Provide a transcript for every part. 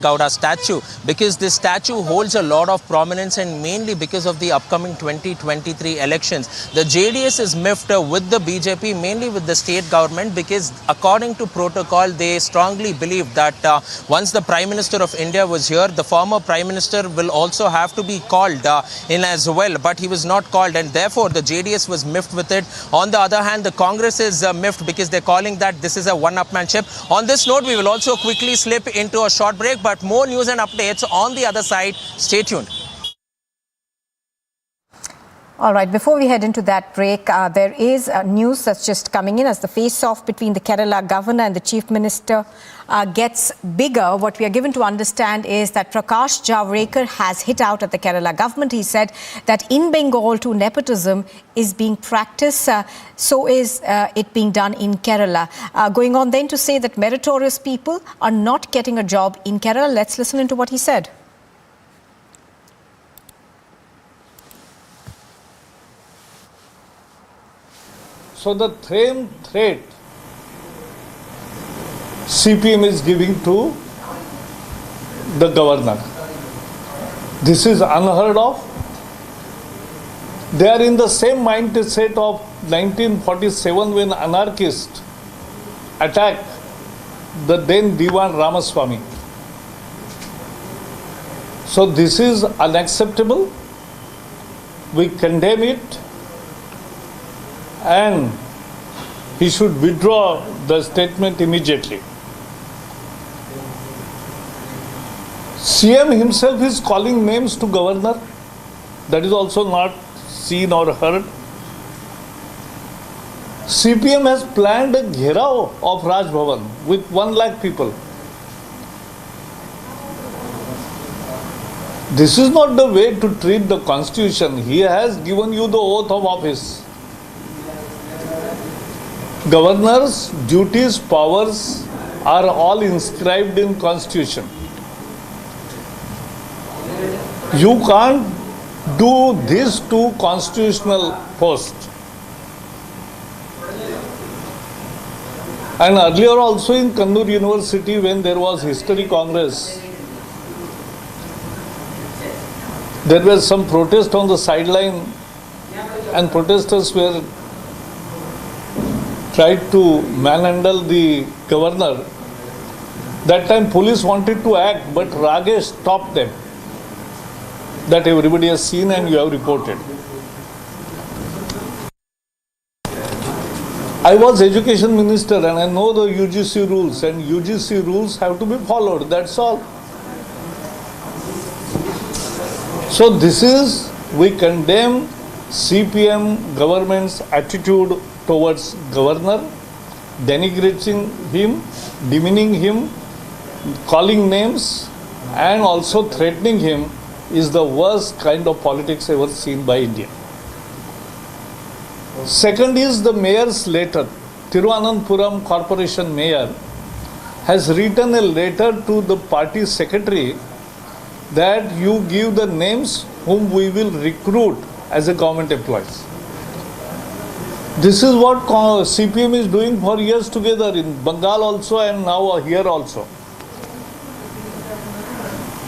Kempegowda statue, because this statue holds a lot of prominence, and mainly because of the upcoming 2023 elections. The JDS is miffed with the BJP, mainly with the state government, because according to protocol, they strongly believe that once the Prime Minister of India was here, the former Prime Minister will also have to be called in as well, but he was not called, and therefore the JDS was miffed with it. On the other hand, the Congress is miffed because they're calling that this is a one-upmanship. On this note, we will also quickly slip into a short break, but more news and updates on the other side. Stay tuned. All right, before we head into that break, there is news that's just coming in as the face-off between the Kerala governor and the chief minister gets bigger. What we are given to understand is that Prakash Javadekar has hit out at the Kerala government. He said that in Bengal too, nepotism is being practiced. So is it being done in Kerala. Going on then to say that meritorious people are not getting a job in Kerala. Let's listen into what he said. So the same threat CPM is giving to the governor. This is unheard of. They are in the same mindset of 1947 when anarchists attacked the then Diwan Ramaswamy. So this is unacceptable. We condemn it. And he should withdraw the statement immediately. CM himself is calling names to governor. That is also not seen or heard. CPM has planned a gherao of Raj Bhavan with 1 lakh people. This is not the way to treat the constitution. He has given you the oath of office. Governor's duties, powers are all inscribed in constitution. You can't do this to constitutional post. And earlier also in Kannur University, when there was History Congress, there was some protest on the sideline and protesters were tried to manhandle the governor. That time police wanted to act, but Ragesh stopped them. That everybody has seen and you have reported. I was education minister and I know the UGC rules, and UGC rules have to be followed, that's all. So this is, we condemn CPM government's attitude towards governor, denigrating him, demeaning him, calling names, and also threatening him is the worst kind of politics ever seen by India. Second is the mayor's letter. Thiruvananthapuram Corporation Mayor has written a letter to the party secretary that you give the names whom we will recruit as a government employees. This is what CPM is doing for years together in Bengal also and now here also.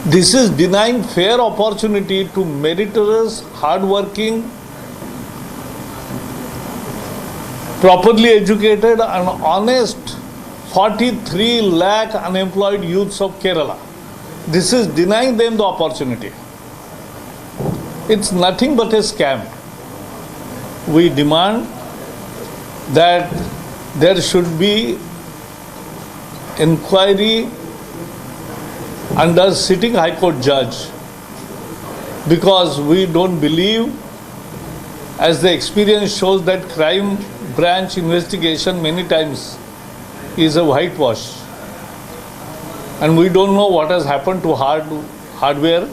This is denying fair opportunity to meritorious, hard-working, properly educated and honest 43 lakh unemployed youths of Kerala. This is denying them the opportunity. It's nothing but a scam. We demand that there should be inquiry under sitting High Court judge, because we don't believe, as the experience shows, that crime branch investigation many times is a whitewash, and we don't know what has happened to hardware.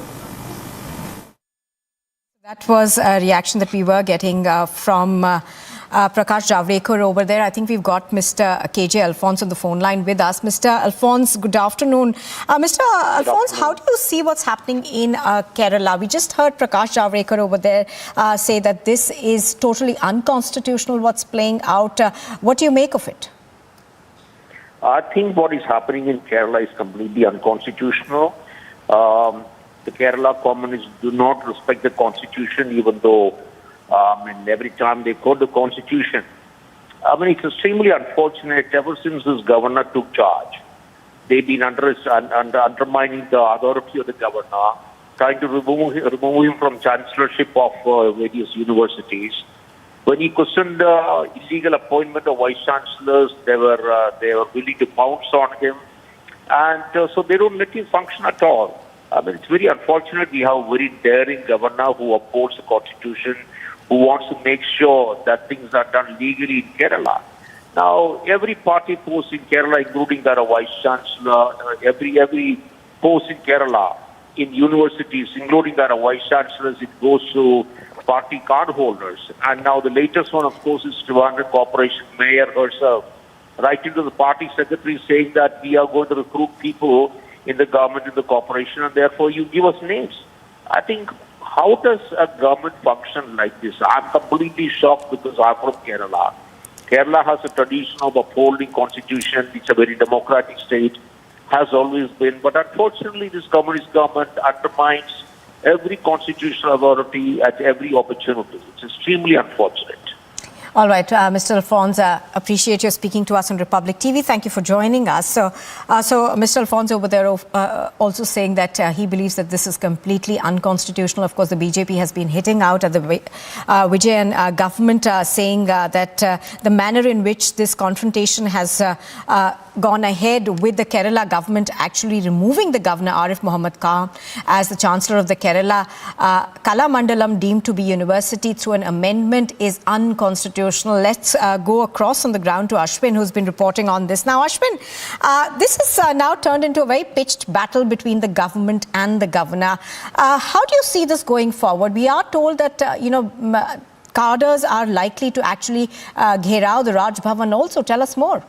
That was a reaction that we were getting from Prakash Javadekar over there. I think we've got Mr. KJ Alphonse on the phone line with us. Mr. Alphonse, good afternoon. Mr. Alphonse, how do you see what's happening in Kerala? We just heard Prakash Javadekar over there say that this is totally unconstitutional, what's playing out. What do you make of it? I think what is happening in Kerala is completely unconstitutional. The Kerala communists do not respect the constitution, even though every time they quote the constitution. It's extremely unfortunate. Ever since this governor took charge, they've been undermining the authority of the governor, trying to remove him from chancellorship of various universities. When he questioned the illegal appointment of vice chancellors, they were willing to pounce on him, and so they don't let him function at all. It's very unfortunate. We have a very daring governor who upholds the constitution, who wants to make sure that things are done legally in Kerala. Now, every party post in Kerala, including that of vice chancellor, every post in Kerala in universities, including that of vice chancellors, it goes to party card holders. And now the latest one, of course, is Trivandrum Corporation Mayor herself, writing to the party secretary saying that we are going to recruit people in the government, in the corporation, and therefore you give us names. I think, how does a government function like this? I'm completely shocked because I'm from Kerala. Kerala has a tradition of upholding constitution. It's a very democratic state, has always been. But unfortunately, this communist government undermines every constitutional authority at every opportunity. It's extremely unfortunate. All right, Mr. Alfonso, appreciate your speaking to us on Republic TV. Thank you for joining us. So Mr. Alfonso over there also saying that he believes that this is completely unconstitutional. Of course, the BJP has been hitting out at the Vijayan government, saying that the manner in which this confrontation has gone ahead with the Kerala government actually removing the governor, Arif Muhammad Khan, as the chancellor of the Kerala Kalamandalam deemed to be university through an amendment is unconstitutional. Let's go across on the ground to Ashwin, who's been reporting on this. Now, Ashwin, this has now turned into a very pitched battle between the government and the governor. How do you see this going forward? We are told that, cadres are likely to actually gherao the Raj Bhavan also. Tell us more.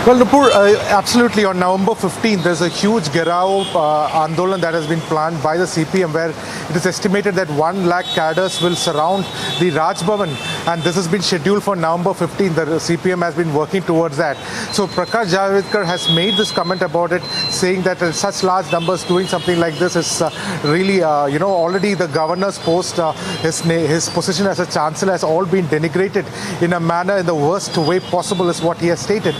Well, Nupur, absolutely. On November 15th, there's a huge Gherao Andolan that has been planned by the CPM, where it is estimated that 1 lakh cadres will surround the Raj Bhavan, and this has been scheduled for November 15th. The CPM has been working towards that. So Prakash Javadekar has made this comment about it, saying that such large numbers doing something like this is really, already the governor's post, his position as a chancellor has all been denigrated in a manner, in the worst way possible, is what he has stated.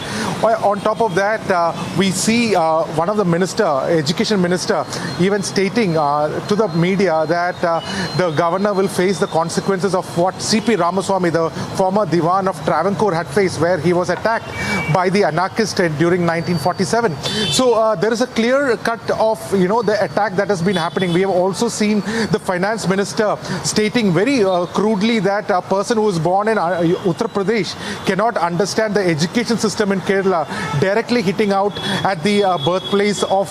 On top of that, we see one of the education minister, even stating to the media that the governor will face the consequences of what C.P. Ramaswamy, the former Diwan of Travancore, had faced, where he was attacked by the anarchists during 1947. So there is a clear cut of the attack that has been happening. We have also seen the finance minister stating very crudely that a person who is born in Uttar Pradesh cannot understand the education system in Kerala, directly hitting out at the birthplace of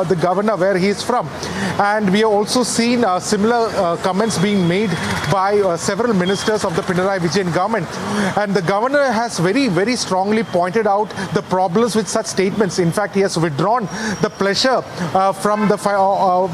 the governor where he is from. And we have also seen similar comments being made by several ministers of the Pinarayi Vijayan government. And the governor has very, very strongly pointed out the problems with such statements. In fact, he has withdrawn the pleasure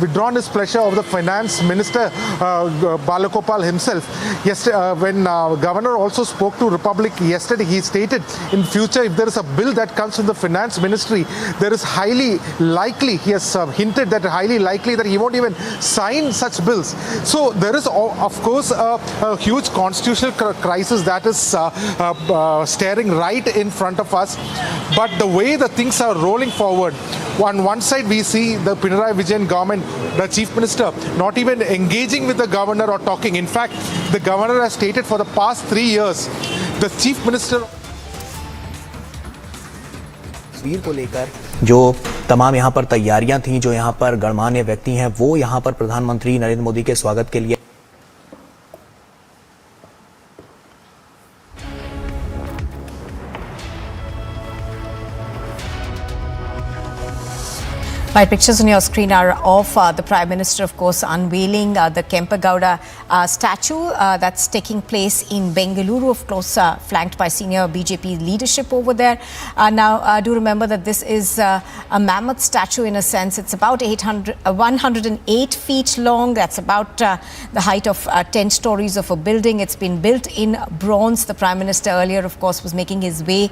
withdrawn his pleasure of the finance minister Balagopal himself. Yesterday, when governor also spoke to Republic yesterday, he stated in future, if there is a bill that comes from the finance ministry, there is highly likely, he has hinted that highly likely that he won't even sign such bills. So there is, of course, a huge constitutional crisis that is staring right in front of us. But the way the things are rolling forward, on one side we see the Pinarayi Vijayan government, the chief minister, not even engaging with the governor or talking. In fact, the governor has stated for the past 3 years, the chief minister तस्वीर को लेकर जो तमाम यहाँ पर तैयारियां थीं, जो यहाँ पर गणमान्य व्यक्ति हैं, वो यहाँ पर प्रधानमंत्री नरेंद्र मोदी के स्वागत के लिए Right, pictures on your screen are of the Prime Minister, of course, unveiling the Kempegowda statue that's taking place in Bengaluru, of course, flanked by senior BJP leadership over there. Now, do remember that this is a mammoth statue in a sense. It's about 108 feet long. That's about the height of 10 stories of a building. It's been built in bronze. The Prime Minister earlier, of course, was making his way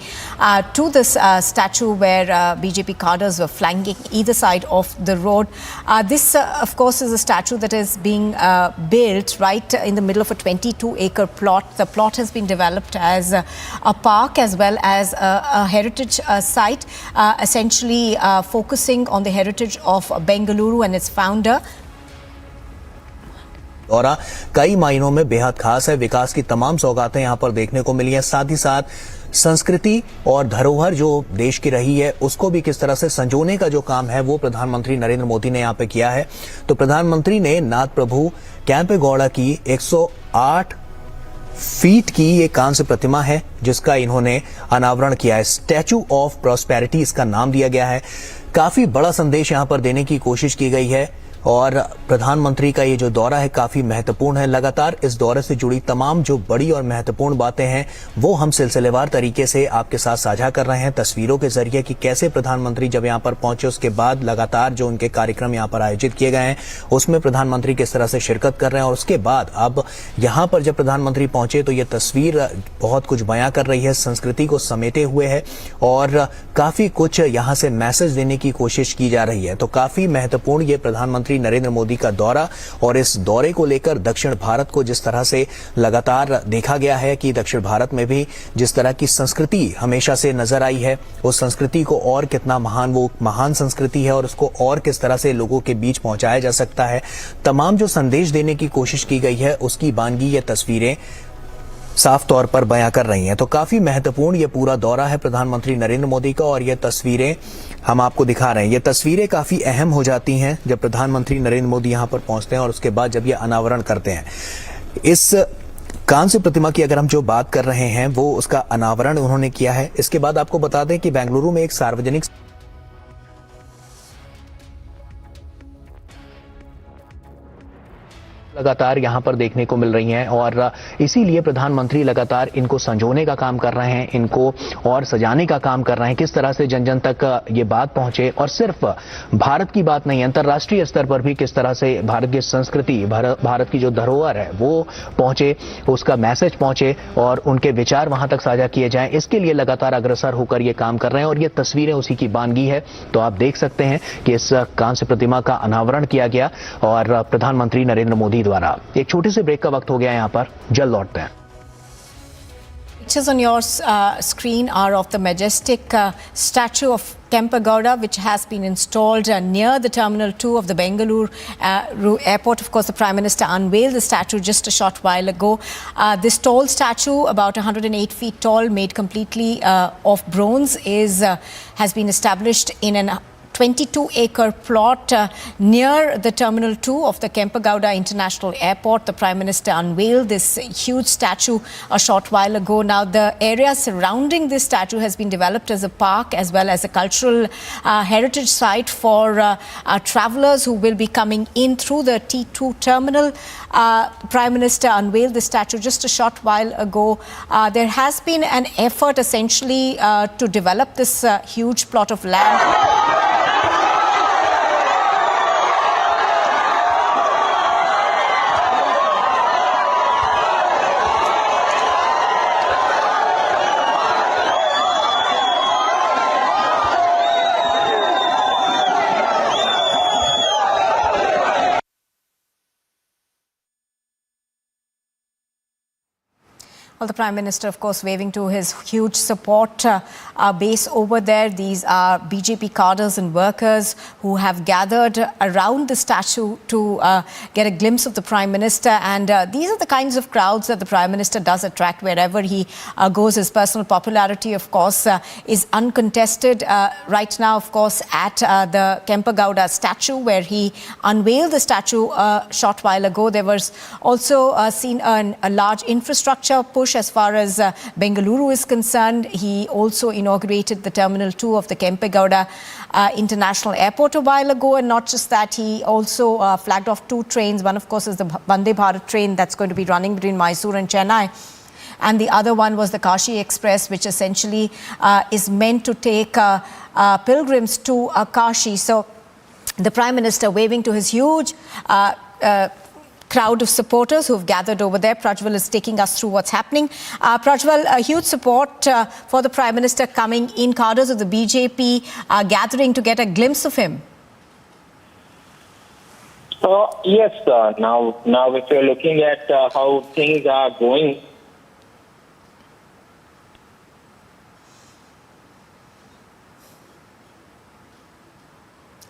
to this statue where BJP cadres were flanking either side of the road. This, of course, is a statue that is being built right in the middle of a 22-acre plot. The plot has been developed as a park as well as a heritage site, essentially focusing on the heritage of Bengaluru and its founder. दौरा कई मायनों में बेहद खास है। विकास की तमाम सौगातें यहां पर देखने को मिली हैं। साथ ही साथ संस्कृति और धरोहर जो देश की रही है उसको भी किस तरह से संजोने का जो काम है वो प्रधानमंत्री नरेंद्र मोदी ने यहां पे किया है। तो प्रधानमंत्री ने नादप्रभु कैंपेगौड़ा की 108 फीट की ये कांस्य प्रतिमा है जिसका इन्होंने अनावरण किया है। स्टैचू ऑफ प्रॉस्पेरिटी इसका नाम दिया गया है। काफी बड़ा संदेश यहां पर देने की कोशिश की गई है और प्रधानमंत्री का ये जो दौरा है काफी महत्वपूर्ण है। लगातार इस दौरे से जुड़ी तमाम जो बड़ी और महत्वपूर्ण बातें हैं वो हम सिलसिलेवार तरीके से आपके साथ साझा कर रहे हैं तस्वीरों के जरिए कि कैसे प्रधानमंत्री जब यहां पर पहुंचे उसके बाद लगातार जो उनके कार्यक्रम यहां पर आयोजित किए गए हैं उसमें प्रधानमंत्री किस तरह से शिरकत कर रहे हैं और उसके बाद अब यहां पर जब प्रधानमंत्री पहुंचे तो ये तस्वीर बहुत कुछ बयां कर रही है, संस्कृति को समेटे हुए है और काफी कुछ यहां से मैसेज देने की कोशिश की जा रही है। तो काफी महत्वपूर्ण ये प्रधानमंत्री नरेंद्र मोदी का दौरा और इस दौरे को लेकर दक्षिण भारत को जिस तरह से लगातार देखा गया है कि दक्षिण भारत में भी जिस तरह की संस्कृति हमेशा से नजर आई है उस संस्कृति को और कितना महान संस्कृति है और उसको और किस तरह से लोगों के बीच पहुंचाया जा सकता है, तमाम जो संदेश देने की कोशिश की गई है उसकी बानगी ये तस्वीरें साफ तौर पर बयां कर रही हैं। तो काफी महत्वपूर्ण ये पूरा दौरा है प्रधानमंत्री नरेंद्र मोदी का और ये तस्वीरें हम आपको दिखा रहे हैं। ये तस्वीरें काफी अहम हो जाती हैं जब प्रधानमंत्री नरेंद्र मोदी यहां पर पहुंचते हैं और उसके बाद जब ये अनावरण करते हैं। इस कांस्य प्रतिमा की अगर हम जो बात कर रहे हैं वो उसका अनावरण उन्होंने किया है। इसके बाद आपको बता दें कि बेंगलुरु में एक सार्वजनिक लगातार यहां पर देखने को मिल रही हैं और इसीलिए प्रधानमंत्री लगातार इनको संजोने का काम कर रहे हैं, इनको और सजाने का काम कर रहे हैं। किस तरह से जन जन तक ये बात पहुंचे और सिर्फ भारत की बात नहीं, अंतर्राष्ट्रीय स्तर पर भी किस तरह से भारत की संस्कृति, भारत की जो धरोहर है वो पहुंचे, उसका मैसेज पहुंचे और उनके विचार वहां तक साझा किए जाएं, इसके लिए लगातार अग्रसर होकर ये काम कर रहे हैं और ये तस्वीरें उसी की बानगी है। तो आप देख सकते हैं कि इस कांस्य प्रतिमा का अनावरण किया गया और प्रधानमंत्री नरेंद्र मोदी द्वारा। एक छोटे से ब्रेक का वक्त हो गया यहां पर, जल्द लौटते हैं। Pictures on your screen are of the majestic statue of Kempegowda, which has been installed near the Terminal 2 of the Bengaluru airport. Of course, the Prime Minister unveiled the statue just a short while ago. This tall statue, about 108 feet tall, made completely of bronze, has been established in an 22-acre plot near the Terminal 2 of the Kempegowda International Airport. The Prime Minister unveiled this huge statue a short while ago. Now, the area surrounding this statue has been developed as a park as well as a cultural heritage site for travelers who will be coming in through the T2 terminal. Prime Minister unveiled the statue just a short while ago. There has been an effort essentially to develop this huge plot of land. Well, the Prime Minister, of course, waving to his huge support base over there. These are BJP cadres and workers who have gathered around the statue to get a glimpse of the Prime Minister. And these are the kinds of crowds that the Prime Minister does attract wherever he goes. His personal popularity, of course, is uncontested. Right now, of course, at the Kempegowda statue, where he unveiled the statue a short while ago, there was also seen a large infrastructure push push as far as Bengaluru is concerned. He also inaugurated the Terminal 2 of the Kempegowda International Airport a while ago. And not just that, he also flagged off 2 trains. One, of course, is the Vande Bharat train that's going to be running between Mysore and Chennai. And the other one was the Kashi Express, which essentially is meant to take pilgrims to Kashi. So the Prime Minister waving to his huge crowd of supporters who've gathered over there. Prajwal is taking us through what's happening. Prajwal, a huge support for the Prime Minister coming in. Cadres of the BJP gathering to get a glimpse of him. Yes, now if you're looking at how things are going,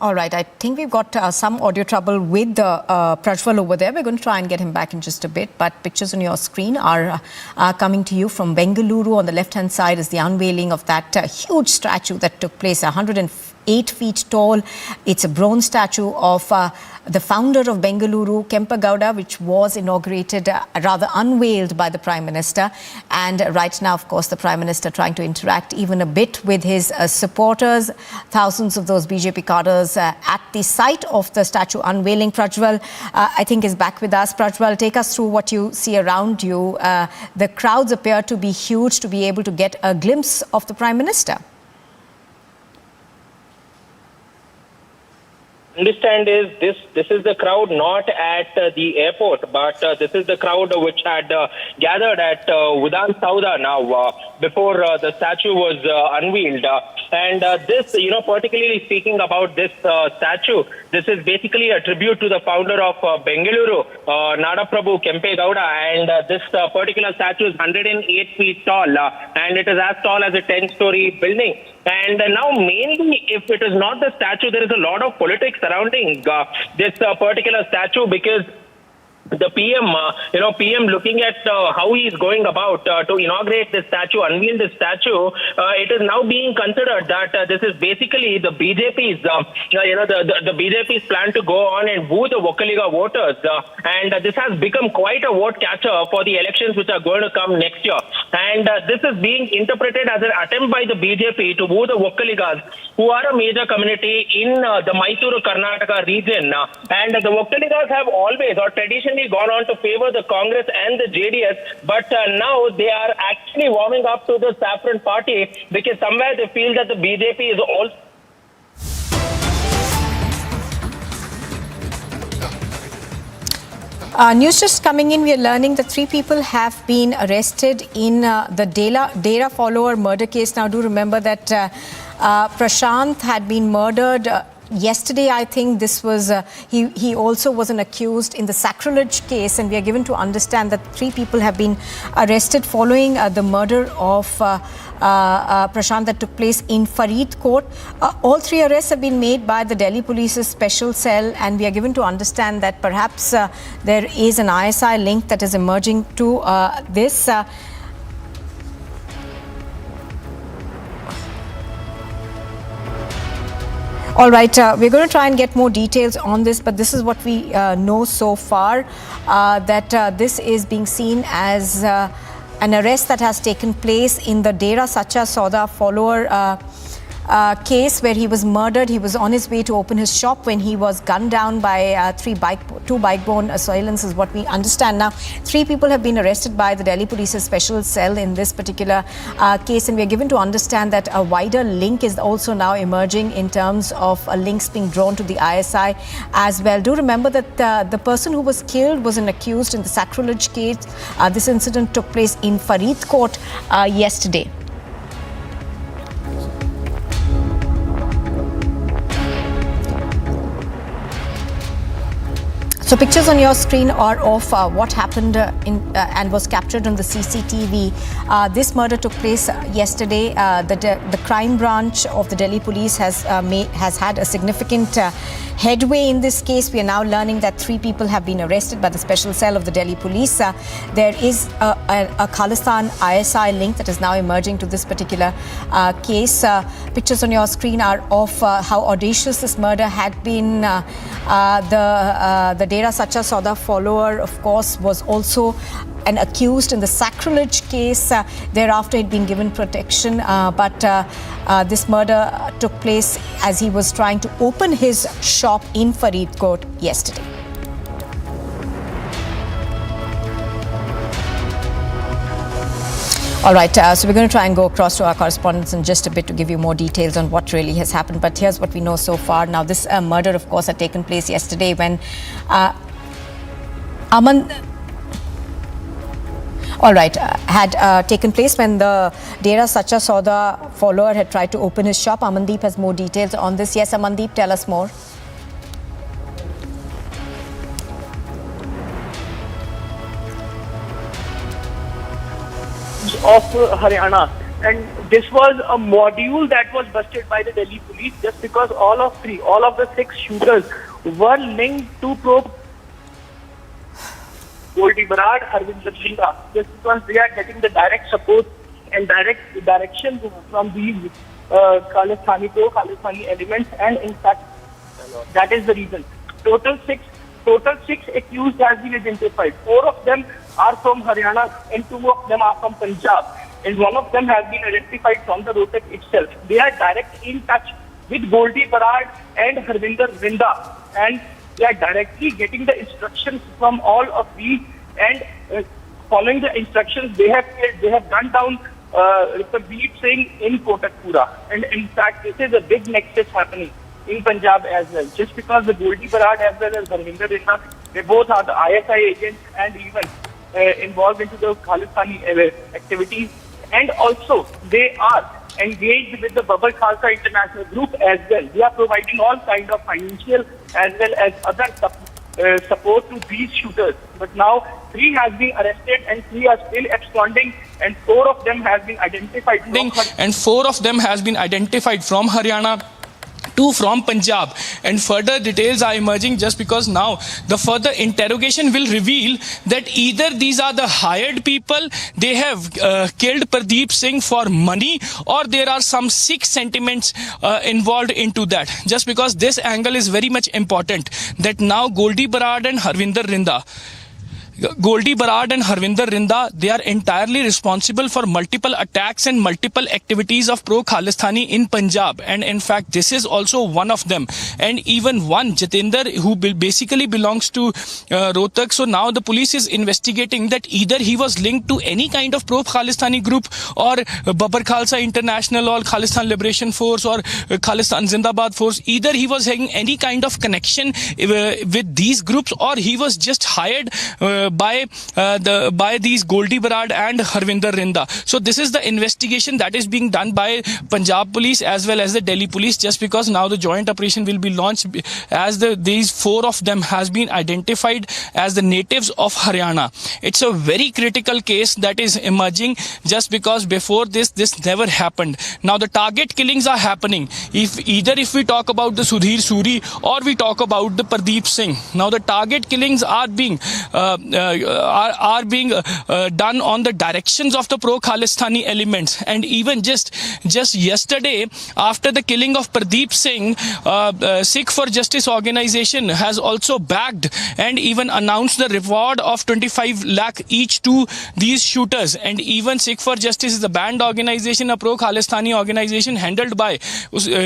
all right, I think we've got some audio trouble with Prajwal over there. We're going to try and get him back in just a bit. But pictures on your screen are coming to you from Bengaluru. On the left-hand side is the unveiling of that huge statue that took place, 108 feet tall. It's a bronze statue of the founder of Bengaluru, Kempegowda, which was inaugurated, rather unveiled by the Prime Minister. And right now, of course, the Prime Minister trying to interact even a bit with his supporters. Thousands of those BJP cadres at the site of the statue unveiling. Prajwal, I think, is back with us. Prajwal, take us through what you see around you. The crowds appear to be huge to be able to get a glimpse of the Prime Minister. Understand is this is the crowd not at the airport, but this is the crowd which had gathered at Vidhan Sauda now before the statue was unveiled. And this, particularly speaking about this statue, this is basically a tribute to the founder of Bengaluru, Nadaprabhu Kempegowda. And this particular statue is 108 feet tall, and it is as tall as a 10-story building. And now, mainly, if it is not the statue, there is a lot of politics surrounding this particular statue, because the PM looking at how he is going about to inaugurate this statue, unveil this statue, it is now being considered that this is basically the BJP's, the BJP's plan to go on and woo the Vokkaliga voters. And this has become quite a vote catcher for the elections which are going to come next year. And this is being interpreted as an attempt by the BJP to woo the Vokkaligas, who are a major community in the Mysuru, Karnataka region. And the Vokkaligas have always, or traditionally, gone on to favor the Congress and the JDS, but now they are actually warming up to the Saffron party, because somewhere they feel that the BJP is also... News just coming in, we are learning that 3 people have been arrested in the Dera follower murder case. Now, do remember that Prashant had been murdered yesterday. I think this was, he also was an accused in the sacrilege case, and we are given to understand that 3 people have been arrested following the murder of Prashant that took place in Faridkot. All 3 arrests have been made by the Delhi Police's special cell, and we are given to understand that perhaps there is an ISI link that is emerging to this. All right, we're going to try and get more details on this, but this is what we know so far, that this is being seen as an arrest that has taken place in the Dera Sacha Sauda follower case, where he was murdered. He was on his way to open his shop when he was gunned down by 2 bike-borne assailants, is what we understand. Now, 3 people have been arrested by the Delhi Police's special cell in this particular case, and we are given to understand that a wider link is also now emerging in terms of links being drawn to the ISI as well. Do remember that the person who was killed was an accused in the sacrilege case. This incident took place in Faridkot yesterday. So pictures on your screen are of what happened and was captured on the CCTV. This murder took place yesterday. The crime branch of the Delhi Police has had a significant headway in this case. We are now learning that 3 people have been arrested by the special cell of the Delhi Police. There is a Khalistan ISI link that is now emerging to this particular case. Pictures on your screen are of how audacious this murder had been. The Dera Sacha Sauda follower, of course, was also an accused in the sacrilege case. Thereafter, he'd been given protection, but this murder took place as he was trying to open his shop in Faridkot yesterday. All right, so we're going to try and go across to our correspondents in just a bit to give you more details on what really has happened. But here's what we know so far. Now, this murder, of course, had taken place yesterday when had taken place when the Dera Sacha Sauda follower had tried to open his shop. Amandeep has more details on this. Yes, Amandeep, tell us more. Of Haryana, and this was a module that was busted by the Delhi police just because all of the 6 shooters were linked to Goldie Barad, Harvinder Singh, just because they are getting the direct support and direct direction from these Khalistani elements, and in fact that is the reason. Total six accused has been identified. 4 of them are from Haryana and 2 of them are from Punjab, and 1 of them has been identified from the Rohtak itself. They are directly in touch with Goldie Barad and Harvinder Rinda, and they are directly getting the instructions from all of these, and following the instructions they have gunned down Rajiv Singh in Kotakpura. And in fact, this is a big nexus happening in Punjab as well, just because the Goldie Barad as well as Harvinder Rinda, they both are the ISI agents and even involved into the Khalistani activities, and also they are engaged with the Babbar Khalsa International Group as well. They are providing all kinds of financial as well as other support to these shooters. But now 3 has been arrested and 3 are still absconding, and 4 of them has been identified. And 4 of them has been identified from Haryana, 2 from Punjab, and further details are emerging just because now the further interrogation will reveal that either these are the hired people, they have killed Pradeep Singh for money, or there are some Sikh sentiments involved into that. Just because this angle is very much important, that now Goldie Barad and Harvinder Rinda, they are entirely responsible for multiple attacks and multiple activities of pro-Khalistani in Punjab. And in fact, this is also one of them. And even one, Jatinder, who basically belongs to Rohtak. So now the police is investigating that either he was linked to any kind of pro-Khalistani group, or Babbar Khalsa International, or Khalistan Liberation Force, or Khalistan Zindabad Force. Either he was having any kind of connection with these groups, or he was just hired by these Goldie Barad and Harvinder Rinda. So this is the investigation that is being done by Punjab police as well as the Delhi police, just because now the joint operation will be launched as these 4 of them has been identified as the natives of Haryana. It's a very critical case that is emerging, just because before this never happened. Now the target killings are happening. If we talk about the Sudhir Suri or we talk about the Pradeep Singh, now the target killings are being done on the directions of the pro-Khalistani elements. And even just yesterday, after the killing of Pradeep Singh, Sikh for Justice organization has also backed and even announced the reward of 25 lakh each to these shooters. And even Sikh for Justice is a banned organization, a pro-Khalistani organization handled by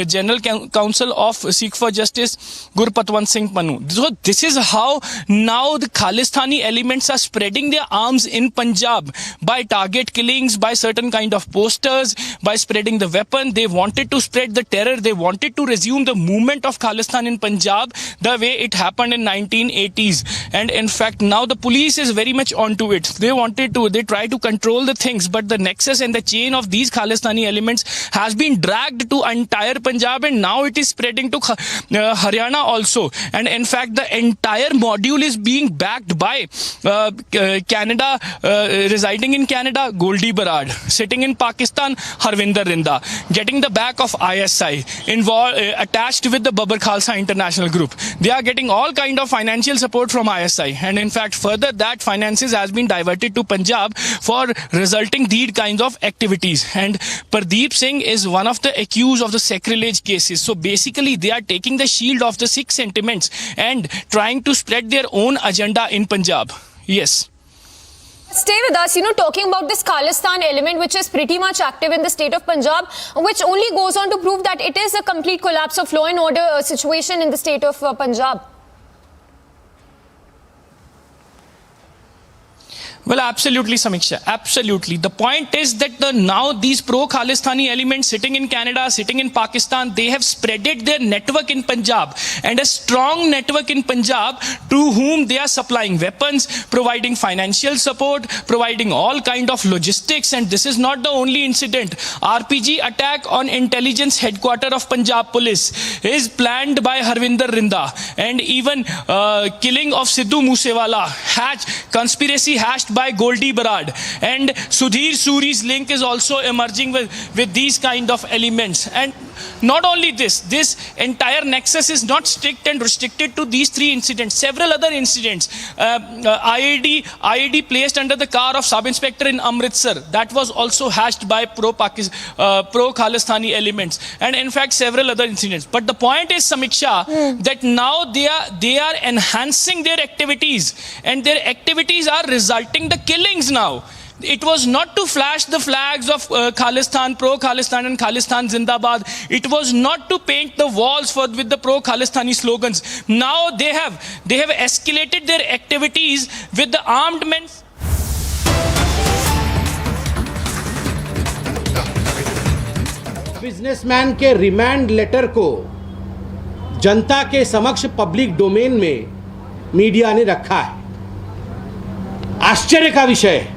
General Council of Sikh for Justice, Gurpatwant Singh Pannu. So this is how now the Khalistani elements are spreading their arms in Punjab by target killings, by certain kind of posters, by spreading the weapon. They wanted to spread the terror. They wanted to resume the movement of Khalistan in Punjab the way it happened in 1980s. And in fact, now the police is very much onto it. They try to control the things, but the nexus and the chain of these Khalistani elements has been dragged to entire Punjab, and now it is spreading to Haryana also. And in fact, the entire module is being backed by Canada, residing in Canada, Goldie Barad, sitting in Pakistan, Harvinder Rinda, getting the back of ISI, involved, attached with the Babbar Khalsa International Group. They are getting all kind of financial support from ISI, and in fact, further that finances has been diverted to Punjab for resulting these kinds of activities. And Pradeep Singh is one of the accused of the sacrilege cases. So basically, they are taking the shield of the Sikh sentiments and trying to spread their own agenda in Punjab. Yes. Stay with us, talking about this Khalistan element, which is pretty much active in the state of Punjab, which only goes on to prove that it is a complete collapse of law and order situation in the state of Punjab. Well, absolutely, Samiksha. Absolutely. The point is that now these pro-Khalistani elements sitting in Canada, sitting in Pakistan, they have spreaded their network in Punjab, and a strong network in Punjab to whom they are supplying weapons, providing financial support, providing all kind of logistics. And this is not the only incident. RPG attack on intelligence headquarter of Punjab Police is planned by Harvinder Rinda, and even killing of Sidhu Moosewala, conspiracy hashed by Goldie Barad, and Sudhir Suri's link is also emerging with these kind of elements. And not only this entire nexus is not strict and restricted to these three incidents. Several other incidents, IED placed under the car of sub-inspector in Amritsar, that was also hashed by pro-Khalistani elements, and in fact several other incidents. But the point is, Samiksha, that now they are enhancing their activities, and their activities are resulting the killings now. It was not to flash the flags of Khalistan, pro-Khalistan and Khalistan Zindabad. It was not to paint the walls with the pro-Khalistani slogans. Now they have escalated their activities with the armed men. Businessman के remand letter को जनता के समक्ष public domain में media ने रखा है। आश्चर्य का विषय है,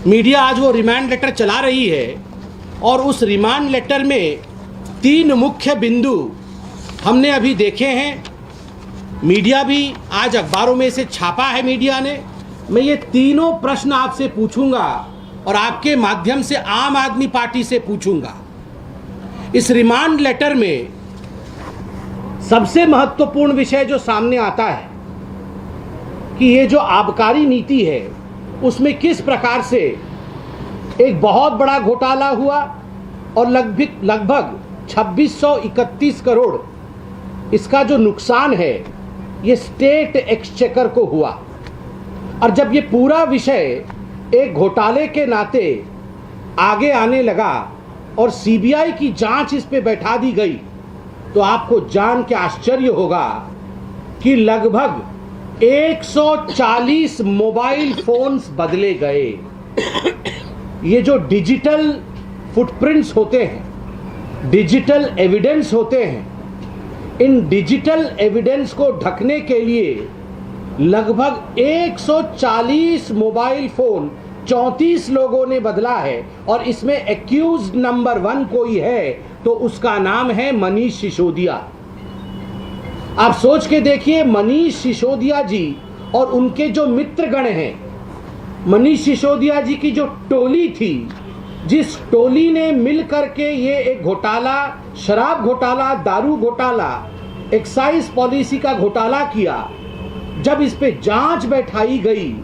मीडिया आज वो रिमांड लेटर चला रही है, और उस रिमांड लेटर में 3 मुख्य बिंदु हमने अभी देखे हैं। मीडिया भी आज अखबारों में से छापा है मीडिया ने। मैं ये तीनों प्रश्न आपसे पूछूंगा और आपके माध्यम से आम आदमी पार्टी से पूछूंगा। इस रिमांड लेटर में सबसे महत्वपूर्ण विषय जो सामने आता है कि ये जो आबकारी नीति है उसमें किस प्रकार से एक बहुत बड़ा घोटाला हुआ और लगभग 2631 करोड़ इसका जो नुकसान है ये स्टेट एक्सचेकर को हुआ। और जब ये पूरा विषय एक घोटाले के नाते आगे आने लगा और सीबीआई की जांच इस पे बैठा दी गई, तो आपको जान के आश्चर्य होगा कि लगभग 140 मोबाइल फोन्स बदले गए। ये जो डिजिटल फुटप्रिंट्स होते हैं, डिजिटल एविडेंस होते हैं, इन डिजिटल एविडेंस को ढकने के लिए लगभग 140 मोबाइल फोन 34 लोगों ने बदला है, और इसमें एक्यूज्ड नंबर 1 कोई है तो उसका नाम है मनीष सिसोदिया। आप सोच के देखिए, मनीष सिसोदिया जी और उनके जो मित्रगण हैं, मनीष सिसोदिया जी की जो टोली थी, जिस टोली ने मिल करके ये एक घोटाला, शराब घोटाला, दारू घोटाला, एक्साइज पॉलिसी का घोटाला किया, जब इस पे जांच बैठाई गई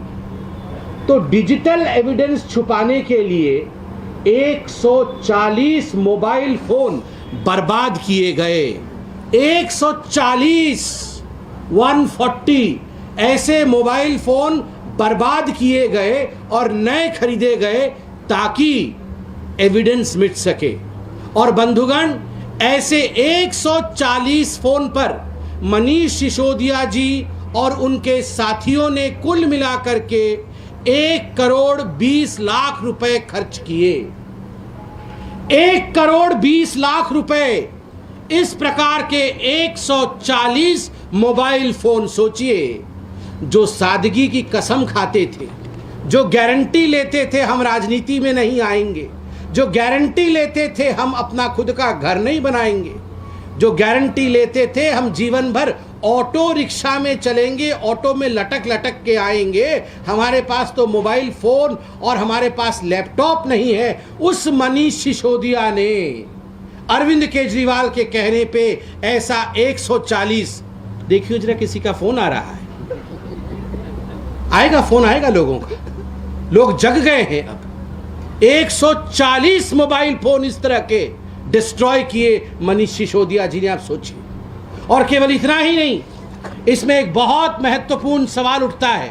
तो डिजिटल एविडेंस छुपाने के लिए 140 मोबाइल फोन बर्बाद किए गए। 140 ऐसे मोबाइल फोन बर्बाद किए गए और नए खरीदे गए ताकि एविडेंस मिट सके। और बंधुगण, ऐसे 140 फोन पर मनीष सिसोदिया जी और उनके साथियों ने कुल मिलाकर के 1 करोड़ 20 लाख रुपए खर्च किए। 1 करोड़ 20 लाख रुपए इस प्रकार के 140 मोबाइल फोन। सोचिए, जो सादगी की कसम खाते थे, जो गारंटी लेते थे हम राजनीति में नहीं आएंगे, जो गारंटी लेते थे हम अपना खुद का घर नहीं बनाएंगे, जो गारंटी लेते थे हम जीवन भर ऑटो रिक्शा में चलेंगे, ऑटो में लटक लटक के आएंगे, हमारे पास तो मोबाइल फोन और हमारे पास लैपटॉप नहीं है, उस मनीष सिसोदिया ने अरविंद केजरीवाल के कहने पे ऐसा 140, देखिए जरा किसी का फोन आ रहा है, आएगा फोन, आएगा लोगों का, लोग जग गए हैं अब। 140 मोबाइल फोन इस तरह के डिस्ट्रॉय किए मनीष सिसोदिया जी ने, आप सोचिए। और केवल इतना ही नहीं, इसमें एक बहुत महत्वपूर्ण सवाल उठता है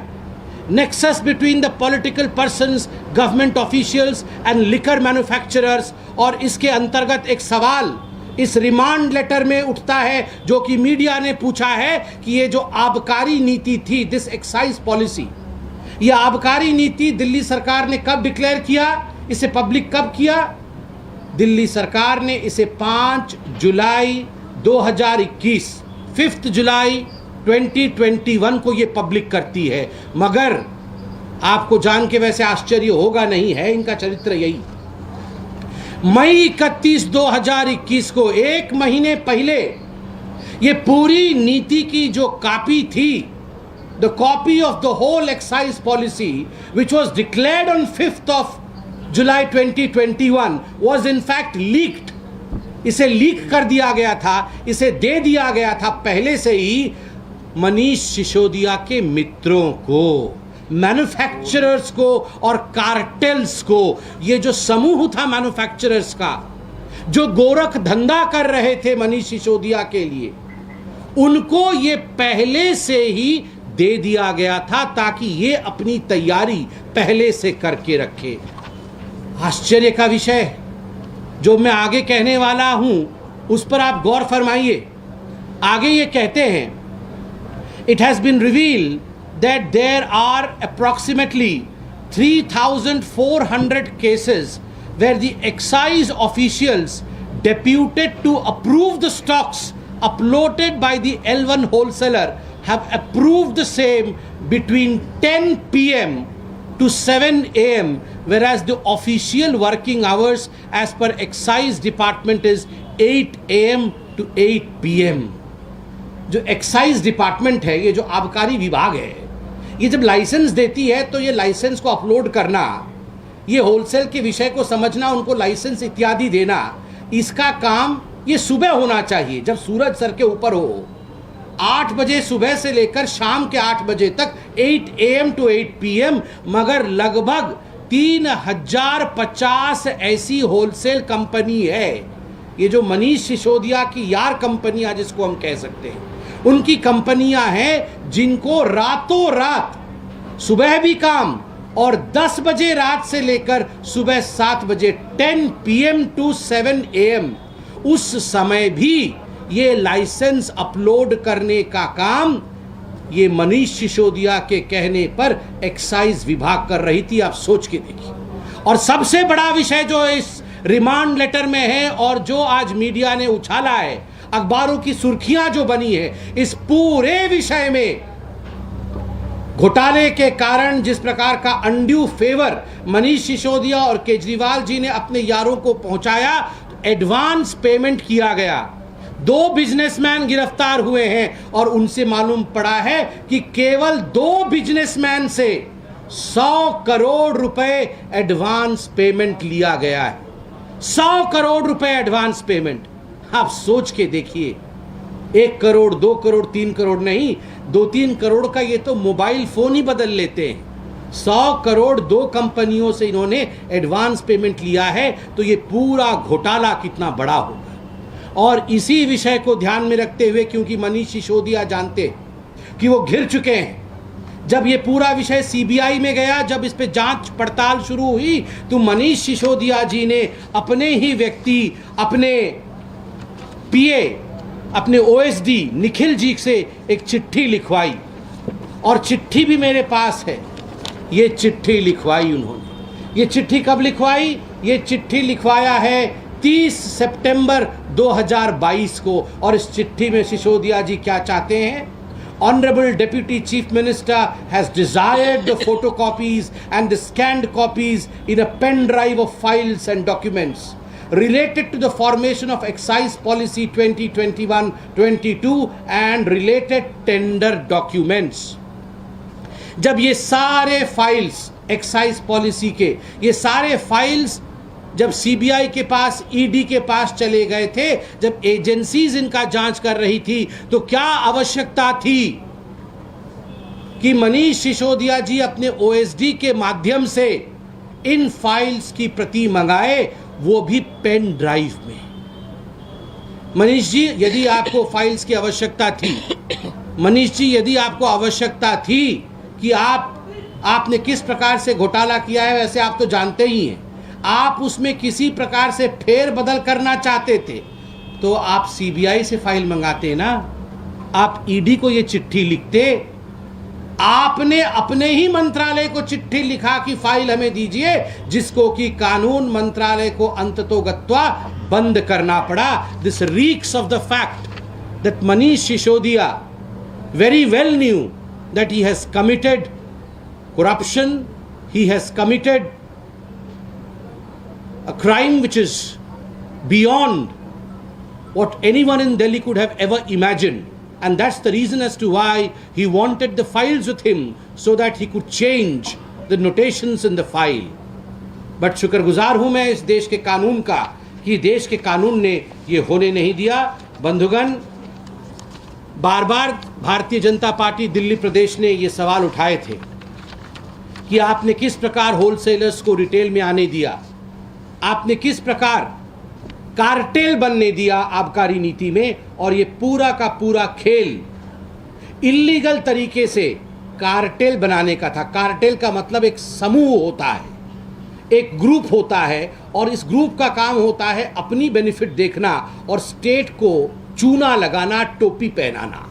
nexus between the political persons, government officials and liquor manufacturers. और इसके अंतर्गत एक सवाल इस रिमांड लेटर में उठता है जो कि मीडिया ने पूछा है कि ये जो आबकारी नीति थी, दिस एक्साइज पॉलिसी, ये आबकारी नीति दिल्ली सरकार ने कब डिक्लेयर किया, इसे पब्लिक कब किया? दिल्ली सरकार ने इसे 5 जुलाई 2021, 5 जुलाई 2021 को ये पब्लिक करती है। मगर आपको जान के वैसे आश्चर्य होगा नहीं, है इनका चरित्र यही। मई 31, 2021 को, एक महीने पहले, ये पूरी नीति की जो कॉपी थी, the copy of the whole excise policy which was declared on 5th of July 2021 was in fact leaked. इसे लीक कर दिया गया था, इसे दे दिया गया था पहले से ही मनीष सिसोदिया के मित्रों को, मैन्युफैक्चरर्स को और कार्टेल्स को। ये जो समूह था मैन्युफैक्चरर्स का, जो गोरख धंधा कर रहे थे मनीष सिसोदिया के लिए, उनको ये पहले से ही दे दिया गया था ताकि ये अपनी तैयारी पहले से करके रखे। आश्चर्य का विषय जो मैं आगे कहने वाला हूं उस पर आप गौर फरमाइए। आगे ये कहते हैं, it has been revealed that there are approximately 3,400 cases where the excise officials deputed to approve the stocks uploaded by the L1 wholesaler have approved the same between 10 p.m. to 7 a.m. whereas the official working hours as per excise department is 8 a.m. to 8 p.m. जो excise department है, ये जो आबकारी विभाग है, ये जब licence देती है तो ये लाइसेंस को अपलोड करना, ये होलसेल के विषय को समझना, उनको लाइसेंस इत्यादि देना, इसका काम ये सुबह होना चाहिए जब सूरज सर के ऊपर हो। 8 बजे सुबह से लेकर शाम के 8 बजे तक, 8 AM to 8 PM। मगर लगभग 3050 ऐसी होलसेल कंपनी है, ये जो मनीष सिसोदिया की यार कंपनियां जिसको हम कह सकते हैं, उनकी कंपनियां हैं जिनको रातों रात सुबह भी काम और 10 बजे रात से लेकर सुबह 7 बजे 10 PM to 7 AM उस समय भी ये लाइसेंस अपलोड करने का काम ये मनीष सिसोदिया के कहने पर एक्साइज विभाग कर रही थी। आप सोच के देखिए। और सबसे बड़ा विषय जो इस रिमांड लेटर में है और जो आज मीडिया ने उछाला है, अखबारों की सुर्खियां जो बनी है, इस पूरे विषय में घोटाले के कारण जिस प्रकार का अनड्यू फेवर मनीष सिसोदिया और केजरीवाल जी ने अपने यारों को पहुंचाया, एडवांस पेमेंट किया गया। 2 बिजनेसमैन गिरफ्तार हुए हैं और उनसे मालूम पड़ा है कि केवल 2 बिजनेसमैन से 100 करोड़ रुपए एडवांस पेमेंट लिया गया है। 100 करोड़ रुपए एडवांस पेमेंट। आप सोच के देखिए, 1 करोड़ 2 करोड़ 3 करोड़ नहीं, 2-3 करोड़ का ये तो मोबाइल फोन ही बदल लेते हैं। 100 करोड़ 2 कंपनियों से इन्होंने एडवांस पेमेंट लिया है, तो ये पूरा घोटाला कितना बड़ा होगा। और इसी विषय को ध्यान में रखते हुए, क्योंकि मनीष सिसोदिया जानते कि वो घिर चुके हैं, जब ये पूरा विषय सीबीआई में गया, जब इस पे जांच पड़ताल शुरू हुई, तो मनीष सिसोदिया जी ने अपने ही व्यक्ति, अपने पीए, अपने ओएसडी निखिल जी से एक चिट्ठी लिखवाई। और चिट्ठी भी मेरे पास है। ये चिट्ठी लिखवाई उन्होंने। ये चिट्ठी कब लिखवाई? ये चिट्ठी लिखवाया है 30 सितंबर 2022 को। और इस चिट्ठी में सिसोदिया जी क्या चाहते हैं? Honorable Deputy Chief Minister has desired the photocopies and the scanned copies in a pen drive of files and documents related to the formation of excise policy 2021-22 and related tender documents। जब ये सारे files excise policy के, ये सारे files जब CBI के पास, ED के पास चले गए थे, जब एजेंसीज इनका जांच कर रही थी, तो क्या आवश्यकता थी कि मनीष सिसोदिया जी अपने ओएसडी के माध्यम से इन फाइल्स की प्रति मंगाए, वो भी पेन ड्राइव में। मनीष जी, यदि आपको फाइल्स की आवश्यकता थी, मनीष जी यदि आपको आवश्यकता थी कि आप आपने किस प्रकार से घोटाला किया है वैसे आप तो जानते ही हैं। आप उसमें किसी प्रकार से फेर बदल करना चाहते थे तो आप सीबीआई से फाइल मंगाते ना, आप ईडी को ये चिट्ठी लिखते। आपने अपने ही मंत्रालय को चिट्ठी लिखा कि फाइल हमें दीजिए, जिसको कि कानून मंत्रालय को अंततोगत्वा बंद करना पड़ा। This reeks of the fact that Manish Sisodia very well knew that he has committed corruption, he has committed a crime which is beyond what anyone in Delhi could have ever imagined, and that's the reason as to why he wanted the files with him so that he could change the notations in the file. But शुक्रगुजार हूं मैं इस देश के कानून का कि देश के कानून ने ये होने नहीं दिया। बंधुगण, बार बार भारतीय जनता पार्टी दिल्ली प्रदेश ने ये सवाल उठाए थे कि आपने किस प्रकार होलसेलर्स को रिटेल में आने दिया, आपने किस प्रकार कार्टेल बनने दिया आबकारी नीति में, और ये पूरा का पूरा खेल इल्लीगल तरीके से कार्टेल बनाने का था। कार्टेल का मतलब एक समूह होता है, एक ग्रुप होता है, और इस ग्रुप का काम होता है अपनी बेनिफिट देखना और स्टेट को चूना लगाना, टोपी पहनाना।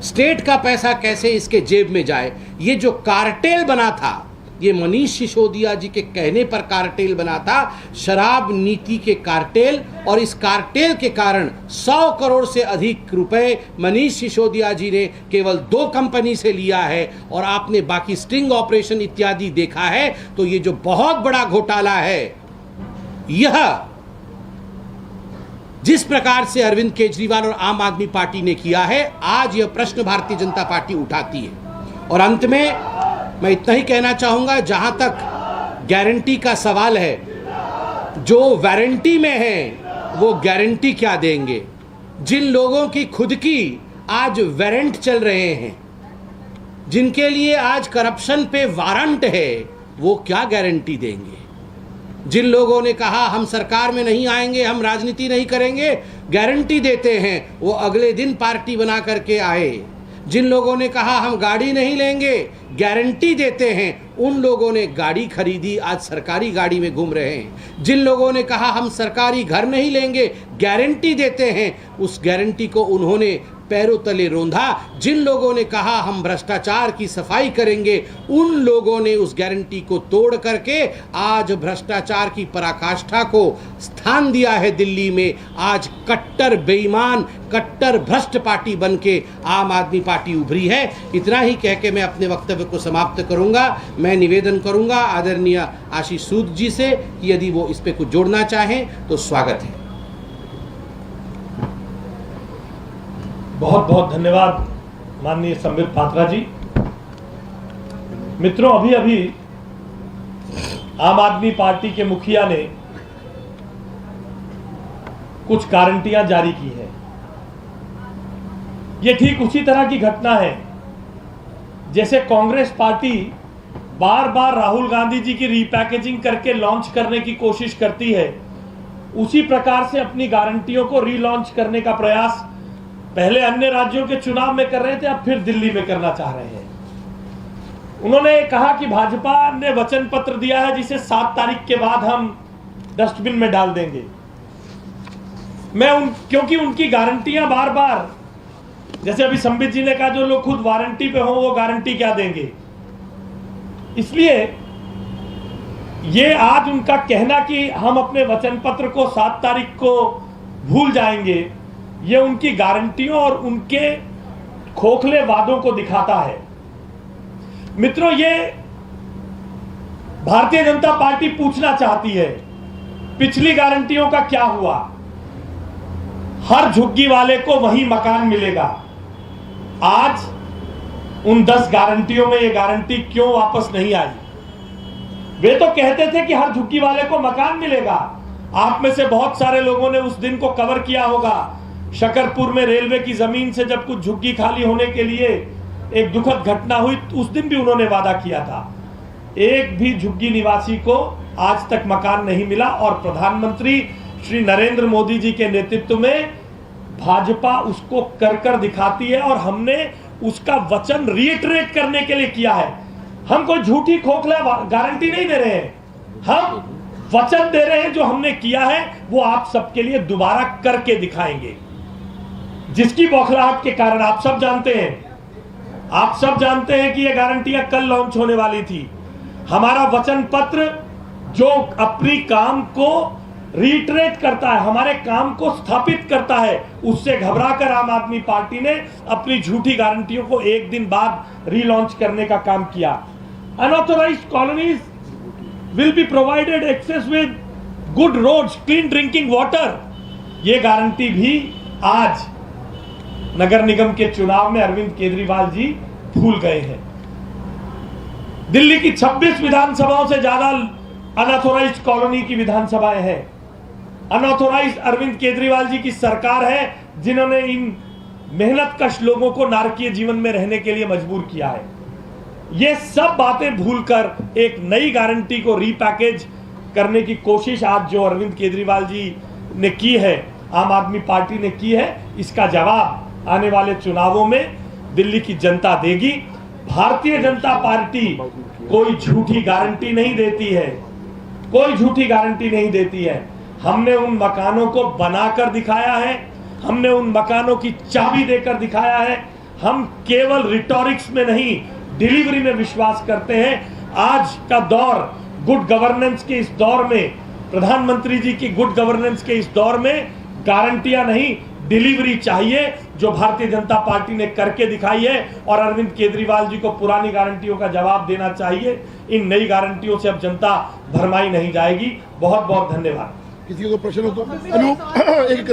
स्टेट का पैसा कैसे इसके जेब में जाए, ये जो कार्टेल बना था, ये मनीष सिसोदिया जी के कहने पर कार्टेल बना था, शराब नीति के कार्टेल। और इस कार्टेल के कारण 100 करोड़ से अधिक रुपए मनीष सिसोदिया जी ने केवल 2 कंपनी से लिया है, और आपने बाकी स्टिंग ऑपरेशन इत्यादि देखा है। तो ये जो बहुत बड़ा घोटाला है, यह जिस प्रकार से अरविंद केजरीवाल और आम आदमी पार्टी ने किया है, आज यह प्रश्न भारतीय जनता पार्टी उठाती है। और अंत में मैं इतना ही कहना चाहूंगा, जहां तक गारंटी का सवाल है, जो वारंटी में है वो गारंटी क्या देंगे? जिन लोगों की खुद की आज वारंट चल रहे हैं, जिनके लिए आज करप्शन पे वारंट है, वो क्या गारंटी देंगे? जिन लोगों ने कहा हम सरकार में नहीं आएंगे, हम राजनीति नहीं करेंगे, गारंटी देते हैं वो अगले दिन पार्टी बना करके आए। जिन लोगों ने कहा हम गाड़ी नहीं लेंगे, गारंटी देते हैं उन लोगों ने गाड़ी खरीदी, आज सरकारी गाड़ी में घूम रहे हैं। जिन लोगों ने कहा हम सरकारी घर नहीं लेंगे, गारंटी देते हैं, उस गारंटी को उन्होंने पैरों तले रोंधा। जिन लोगों ने कहा हम भ्रष्टाचार की सफाई करेंगे, उन लोगों ने उस गारंटी को तोड़ करके आज भ्रष्टाचार की पराकाष्ठा को स्थान दिया है दिल्ली में। आज कट्टर बेईमान, कट्टर भ्रष्ट पार्टी बन के आम आदमी पार्टी उभरी है। इतना ही कह के मैं अपने वक्तव्य को समाप्त करूंगा। मैं निवेदन करूंगा आदरणीय आशीष सूद जी से कि यदि वो इस पे कुछ जोड़ना चाहें तो स्वागत है। बहुत बहुत धन्यवाद माननीय संबित पात्रा जी। मित्रों, अभी अभी आम आदमी पार्टी के मुखिया ने कुछ गारंटियां जारी की हैं। ये ठीक उसी तरह की घटना है जैसे कांग्रेस पार्टी बार बार राहुल गांधी जी की रीपैकेजिंग करके लॉन्च करने की कोशिश करती है, उसी प्रकार से अपनी गारंटियों को रीलॉन्च करने का प्रयास पहले अन्य राज्यों के चुनाव में कर रहे थे, अब फिर दिल्ली में करना चाह रहे हैं। उन्होंने कहा कि भाजपा ने वचन पत्र दिया है जिसे 7 तारीख के बाद हम डस्टबिन में डाल देंगे। क्योंकि उनकी गारंटियां बार बार, जैसे अभी संबित जी ने कहा, जो लोग खुद वारंटी पे हो वो गारंटी क्या देंगे। इसलिए ये आज उनका कहना कि हम अपने वचन पत्र को 7 तारीख को भूल जाएंगे, ये उनकी गारंटियों और उनके खोखले वादों को दिखाता है। मित्रों, ये भारतीय जनता पार्टी पूछना चाहती है, पिछली गारंटियों का क्या हुआ? हर झुग्गी वाले को वही मकान मिलेगा। आज उन 10 गारंटियों में ये गारंटी क्यों वापस नहीं आई? वे तो कहते थे कि हर झुग्गी वाले को मकान मिलेगा। आप में से बहुत सारे लोगों ने उस दिन को कवर किया होगा। शकरपुर में रेलवे की जमीन से जब कुछ झुग्गी खाली होने के लिए एक दुखद घटना हुई, उस दिन भी उन्होंने वादा किया था। एक भी झुग्गी निवासी को आज तक मकान नहीं मिला, और प्रधानमंत्री श्री नरेंद्र मोदी जी के नेतृत्व में भाजपा उसको कर कर दिखाती है, और हमने उसका वचन रीइटरेट करने के लिए किया है। हम कोई झूठी खोखला गारंटी नहीं दे रहे हैं, हम वचन दे रहे हैं जो हमने किया है वो आप सबके लिए दोबारा करके दिखाएंगे, जिसकी बौखलाहट के कारण आप सब जानते हैं कि ये गारंटियां कल लॉन्च होने वाली थी। हमारा वचन पत्र जो अपनी काम को रिट्रेट करता है, हमारे काम को स्थापित करता है, उससे घबराकर आम आदमी पार्टी ने अपनी झूठी गारंटियों को एक दिन बाद रीलॉन्च करने का काम किया। Unauthorised colonies will be provided access with good roads, clean drinking water। ये गारंटी भी आज नगर निगम के चुनाव में अरविंद केजरीवाल जी भूल गए हैं। दिल्ली की 26 विधानसभाओं से ज्यादा अनऑथोराइज्ड कॉलोनी की विधानसभाएं हैं। अनऑथोराइज्ड अरविंद केजरीवाल जी की सरकार है जिन्होंने इन मेहनतकश लोगों को नारकीय जीवन में रहने के लिए मजबूर किया है। ये सब बातें भूलकर एक नई गारंटी को रीपैकेज करने की कोशिश आज जो अरविंद केजरीवाल जी ने की है, आम आदमी पार्टी ने की है, इसका जवाब आने वाले चुनावों में दिल्ली की जनता देगी। भारतीय जनता पार्टी कोई झूठी गारंटी नहीं देती है, कोई झूठी गारंटी नहीं देती है। हमने उन मकानों को बनाकर दिखाया है, हमने उन मकानों की चाबी देकर दिखाया है। हम केवल रिटॉरिक्स में नहीं, डिलीवरी में विश्वास करते हैं। आज का दौर गुड गवर्नेंस के इस दौर में, प्रधानमंत्री जी की गुड गवर्नेंस के इस दौर में गारंटियां नहीं, डिलीवरी चाहिए, जो भारतीय जनता पार्टी ने करके दिखाई है। और अरविंद केजरीवाल जी को पुरानी गारंटियों का जवाब देना चाहिए। इन नई गारंटियों से अब जनता भरमाई नहीं जाएगी। बहुत बहुत धन्यवाद। किसी को प्रश्न हो तो अनूप एक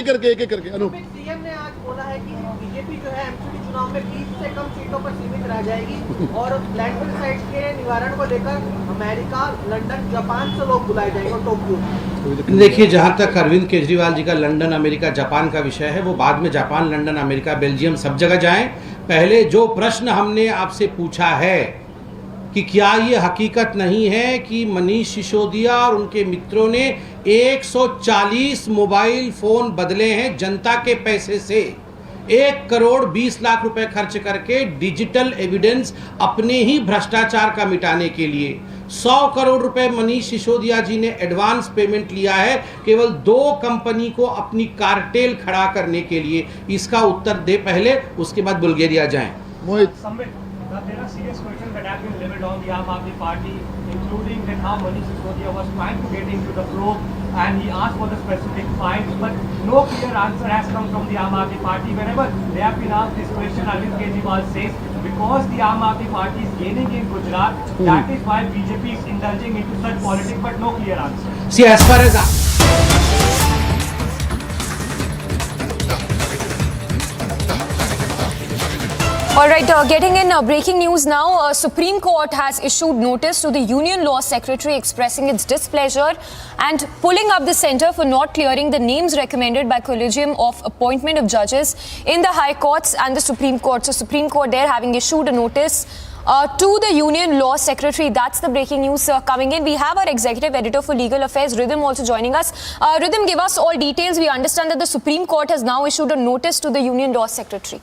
करके अनूप। सीएम ने आज बोला है कि बीजेपी जो है एमसीडी चुनाव में 20 से कम सीटों पर सीमित रह जाएगी और लैंडफिल साइट्स के निवारण को लेकर अमेरिका, लंदन, जापान से लोग बुलाए जाएंगे और टोक्यो। देखिए, जहाँ तक अरविंद केजरीवाल जी का लंदन, अमेरिका, जापान का विषय है, वो बाद में जापान, लंदन, अमेरिका, बेल्जियम सब जगह जाएं। पहले जो प्रश्न हमने आपसे पूछा है कि क्या ये हकीकत नहीं है कि मनीष सिसोदिया और उनके मित्रों ने 140 मोबाइल फ़ोन बदले हैं जनता के पैसे से, 1 करोड़ 20 लाख रुपए खर्च करके डिजिटल एविडेंस अपने ही भ्रष्टाचार का मिटाने के लिए। 100 करोड़ रुपए मनीष सिसोदिया जी ने एडवांस पेमेंट लिया है केवल 2 कंपनी को अपनी कार्टेल खड़ा करने के लिए। इसका उत्तर दे पहले, उसके बाद बुल्गारिया जाएं। मोहित, there are serious questions that have been leveled on the Aam Aadmi Party, including that how Manish Sisodia was trying to get into the probe and he asked for the specific fines, but no clear answer has come from the Aam Aadmi Party. Whenever they have been asked this question, Arvind Kejriwal says because the Aam Aadmi Party is gaining in Gujarat, that is why BJP is indulging into such politics, but no clear answer. See, as far as All right, getting in breaking news now. Supreme Court has issued notice to the Union Law Secretary expressing its displeasure and pulling up the centre for not clearing the names recommended by Collegium of Appointment of Judges in the High Courts and the Supreme Court. So Supreme Court there having issued a notice to the Union Law Secretary. That's the breaking news coming in. We have our Executive Editor for Legal Affairs, Rhythm, also joining us. Rhythm, give us all details. We understand that the Supreme Court has now issued a notice to the Union Law Secretary.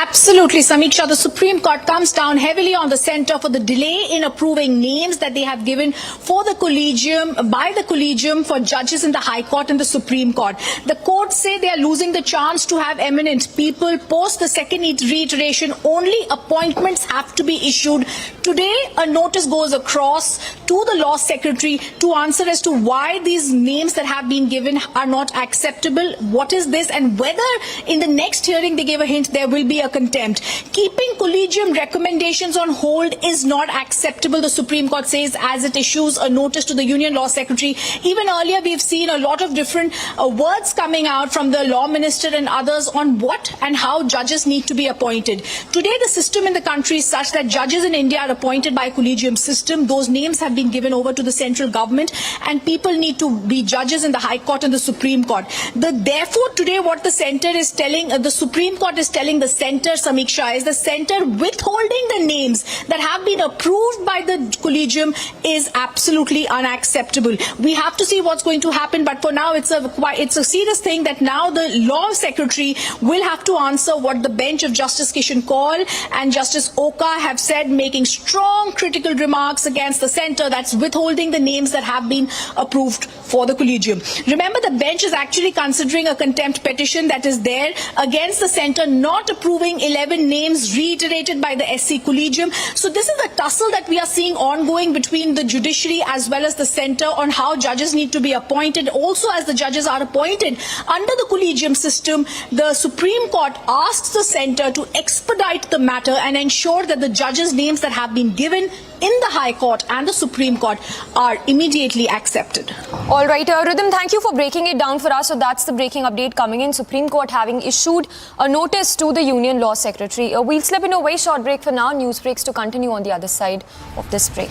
Absolutely, Samiksha. The Supreme Court comes down heavily on the centre for the delay in approving names that they have given for the collegium, by the collegium for judges in the High Court and the Supreme Court. The courts say they are losing the chance to have eminent people. Post the second reiteration, only appointments have to be issued. Today, a notice goes across to the Law Secretary to answer as to why these names that have been given are not acceptable. What is this? And whether in the next hearing they gave a hint there will be a contempt. Keeping collegium recommendations on hold is not acceptable, the Supreme Court says, as it issues a notice to the Union Law Secretary. Even earlier, we've seen a lot of different words coming out from the Law Minister and others on what and how judges need to be appointed. Today, the system in the country is such that judges in India are appointed by a collegium system. Those names have been given over to the central government, and people need to be judges in the High Court and the Supreme Court. Therefore, today, what the centre is telling, the Supreme Court is telling the centre, Samiksha, is the center withholding the names that have been approved by the collegium is absolutely unacceptable. We have to see what's going to happen, but for now it's a serious thing that now the law secretary will have to answer what the bench of Justice Kishan Kaul and Justice Oka have said, making strong critical remarks against the center that's withholding the names that have been approved for the collegium. Remember, the bench is actually considering a contempt petition that is there against the center not approving 11 names reiterated by the SC collegium. So this is a tussle that we are seeing ongoing between the judiciary as well as the center on how judges need to be appointed. Also, as the judges are appointed under the collegium system, the Supreme Court asks the center to expedite the matter and ensure that the judges' names that have been given in the High Court and the Supreme Court are immediately accepted. All right, Rhythm, thank you for breaking it down for us. So that's the breaking update coming in. Supreme Court having issued a notice to the Union Law Secretary. We'll slip into a very short break for now. News breaks to continue on the other side of this break.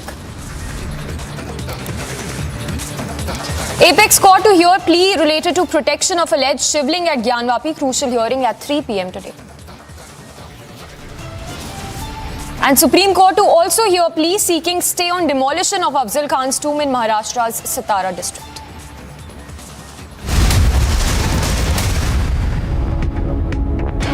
Apex Court to hear plea related to protection of alleged shivling at Gyanvapi. Crucial hearing at 3 p.m. today. And Supreme Court to also hear plea seeking stay on demolition of Afzal Khan's tomb in Maharashtra's Satara district.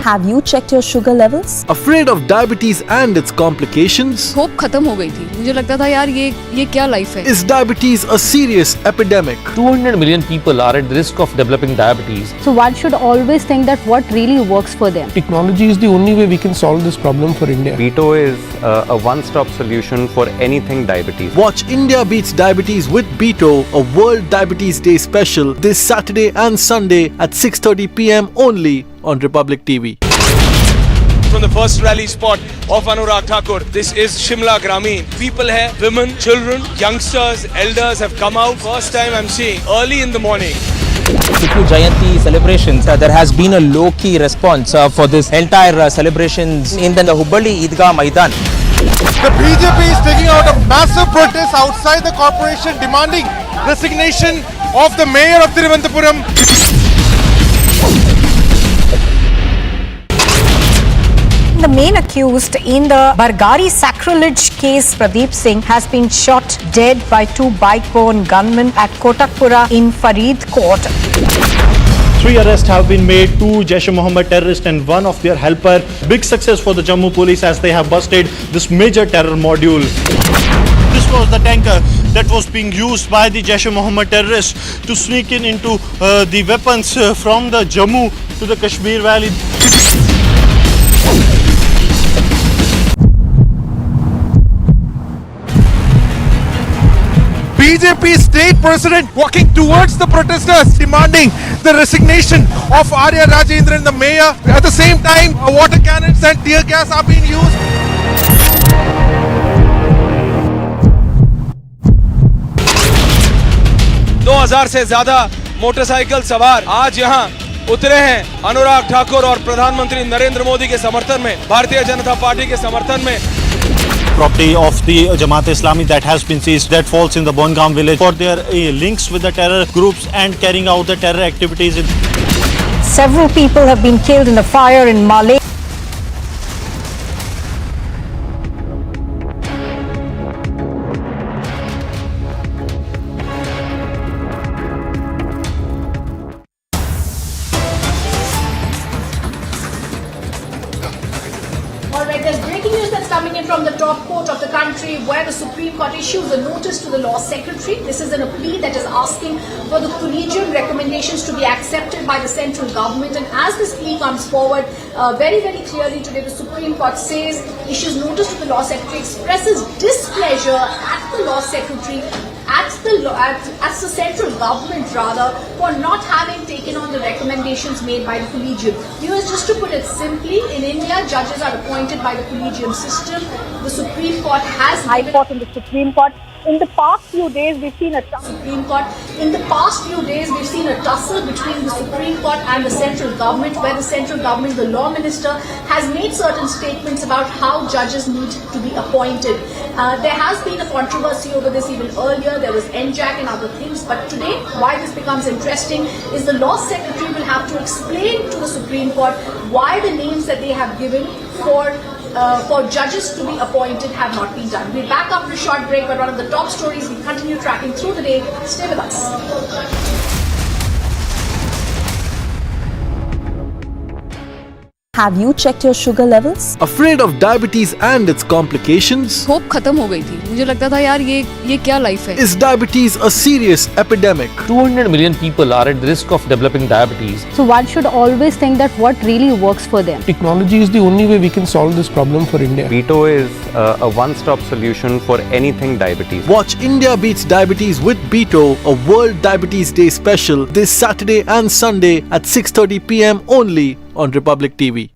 Have you checked your sugar levels? Afraid of diabetes and its complications? Hope खत्म हो गई थी. मुझे लगता था यार ये क्या life है? Is diabetes a serious epidemic? 200 million people are at risk of developing diabetes. So one should always think that what really works for them. Technology is the only way we can solve this problem for India. Veto is a one-stop solution for anything diabetes. Watch India Beats Diabetes with Beto, a World Diabetes Day special this Saturday and Sunday at 6:30 p.m. only on Republic TV. From the first rally spot of Anurag Thakur, this is Shimla Grameen. People here, women, children, youngsters, elders have come out. First time I'm seeing early in the morning. Tipu Jayanti celebrations, there has been a low-key response for this entire celebrations in the Hubballi Eidgah Maidan. The BJP is taking out a massive protest outside the corporation demanding resignation of the mayor of Thiruvananthapuram. The main accused in the Bargari sacrilege case, Pradeep Singh, has been shot dead by two bike-borne gunmen at Kotakpura in Faridkot. 3 arrests have been made, 2 Jaish-e-Mohammed terrorists and 1 of their helper. Big success for the Jammu police as they have busted this major terror module. This was the tanker that was being used by the Jaish-e-Mohammed terrorists to sneak into the weapons from the Jammu to the Kashmir Valley. BJP state president walking towards the protesters demanding the resignation of Arya Rajendran, the mayor. At the same time, water cannons and tear gas are being used. हजार से ज्यादा motorcycle सवार आज यहाँ उतरे हैं अनुराग ठाकुर और प्रधानमंत्री नरेंद्र मोदी के समर्थन में, भारतीय जनता पार्टी के समर्थन में। Property of the Jamaat Islami that has been seized, that falls in the Bongaon village for their links with the terror groups and carrying out the terror activities. Several people have been killed in the fire in Malé. From the top court of the country, where the Supreme Court issues a notice to the Law Secretary. This is a plea that is asking for the collegium recommendations to be accepted by the central government. And as this plea comes forward, very, very clearly today, the Supreme Court says, issues notice to the Law Secretary, expresses displeasure at the Law Secretary, at the central government rather, for not having taken on the recommendations made by the collegium. Viewers, just to put it simply, in India, judges are appointed by the collegium system. The Supreme Court has... High Court and the Supreme Court in the past few days, we've seen a Supreme Court. In the past few days, we've seen a tussle between the Supreme Court and the central government, where the central government, the law minister, has made certain statements about how judges need to be appointed. There has been a controversy over this even earlier. There was NJAC and other things. But today, why this becomes interesting is the law secretary will have to explain to the Supreme Court why the names that they have given for judges to be appointed have not been done. We're back after a short break, but one of the top stories we continue tracking through the day. Stay with us. Have you checked your sugar levels? Afraid of diabetes and its complications? Hope खत्म हो गई थी. मुझे लगता था यार ये क्या लाइफ है? Is diabetes a serious epidemic? 200 million people are at the risk of developing diabetes. So one should always think that what really works for them. Technology is the only way we can solve this problem for India. Veto is a one-stop solution for anything diabetes. Watch India Beats Diabetes with Beto, a World Diabetes Day special this Saturday and Sunday at 6:30 p.m. only on Republic TV.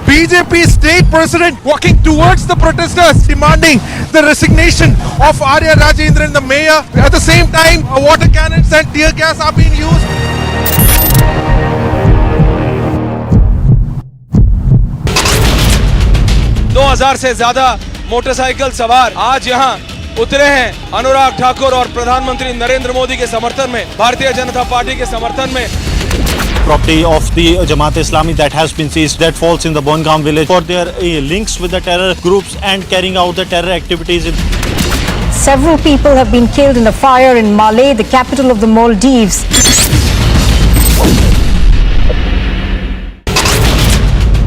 BJP state president walking towards the protesters demanding the resignation of Arya Rajendran, the mayor. At the same time, water cannons and tear gas are being used. 2000 से ज्यादा motorcycle सवार आज यहाँ उतरे हैं अनुराग ठाकुर और प्रधानमंत्री नरेंद्र मोदी के समर्थन में, भारतीय जनता पार्टी के समर्थन में. Property of the Jamaat Islami that has been seized, that falls in the Bongaon village for their links with the terror groups and carrying out the terror activities. Several people have been killed in a fire in Malé, the capital of the Maldives.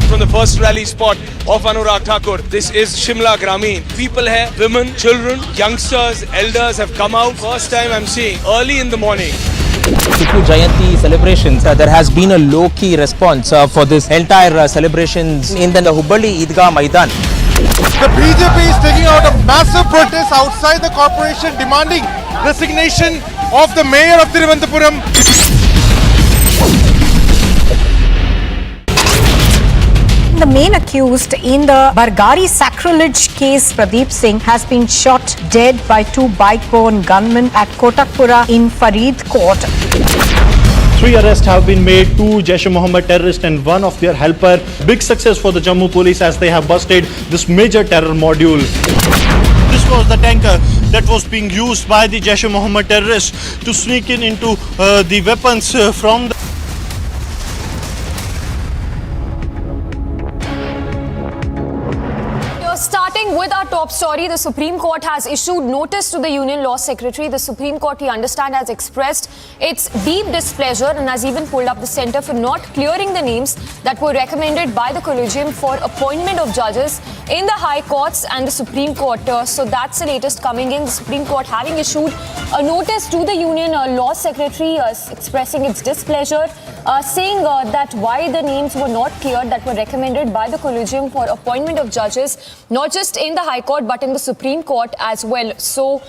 From the first rally spot of Anurag Thakur, this is Shimla Gramin. People here, women, children, youngsters, elders have come out. First time I'm seeing early in the morning. Tipu Jayanti celebrations, there has been a low-key response for this entire celebrations in the Hubballi Eidgah Maidan. The BJP is taking out a massive protest outside the corporation demanding resignation of the mayor of Thiruvananthapuram. The main accused in the Bargari sacrilege case, Pradeep Singh, has been shot dead by two bike-borne gunmen at Kotakpura in Faridkot. 3 arrests have been made, 2 Jaish-e-Mohammed terrorists and 1 of their helper. Big success for the Jammu police as they have busted this major terror module. This was the tanker that was being used by the Jaish-e-Mohammed terrorists to sneak into the weapons from the... Starting with our top story, the Supreme Court has issued notice to the Union Law Secretary. The Supreme Court, we understand, has expressed its deep displeasure and has even pulled up the centre for not clearing the names that were recommended by the Collegium for appointment of judges in the High Courts and the Supreme Court. So that's the latest coming in. The Supreme Court having issued a notice to the Union Law Secretary expressing its displeasure, saying that why the names were not cleared that were recommended by the Collegium for appointment of judges, not just in the High Court but in the Supreme Court as well. So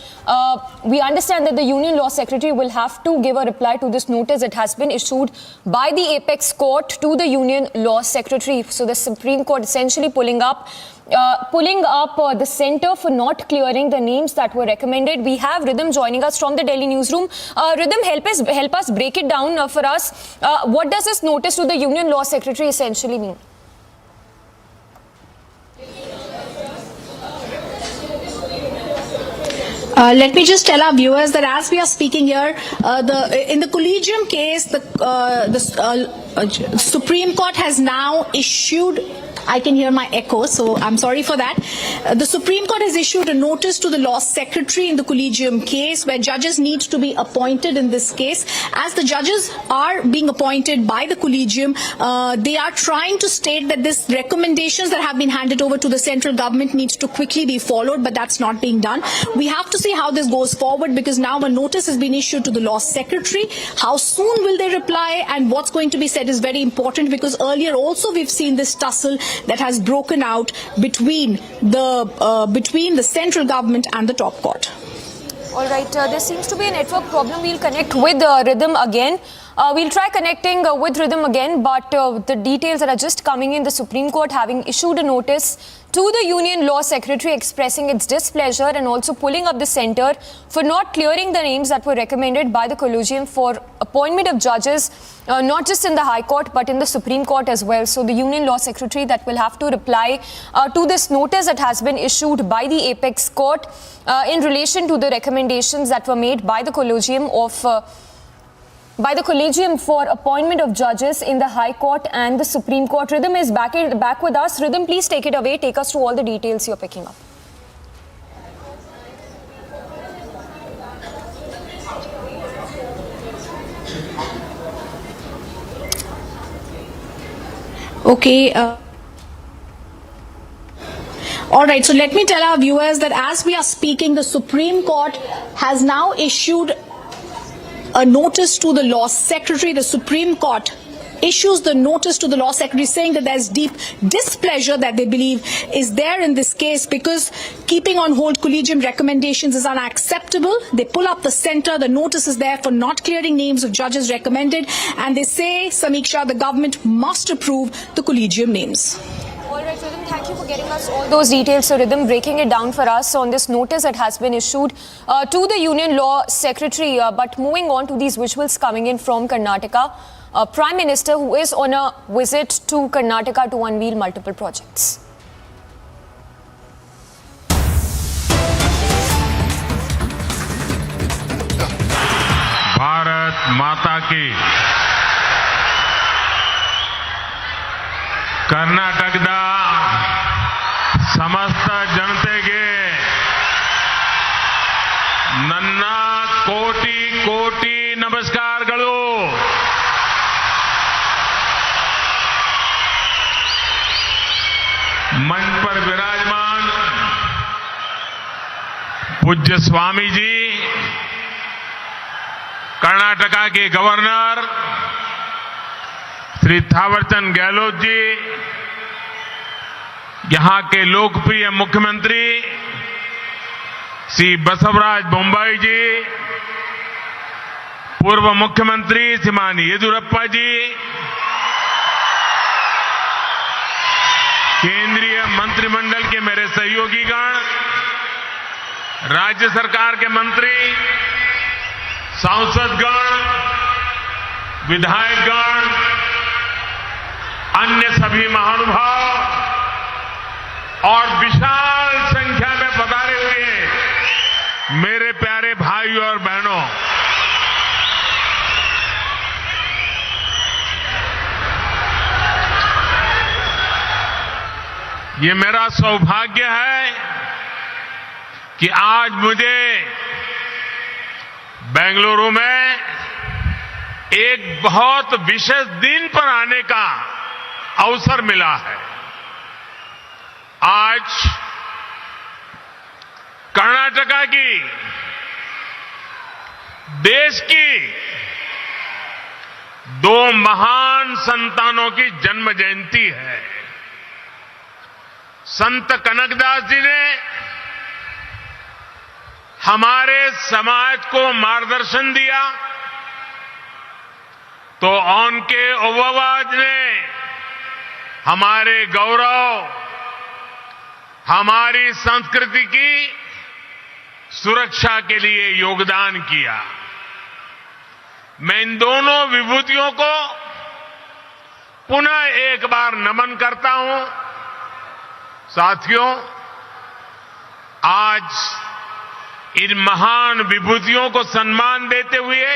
we understand that the Union Law Secretary will have to give a reply to this notice. It has been issued by the Apex Court to the Union Law Secretary. So the Supreme Court essentially pulling up the centre for not clearing the names that were recommended. We have Rhythm joining us from the Delhi newsroom. Rhythm, help us break it down for us. What does this notice to the Union Law Secretary essentially mean? Let me just tell our viewers that as we are speaking here, in the Collegium case, the Supreme Court has now issued... I can hear my echo, so I'm sorry for that. The Supreme Court has issued a notice to the Law Secretary in the Collegium case where judges need to be appointed in this case. As the judges are being appointed by the Collegium, they are trying to state that these recommendations that have been handed over to the central government needs to quickly be followed, but that's not being done. We have to see how this goes forward because now a notice has been issued to the Law Secretary. How soon will they reply and what's going to be said is very important because earlier also we've seen this tussle that has broken out between the central government and the top court. All right, there seems to be a network problem. We'll connect with Rhythm again. We'll try connecting with Rhythm again, but the details that are just coming in, the Supreme Court having issued a notice to the Union Law Secretary expressing its displeasure and also pulling up the centre for not clearing the names that were recommended by the Collegium for appointment of judges, not just in the High Court but in the Supreme Court as well. So the Union Law Secretary that will have to reply to this notice that has been issued by the Apex Court in relation to the recommendations that were made by the Collegium for appointment of judges in the High Court and the Supreme Court. Rhythm is back with us. Rhythm, please take it away. Take us through all the details you're picking up. Okay. All right. So let me tell our viewers that as we are speaking, the Supreme Court has now issued a notice to the Law Secretary. The Supreme Court issues the notice to the Law Secretary saying that there's deep displeasure that they believe is there in this case because keeping on hold Collegium recommendations is unacceptable. They pull up the centre. The notice is there for not clearing names of judges recommended, and they say, Samiksha, the government must approve the Collegium names. All right, Rhythm, thank you for getting us all those details. So, Rhythm, breaking it down for us on this notice that has been issued to the Union Law Secretary. But moving on to these visuals coming in from Karnataka, Prime Minister who is on a visit to Karnataka to unveil multiple projects. Bharat माता की ಕರ್ನಾಟಕದ ಸಮಸ್ತ ಜನತೆಗೆ ನನ್ನ ಕೋಟಿ ಕೋಟಿ ನಮಸ್ಕಾರಗಳು. मंच पर विराजमान पूज्य स्वामी जी, कर्नाटका के गवर्नर श्री थावरचंद गहलोत जी, यहां के लोकप्रिय मुख्यमंत्री श्री बसवराज बोम्मई जी, पूर्व मुख्यमंत्री श्रीमान येदियुरप्पा जी, केंद्रीय मंत्रिमंडल के मेरे सहयोगीगण, राज्य सरकार के मंत्री, सांसदगण, विधायकगण, अन्य सभी महानुभाव और विशाल संख्या में पधारे हुए मेरे प्यारे भाइयों और बहनों, ये मेरा सौभाग्य है कि आज मुझे बेंगलुरु में एक बहुत विशेष दिन पर आने का अवसर मिला है। आज कर्नाटका की, देश की दो महान संतानों की जन्म जयंती है। संत कनकदास जी ने हमारे समाज को मार्गदर्शन दिया, तो उनके ओवावाज ने हमारे गौरव, हमारी संस्कृति की सुरक्षा के लिए योगदान किया। मैं इन दोनों विभूतियों को पुनः एक बार नमन करता हूं। साथियों, आज इन महान विभूतियों को सम्मान देते हुए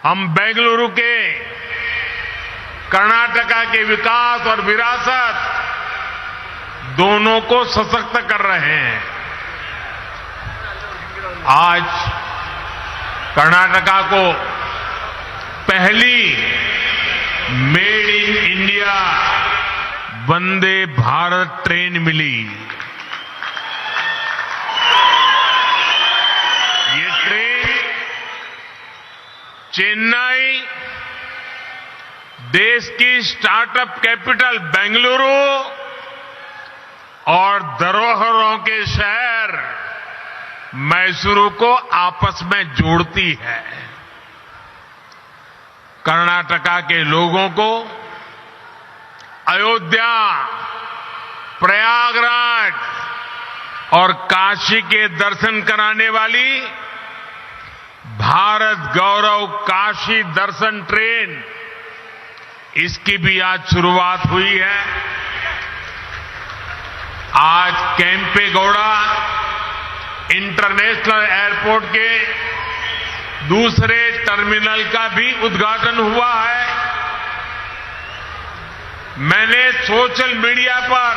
हम बेंगलुरु के कर्नाटका के विकास और विरासत दोनों को सशक्त कर रहे हैं। आज कर्नाटका को पहली made in India Vande Bharat train मिली। ये ट्रेन चेन्नई, देश की स्टार्टअप कैपिटल बेंगलुरु और धरोहरों के शहर मैसूरू को आपस में जोड़ती है। कर्नाटका के लोगों को अयोध्या, प्रयागराज और काशी के दर्शन कराने वाली भारत गौरव काशी दर्शन ट्रेन, इसकी भी आज शुरुआत हुई है। आज केम्पेगौड़ा इंटरनेशनल एयरपोर्ट के दूसरे टर्मिनल का भी उद्घाटन हुआ है। मैंने सोशल मीडिया पर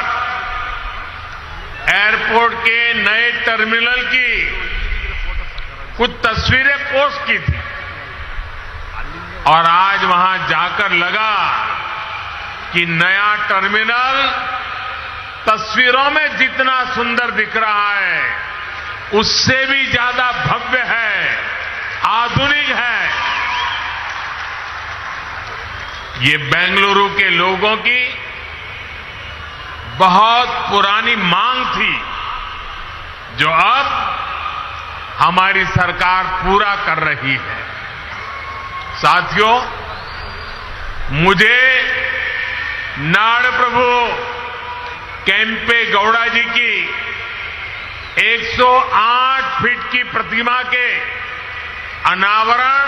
एयरपोर्ट के नए टर्मिनल की कुछ तस्वीरें पोस्ट की थी और आज वहां जाकर लगा कि नया टर्मिनल तस्वीरों में जितना सुंदर दिख रहा है उससे भी ज्यादा भव्य है, आधुनिक है। ये बेंगलुरु के लोगों की बहुत पुरानी मांग थी जो अब हमारी सरकार पूरा कर रही है। साथियों, मुझे नाडप्रभु केम्पेगौड़ा जी की 108 फीट की प्रतिमा के अनावरण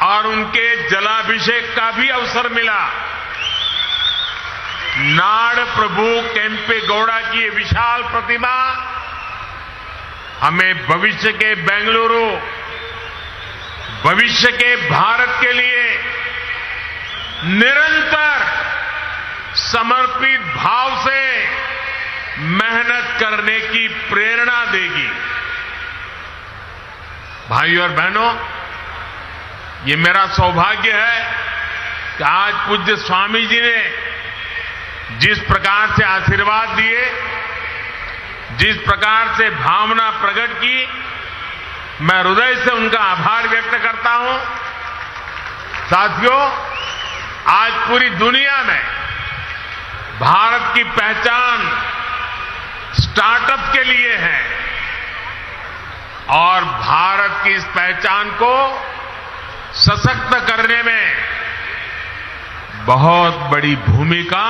और उनके जलाभिषेक का भी अवसर मिला। नाडप्रभु केम्पेगौड़ा की विशाल प्रतिमा हमें भविष्य के बेंगलुरु, भविष्य के भारत के लिए निरंतर समर्पित भाव से मेहनत करने की प्रेरणा देगी। भाइयों और बहनों, ये मेरा सौभाग्य है कि आज पूज्य स्वामी जी ने जिस प्रकार से आशीर्वाद दिए, जिस प्रकार से भावना प्रकट की, मैं हृदय से उनका आभार व्यक्त करता हूं। साथियों, आज पूरी दुनिया में भारत की पहचान स्टार्टअप के लिए है और भारत की इस पहचान को सशक्त करने में बहुत बड़ी भूमिका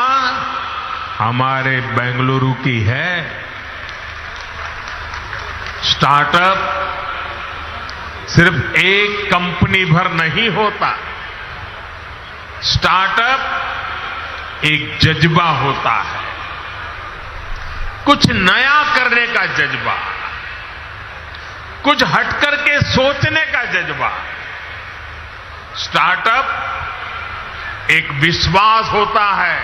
हमारे बेंगलुरु की है। स्टार्टअप सिर्फ एक कंपनी भर नहीं होता, स्टार्टअप एक जज्बा होता है, कुछ नया करने का जज्बा, कुछ हटकर के सोचने का जज्बा। स्टार्टअप एक विश्वास होता है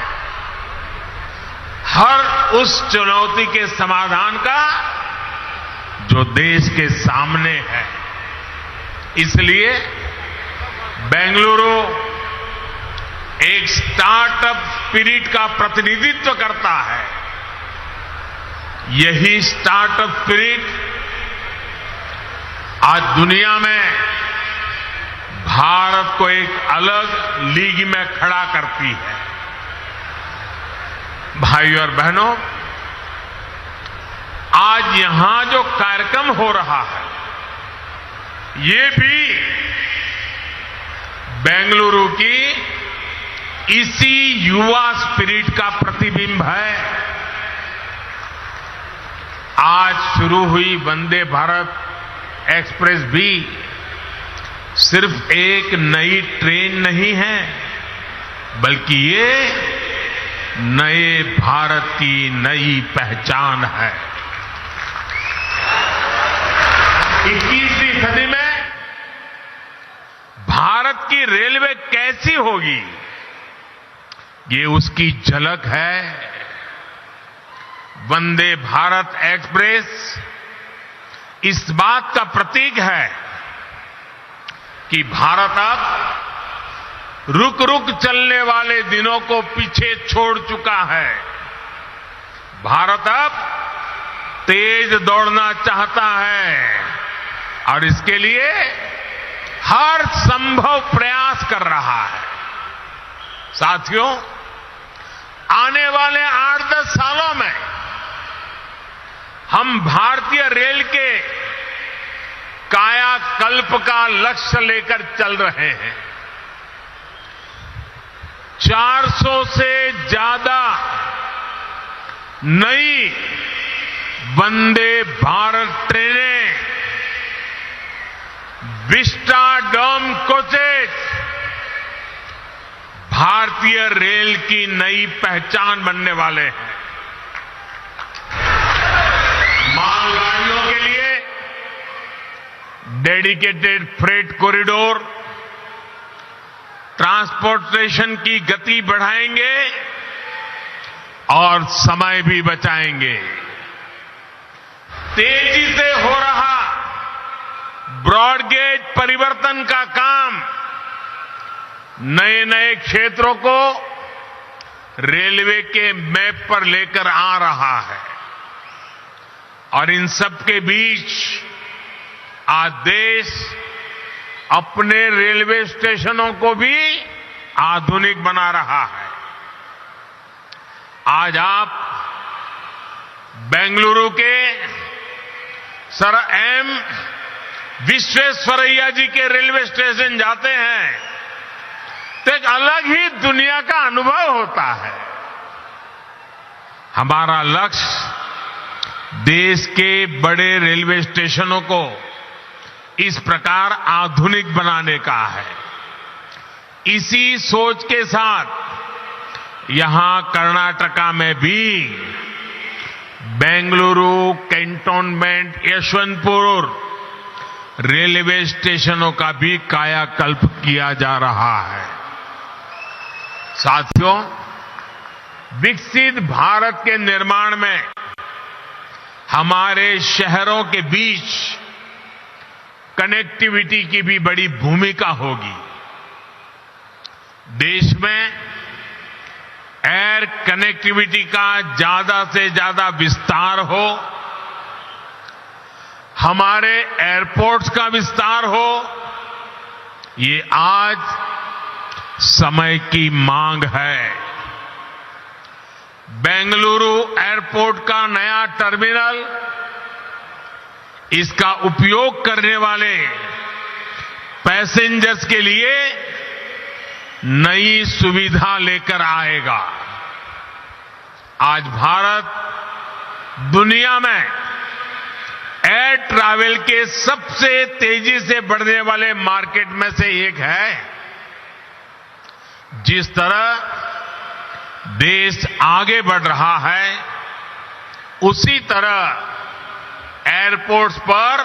हर उस चुनौती के समाधान का जो देश के सामने है। इसलिए बेंगलुरु एक स्टार्टअप स्पिरिट का प्रतिनिधित्व करता है। यही स्टार्टअप स्पिरिट आज दुनिया में भारत को एक अलग लीग में खड़ा करती है। भाइयों और बहनों, आज यहां जो कार्यक्रम हो रहा है ये भी बेंगलुरु की इसी युवा स्पिरिट का प्रतिबिंब है। आज शुरू हुई वंदे भारत एक्सप्रेस भी सिर्फ एक नई ट्रेन नहीं है, बल्कि ये नए भारत की नई पहचान है। 21वीं सदी में भारत की रेलवे कैसी होगी, ये उसकी झलक है। वंदे भारत एक्सप्रेस इस बात का प्रतीक है कि भारत अब रुक रुक चलने वाले दिनों को पीछे छोड़ चुका है। भारत अब तेज दौड़ना चाहता है और इसके लिए हर संभव प्रयास कर रहा है। साथियों, आने वाले 8-10 सालों में हम भारतीय रेल के कायाकल्प का लक्ष्य लेकर चल रहे हैं। 400 से ज्यादा नई वंदे भारत ट्रेनें, विस्टाडोम कोचेस भारतीय रेल की नई पहचान बनने वाले हैं। मालगाड़ियों के लिए डेडिकेटेड फ्रेट कॉरिडोर, ट्रांसपोर्टेशन की गति बढ़ाएंगे और समय भी बचाएंगे। तेजी से हो रहा ब्रॉडगेज परिवर्तन का काम नए नए क्षेत्रों को रेलवे के मैप पर लेकर आ रहा है और इन सब के बीच आज देश अपने रेलवे स्टेशनों को भी आधुनिक बना रहा है। आज आप बेंगलुरु के सर एम विश्वेश्वरैया जी के रेलवे स्टेशन जाते हैं तो एक अलग ही दुनिया का अनुभव होता है। हमारा लक्ष्य देश के बड़े रेलवे स्टेशनों को इस प्रकार आधुनिक बनाने का है। इसी सोच के साथ यहां कर्नाटका में भी बेंगलुरु कैंटोनमेंट यशवंतपुर रेलवे स्टेशनों का भी कायाकल्प किया जा रहा है। साथियों, विकसित भारत के निर्माण में हमारे शहरों के बीच कनेक्टिविटी की भी बड़ी भूमिका होगी। देश में एयर कनेक्टिविटी का ज्यादा से ज्यादा विस्तार हो, हमारे एयरपोर्ट्स का विस्तार हो, ये आज समय की मांग है। बेंगलुरु एयरपोर्ट का नया टर्मिनल इसका उपयोग करने वाले पैसेंजर्स के लिए नई सुविधा लेकर आएगा। आज भारत दुनिया में एयर ट्रैवल के सबसे तेजी से बढ़ने वाले मार्केट में से एक है। जिस तरह देश आगे बढ़ रहा है, उसी तरह एयरपोर्ट्स पर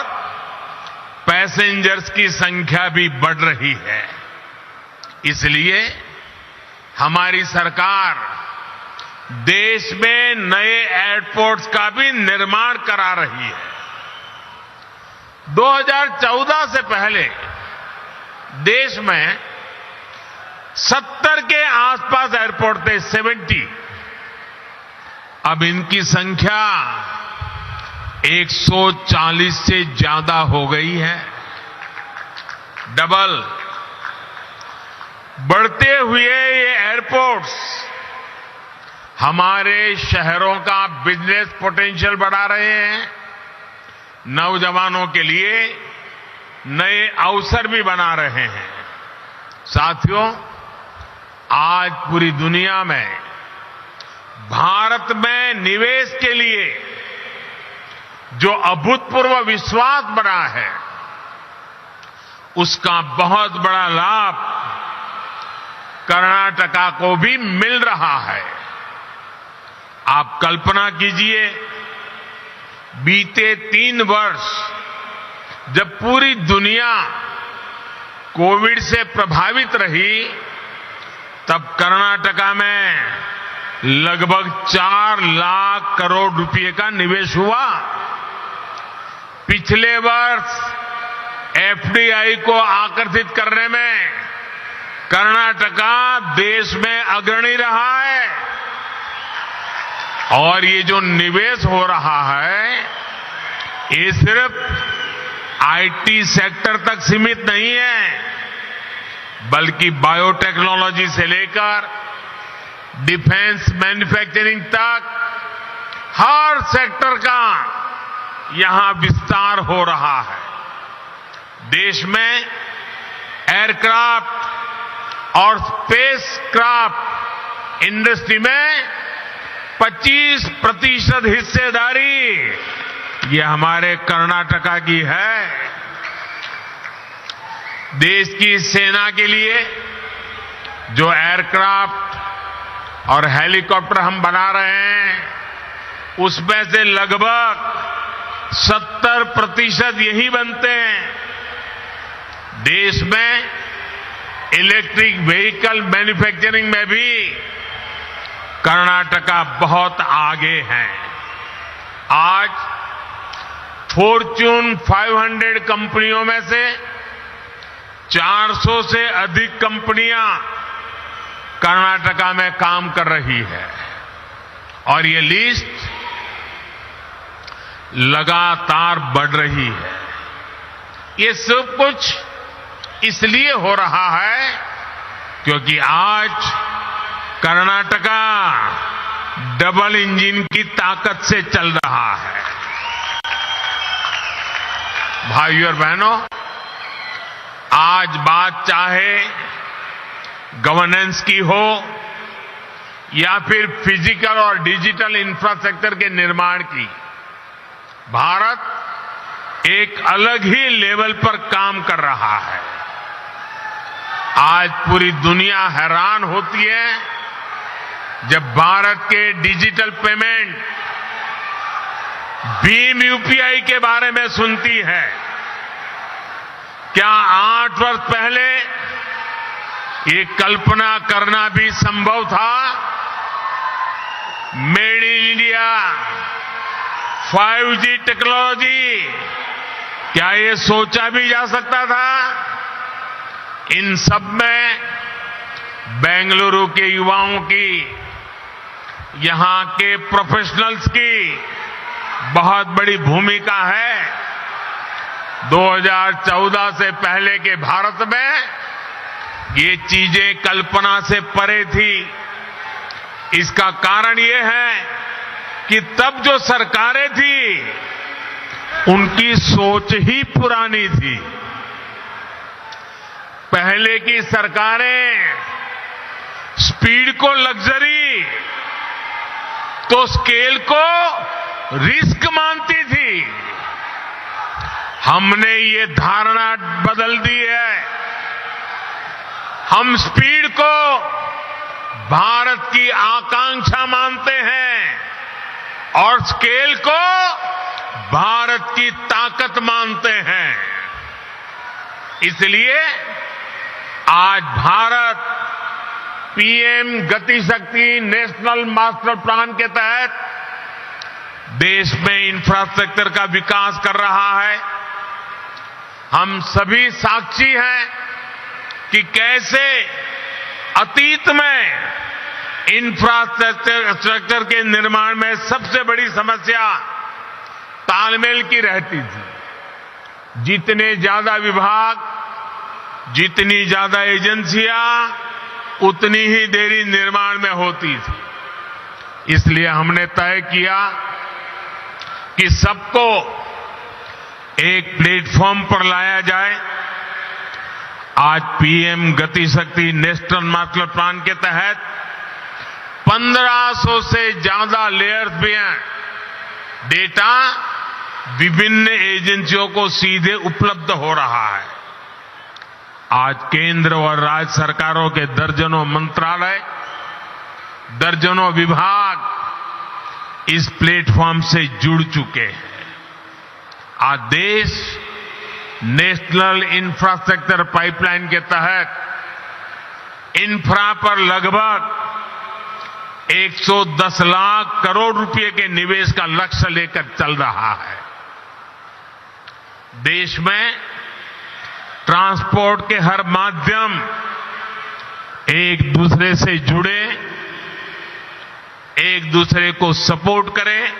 पैसेंजर्स की संख्या भी बढ़ रही है। इसलिए हमारी सरकार देश में नए एयरपोर्ट्स का भी निर्माण करा रही है। 2014 से पहले देश में 70 के आसपास एयरपोर्ट थे, 70। अब इनकी संख्या 140 से ज्यादा हो गई है, डबल। बढ़ते हुए ये एयरपोर्ट्स हमारे शहरों का बिजनेस पोटेंशियल बढ़ा रहे हैं, नौजवानों के लिए नए अवसर भी बना रहे हैं। साथियों, आज पूरी दुनिया में भारत में निवेश के लिए जो अभूतपूर्व विश्वास बना है, उसका बहुत बड़ा लाभ कर्नाटका को भी मिल रहा है। आप कल्पना कीजिए, बीते 3 वर्ष जब पूरी दुनिया कोविड से प्रभावित रही, तब कर्नाटका में लगभग 4 लाख करोड़ रुपए का निवेश हुआ। पिछले वर्ष एफडीआई को आकर्षित करने में कर्नाटका देश में अग्रणी रहा है। और ये जो निवेश हो रहा है, ये सिर्फ आईटी सेक्टर तक सीमित नहीं है, बल्कि बायोटेक्नोलॉजी से लेकर डिफेंस मैन्युफैक्चरिंग तक हर सेक्टर का यहां विस्तार हो रहा है। देश में एयरक्राफ्ट और स्पेसक्राफ्ट इंडस्ट्री में 25% हिस्सेदारी ये हमारे कर्नाटका की है। देश की सेना के लिए जो एयरक्राफ्ट और हेलीकॉप्टर हम बना रहे हैं उसमें से लगभग 70% यही बनते हैं। देश में इलेक्ट्रिक व्हीकल मैन्युफैक्चरिंग में भी कर्नाटका बहुत आगे है। आज फॉर्च्यून 500 कंपनियों में से 400 से अधिक कंपनियां कर्नाटका में काम कर रही है और ये लिस्ट लगातार बढ़ रही है। ये सब कुछ इसलिए हो रहा है क्योंकि आज कर्नाटका डबल इंजन की ताकत से चल रहा है। भाइयों और बहनों, आज बात चाहे गवर्नेंस की हो या फिर फिजिकल और डिजिटल इंफ्रास्ट्रक्चर के निर्माण की, भारत एक अलग ही लेवल पर काम कर रहा है। आज पूरी दुनिया हैरान होती है जब भारत के डिजिटल पेमेंट भीम यूपीआई के बारे में सुनती है। क्या 8 वर्ष पहले ये कल्पना करना भी संभव था? Made in India, 5G technology, क्या ये सोचा भी जा सकता था? इन सब में बेंगलुरु के युवाओं की, यहां के प्रोफेशनल्स की बहुत बड़ी भूमिका है। 2014 से पहले के भारत में ये चीजें कल्पना से परे थी। इसका कारण ये है कि तब जो सरकारें थी उनकी सोच ही पुरानी थी। पहले की सरकारें स्पीड को लग्जरी तो स्केल को रिस्क मानती थी। हमने ये धारणा बदल दी है। हम स्पीड को भारत की आकांक्षा मानते हैं और स्केल को भारत की ताकत मानते हैं। इसलिए आज भारत पीएम गति शक्ति नेशनल मास्टर प्लान के तहत देश में इंफ्रास्ट्रक्चर का विकास कर रहा है। हम सभी साक्षी हैं कि कैसे अतीत में इंफ्रास्ट्रक्चर के निर्माण में सबसे बड़ी समस्या तालमेल की रहती थी। जितने ज्यादा विभाग, जितनी ज्यादा एजेंसियां, उतनी ही देरी निर्माण में होती थी। इसलिए हमने तय किया कि सबको एक प्लेटफॉर्म पर लाया जाए। आज पीएम गति शक्ति नेशनल मास्टर प्लान के तहत 1500 से ज्यादा लेयर्स भी हैं। डेटा विभिन्न एजेंसियों को सीधे उपलब्ध हो रहा है। आज केंद्र और राज्य सरकारों के दर्जनों मंत्रालय, दर्जनों विभाग इस प्लेटफॉर्म से जुड़ चुके हैं। आज देश नेशनल इंफ्रास्ट्रक्चर पाइपलाइन के तहत इंफ्रा पर लगभग 110 लाख करोड़ रुपए के निवेश का लक्ष्य लेकर चल रहा है। देश में ट्रांसपोर्ट के हर माध्यम एक दूसरे से जुड़े, एक दूसरे को सपोर्ट करें।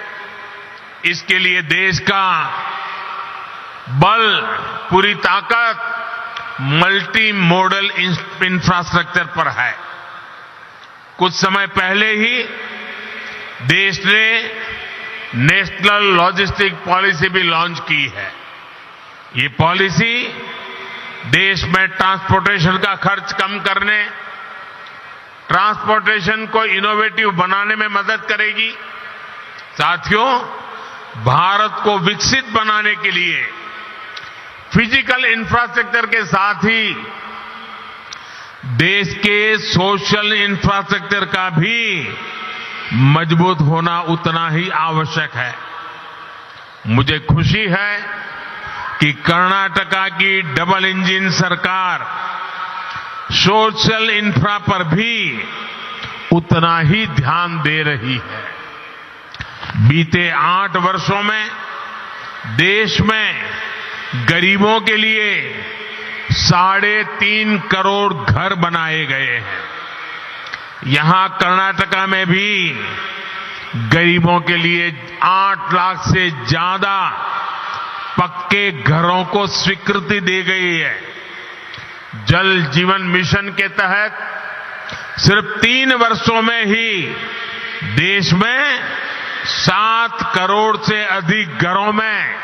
इसके लिए देश का बल, पूरी ताकत मल्टी मॉडल इंफ्रास्ट्रक्चर पर है। कुछ समय पहले ही देश ने नेशनल लॉजिस्टिक पॉलिसी भी लॉन्च की है। ये पॉलिसी देश में ट्रांसपोर्टेशन का खर्च कम करने, ट्रांसपोर्टेशन को इनोवेटिव बनाने में मदद करेगी। साथियों, भारत को विकसित बनाने के लिए फिजिकल इंफ्रास्ट्रक्चर के साथ ही देश के सोशल इंफ्रास्ट्रक्चर का भी मजबूत होना उतना ही आवश्यक है। मुझे खुशी है कि कर्नाटका की डबल इंजन सरकार सोशल इंफ्रा पर भी उतना ही ध्यान दे रही है। बीते 8 वर्षों में देश में गरीबों के लिए 3.5 करोड़ घर बनाए गए हैं। यहां कर्नाटका में भी गरीबों के लिए 8 लाख से ज्यादा पक्के घरों को स्वीकृति दी गई है। जल जीवन मिशन के तहत सिर्फ 3 वर्षों में ही देश में 7 करोड़ से अधिक घरों में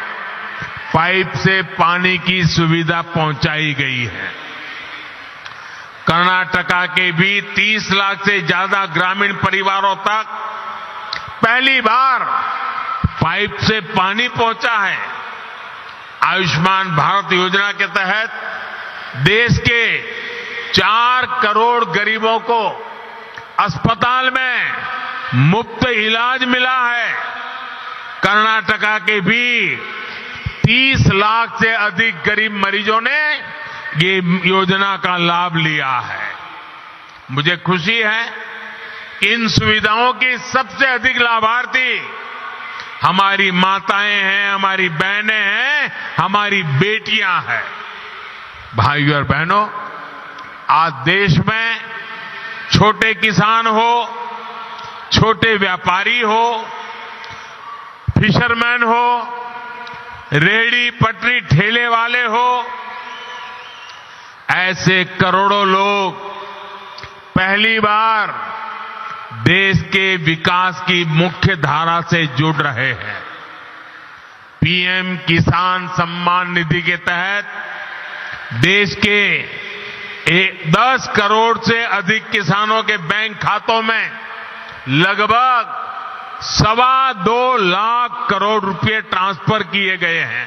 पाइप से पानी की सुविधा पहुंचाई गई है। कर्नाटका के भी 30 लाख से ज्यादा ग्रामीण परिवारों तक पहली बार पाइप से पानी पहुंचा है। आयुष्मान भारत योजना के तहत देश के 4 करोड़ गरीबों को अस्पताल में मुफ्त इलाज मिला है। कर्नाटका के भी 30 लाख से अधिक गरीब मरीजों ने ये योजना का लाभ लिया है। मुझे खुशी है कि इन सुविधाओं की सबसे अधिक लाभार्थी हमारी माताएं हैं, हमारी बहनें हैं, हमारी बेटियां हैं। भाइयों और बहनों, आज देश में छोटे किसान हो, छोटे व्यापारी हो, फिशरमैन हो, रेहड़ी पटरी ठेले वाले हो, ऐसे करोड़ों लोग पहली बार देश के विकास की मुख्य धारा से जुड़ रहे हैं। पीएम किसान सम्मान निधि के तहत देश के 10 करोड़ से अधिक किसानों के बैंक खातों में लगभग 2.25 लाख करोड़ रुपए ट्रांसफर किए गए हैं।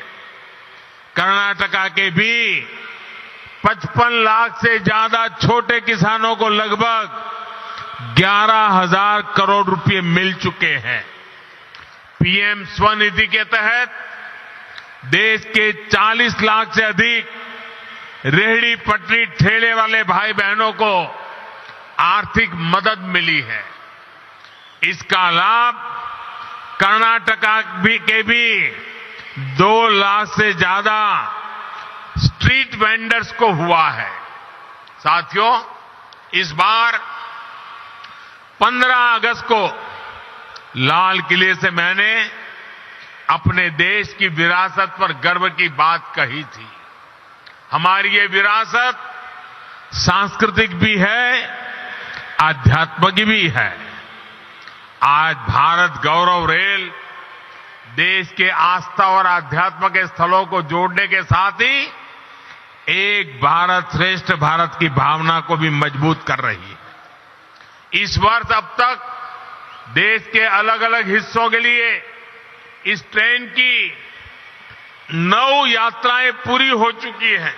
कर्नाटका के भी 55 लाख से ज्यादा छोटे किसानों को लगभग 11,000 करोड़ रुपए मिल चुके हैं। पीएम स्वनिधि के तहत देश के 40 लाख से अधिक रेहड़ी पटरी ठेले वाले भाई बहनों को आर्थिक मदद मिली है। इसका लाभ कर्नाटका के भी 2 लाख से ज्यादा स्ट्रीट वेंडर्स को हुआ है। साथियों, इस बार 15 अगस्त को लाल किले से मैंने अपने देश की विरासत पर गर्व की बात कही थी। हमारी ये विरासत सांस्कृतिक भी है, आध्यात्मिक भी है। आज भारत गौरव रेल देश के आस्था और आध्यात्म के स्थलों को जोड़ने के साथ ही एक भारत श्रेष्ठ भारत की भावना को भी मजबूत कर रही है। इस वर्ष अब तक देश के अलग अलग हिस्सों के लिए इस ट्रेन की 9 यात्राएं पूरी हो चुकी हैं।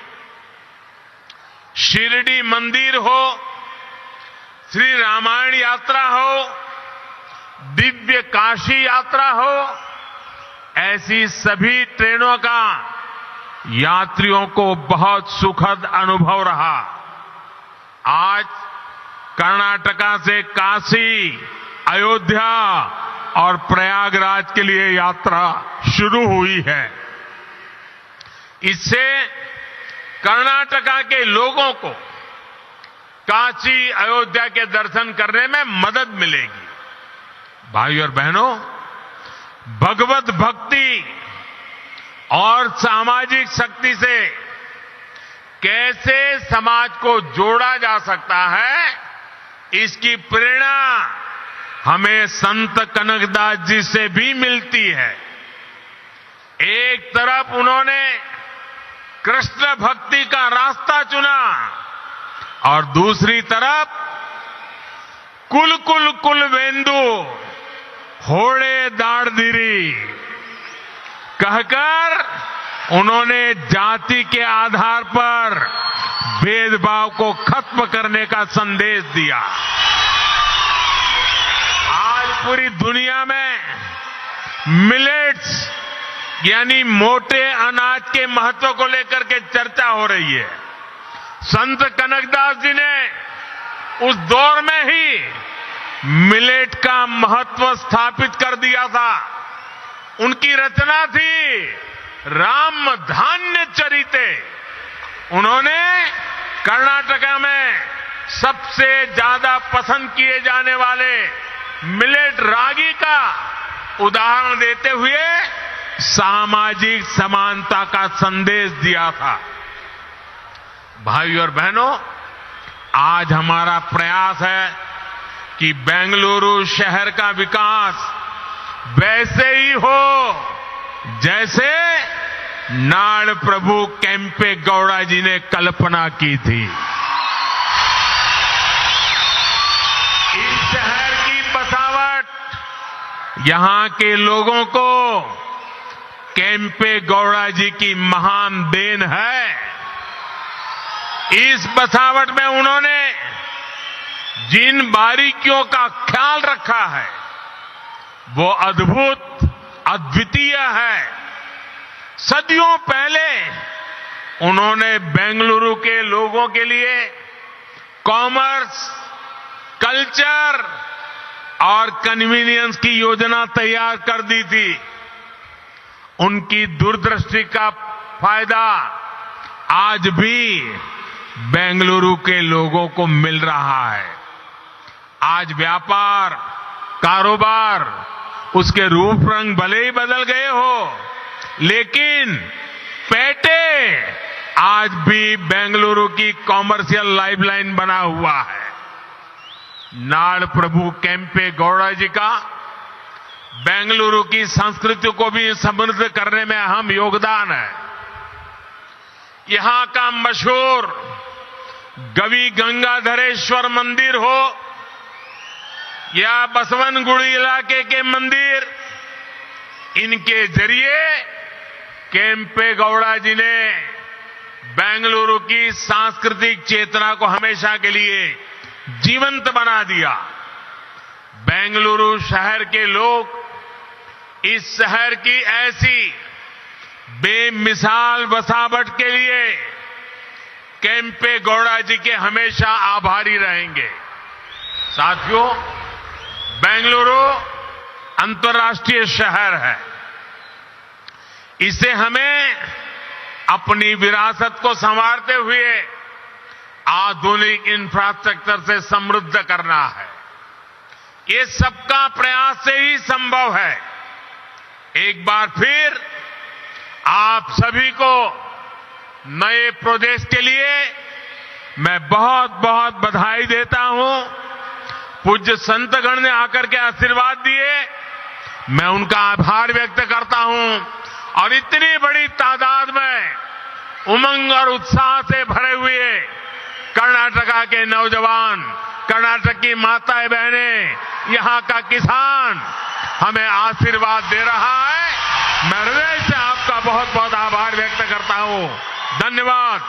शिरडी मंदिर हो, श्री रामायण यात्रा हो, दिव्य काशी यात्रा हो, ऐसी सभी ट्रेनों का यात्रियों को बहुत सुखद अनुभव रहा। आज कर्नाटका से काशी, अयोध्या और प्रयागराज के लिए यात्रा शुरू हुई है। इससे कर्नाटका के लोगों को काशी, अयोध्या के दर्शन करने में मदद मिलेगी। भाइयों और बहनों, भगवत भक्ति और सामाजिक शक्ति से कैसे समाज को जोड़ा जा सकता है, इसकी प्रेरणा हमें संत कनकदास जी से भी मिलती है। एक तरफ उन्होंने कृष्ण भक्ति का रास्ता चुना और दूसरी तरफ कुल कुल कुल वेंदु होड़े दाड़दिरी कहकर उन्होंने जाति के आधार पर भेदभाव को खत्म करने का संदेश दिया। आज पूरी दुनिया में मिलेट्स यानी मोटे अनाज के महत्व को लेकर के चर्चा हो रही है। संत कनकदास जी ने उस दौर में ही मिलेट का महत्व स्थापित कर दिया था। उनकी रचना थी राम धान्य चरिते। उन्होंने कर्नाटका में सबसे ज्यादा पसंद किए जाने वाले मिलेट रागी का उदाहरण देते हुए सामाजिक समानता का संदेश दिया था। भाइयों और बहनों, आज हमारा प्रयास है कि बेंगलुरु शहर का विकास वैसे ही हो जैसे नाडप्रभु केम्पेगौड़ा जी ने कल्पना की थी। इस शहर की बसावट यहां के लोगों को केम्पेगौड़ा जी की महान देन है। इस बसावट में उन्होंने जिन बारीकियों का ख्याल रखा है वो अद्भुत, अद्वितीय है। सदियों पहले उन्होंने बेंगलुरु के लोगों के लिए कॉमर्स, कल्चर और कन्वीनियंस की योजना तैयार कर दी थी। उनकी दूरदृष्टि का फायदा आज भी बेंगलुरु के लोगों को मिल रहा है। आज व्यापार, कारोबार, उसके रूप रंग भले ही बदल गए हो, लेकिन पेटे आज भी बेंगलुरु की कॉमर्शियल लाइफलाइन बना हुआ है। नाडप्रभु केम्पेगौड़ा जी का बेंगलुरु की संस्कृति को भी समृद्ध करने में अहम योगदान है। यहां का मशहूर गवि गंगाधरेश्वर मंदिर हो या बसवनगुड़ी इलाके के मंदिर, इनके जरिए केम्पेगौड़ा जी ने बेंगलुरु की सांस्कृतिक चेतना को हमेशा के लिए जीवंत बना दिया। बेंगलुरु शहर के लोग इस शहर की ऐसी बेमिसाल बसावट के लिए केम्पेगौड़ा जी के हमेशा आभारी रहेंगे। साथियों, बेंगलुरु अंतर्राष्ट्रीय शहर है। इसे हमें अपनी विरासत को संवारते हुए आधुनिक इंफ्रास्ट्रक्चर से समृद्ध करना है। ये सबका प्रयास से ही संभव है। एक बार फिर आप सभी को नए प्रोजेक्ट के लिए मैं बहुत बहुत बधाई देता हूं। पूज्य संतगण ने आकर के आशीर्वाद दिए, मैं उनका आभार व्यक्त करता हूं। और इतनी बड़ी तादाद में उमंग और उत्साह से भरे हुए कर्नाटका के नौजवान, कर्नाटक की माताएं बहनें, यहां का किसान हमें आशीर्वाद दे रहा है। मैं हृदय से आपका बहुत बहुत आभार व्यक्त करता हूं। धन्यवाद।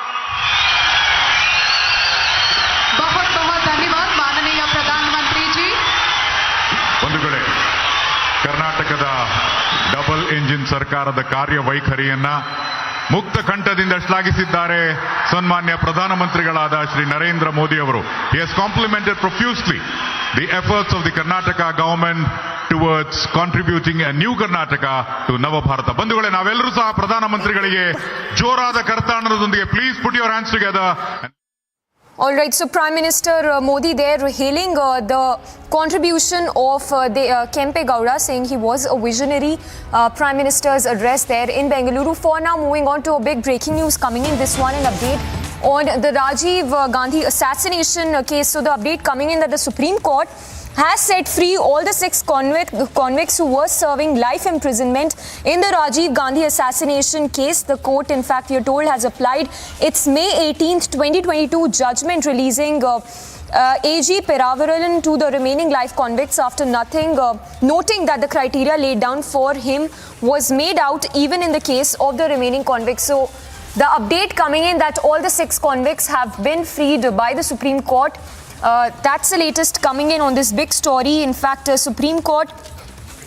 बहुत बहुत धन्यवाद माननीय प्रधानमंत्री जी। बंधुगळे, ಕರ್ನಾಟಕದ ಡಬಲ್ ಇಂಜಿನ್ ಸರ್ಕಾರದ ಕಾರ್ಯವೈಖರಿಯನ್ನ ಮುಕ್ತ ಕಂಠದಿಂದ ಶ್ಲಾಘಿಸಿದ್ದಾರೆ ಸನ್ಮಾನ್ಯ ಪ್ರಧಾನಮಂತ್ರಿಗಳಾದ ಶ್ರೀ ನರೇಂದ್ರ ಮೋದಿ ಅವರು. He has complimented profusely the efforts of the Karnataka government towards contributing a new Karnataka to Navabharata. ಬಂಧುಗಳೇ, ನಾವೆಲ್ಲರೂ ಸಹ ಪ್ರಧಾನಮಂತ್ರಿಗಳಿಗೆ ಜೋರಾದ ಕರತಾಡನದೊಂದಿಗೆ please put your hands together. All right, so Prime Minister Modi there hailing the contribution of Kempegowda, saying he was a visionary. Prime Minister's address there in Bengaluru. For now, moving on to a big breaking news coming in. This one, an update on the Rajiv Gandhi assassination case. So the update coming in that the Supreme Court has set free all the 6 convicts who were serving life imprisonment in the Rajiv Gandhi assassination case. The court, in fact, we are told, has applied its May 18th, 2022 judgment releasing AG Peravaran to the remaining life convicts after noting that the criteria laid down for him was made out even in the case of the remaining convicts. So the update coming in that all the 6 convicts have been freed by the Supreme Court. That's the latest coming in on this big story. In fact, Supreme Court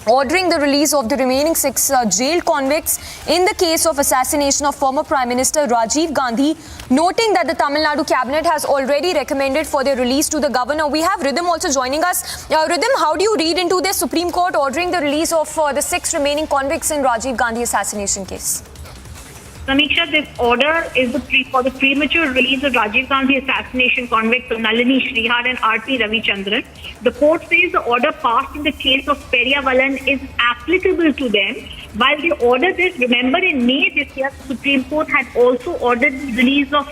ordering the release of the remaining 6 jailed convicts in the case of assassination of former Prime Minister Rajiv Gandhi, noting that the Tamil Nadu cabinet has already recommended for their release to the governor. We have Rhythm also joining us. Rhythm, how do you read into this Supreme Court ordering the release of the 6 remaining convicts in Rajiv Gandhi assassination case? Samiksha, this order is for the premature release of Rajiv Gandhi assassination convicts of Nalini Srihar and R.P. Ravichandran. The court says the order passed in the case of Periyavalan is applicable to them. While they ordered this, remember in May this year, the Supreme Court had also ordered the release of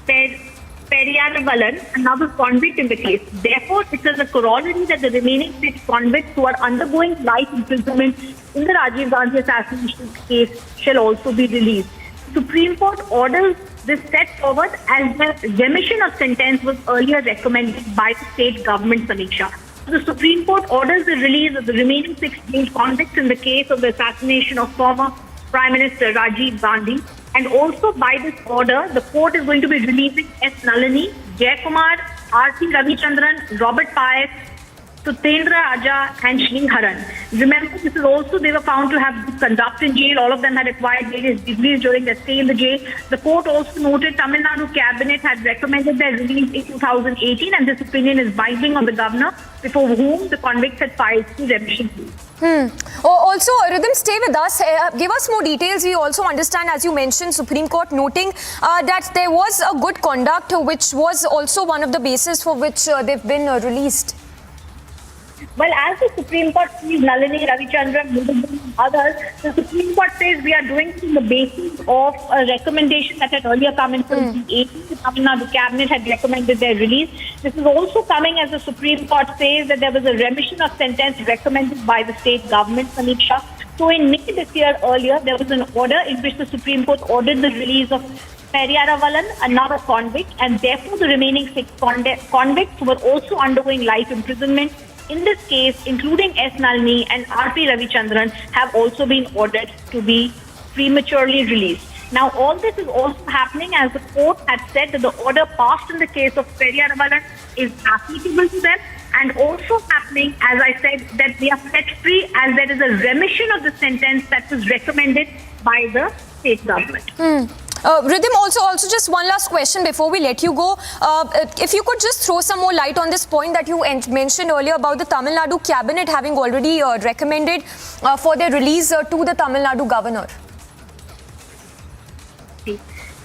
Periyavalan, another convict in the case. Therefore, it is a corollary that the remaining 6 convicts who are undergoing life imprisonment in the Rajiv Gandhi assassination case shall also be released. Supreme Court orders this step forward as the remission of sentence was earlier recommended by the state government, Samiksha. The Supreme Court orders the release of the remaining 6 jailed convicts in the case of the assassination of former Prime Minister Rajiv Gandhi. And also by this order, the court is going to be releasing S. Nalini, Jaykumar, R.C. Ravichandran, Robert Paes, Sutendra Raja and Shri Haran. Remember, this is also, they were found to have conduct in jail. All of them had acquired various degrees during their stay in the jail. The court also noted Tamil Nadu cabinet had recommended their release in 2018 and this opinion is binding on the governor before whom the convicts had filed to remission plea. Also, Rhythm, stay with us. Give us more details. We also understand, as you mentioned, Supreme Court noting that there was a good conduct, which was also one of the bases for which they've been released. Well, as the Supreme Court sees Nalini, Ravichandran, and others, the Supreme Court says we are doing it on the basis of a recommendation that had earlier come in 2018. The Tamil Nadu cabinet had recommended their release. This is also coming as the Supreme Court says that there was a remission of sentence recommended by the state government, Samiksha. So in May this year earlier, there was an order in which the Supreme Court ordered the release of Periyavalan, another convict, and therefore the remaining 6 convicts who were also undergoing life imprisonment. In this case, including S. Nalini and R.P. Ravichandran, have also been ordered to be prematurely released. Now, all this is also happening as the court had said that the order passed in the case of Periyavalan is applicable to them, and also happening, as I said, that they are set free as there is a remission of the sentence that was recommended by the state government. Rhythm, also just one last question before we let you go. If you could just throw some more light on this point that you mentioned earlier about the Tamil Nadu cabinet having already recommended for their release to the Tamil Nadu governor.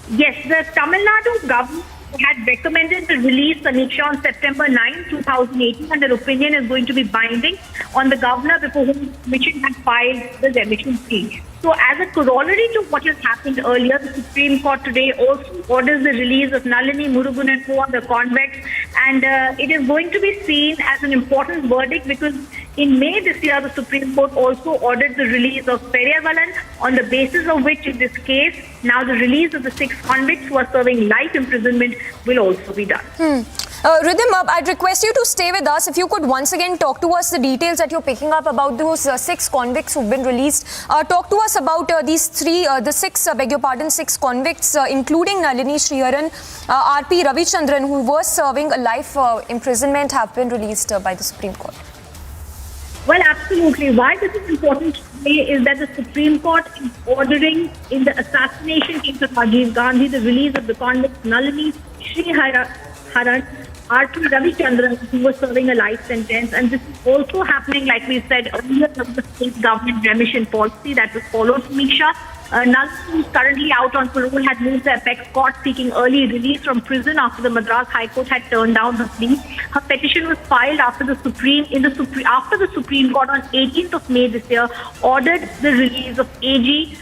Yes, the Tamil Nadu government had recommended the release, Samiksha, on September 9, 2018, and their opinion is going to be binding on the governor before whom the commission had filed the remission plea. So as a corollary to what has happened earlier, the Supreme Court today also orders the release of Nalini, Murugan and co, the convicts, and it is going to be seen as an important verdict because in May this year, the Supreme Court also ordered the release of Periyavalan, on the basis of which in this case, now the release of the 6 convicts who are serving life imprisonment will also be done. Rhythm, I'd request you to stay with us. If you could once again talk to us the details that you're picking up about those 6 convicts who've been released. Talk to us about these 6 convicts, including Nalini Sriharan, R.P. Ravichandran, who was serving a life imprisonment, have been released by the Supreme Court. Well, absolutely. Why this is important today is that the Supreme Court is ordering in the assassination case of Rajiv Gandhi the release of the convicts Nalini Sriharan, R.P. Ravichandran, who was serving a life sentence. And this is also happening, like we said earlier, of the state government remission policy that was followed, Samiksha. Nalini, who is currently out on parole, had moved to apex court seeking early release from prison after the Madras High Court had turned down her plea. Her petition was filed after the Supreme Court on 18th of May this year ordered the release of AG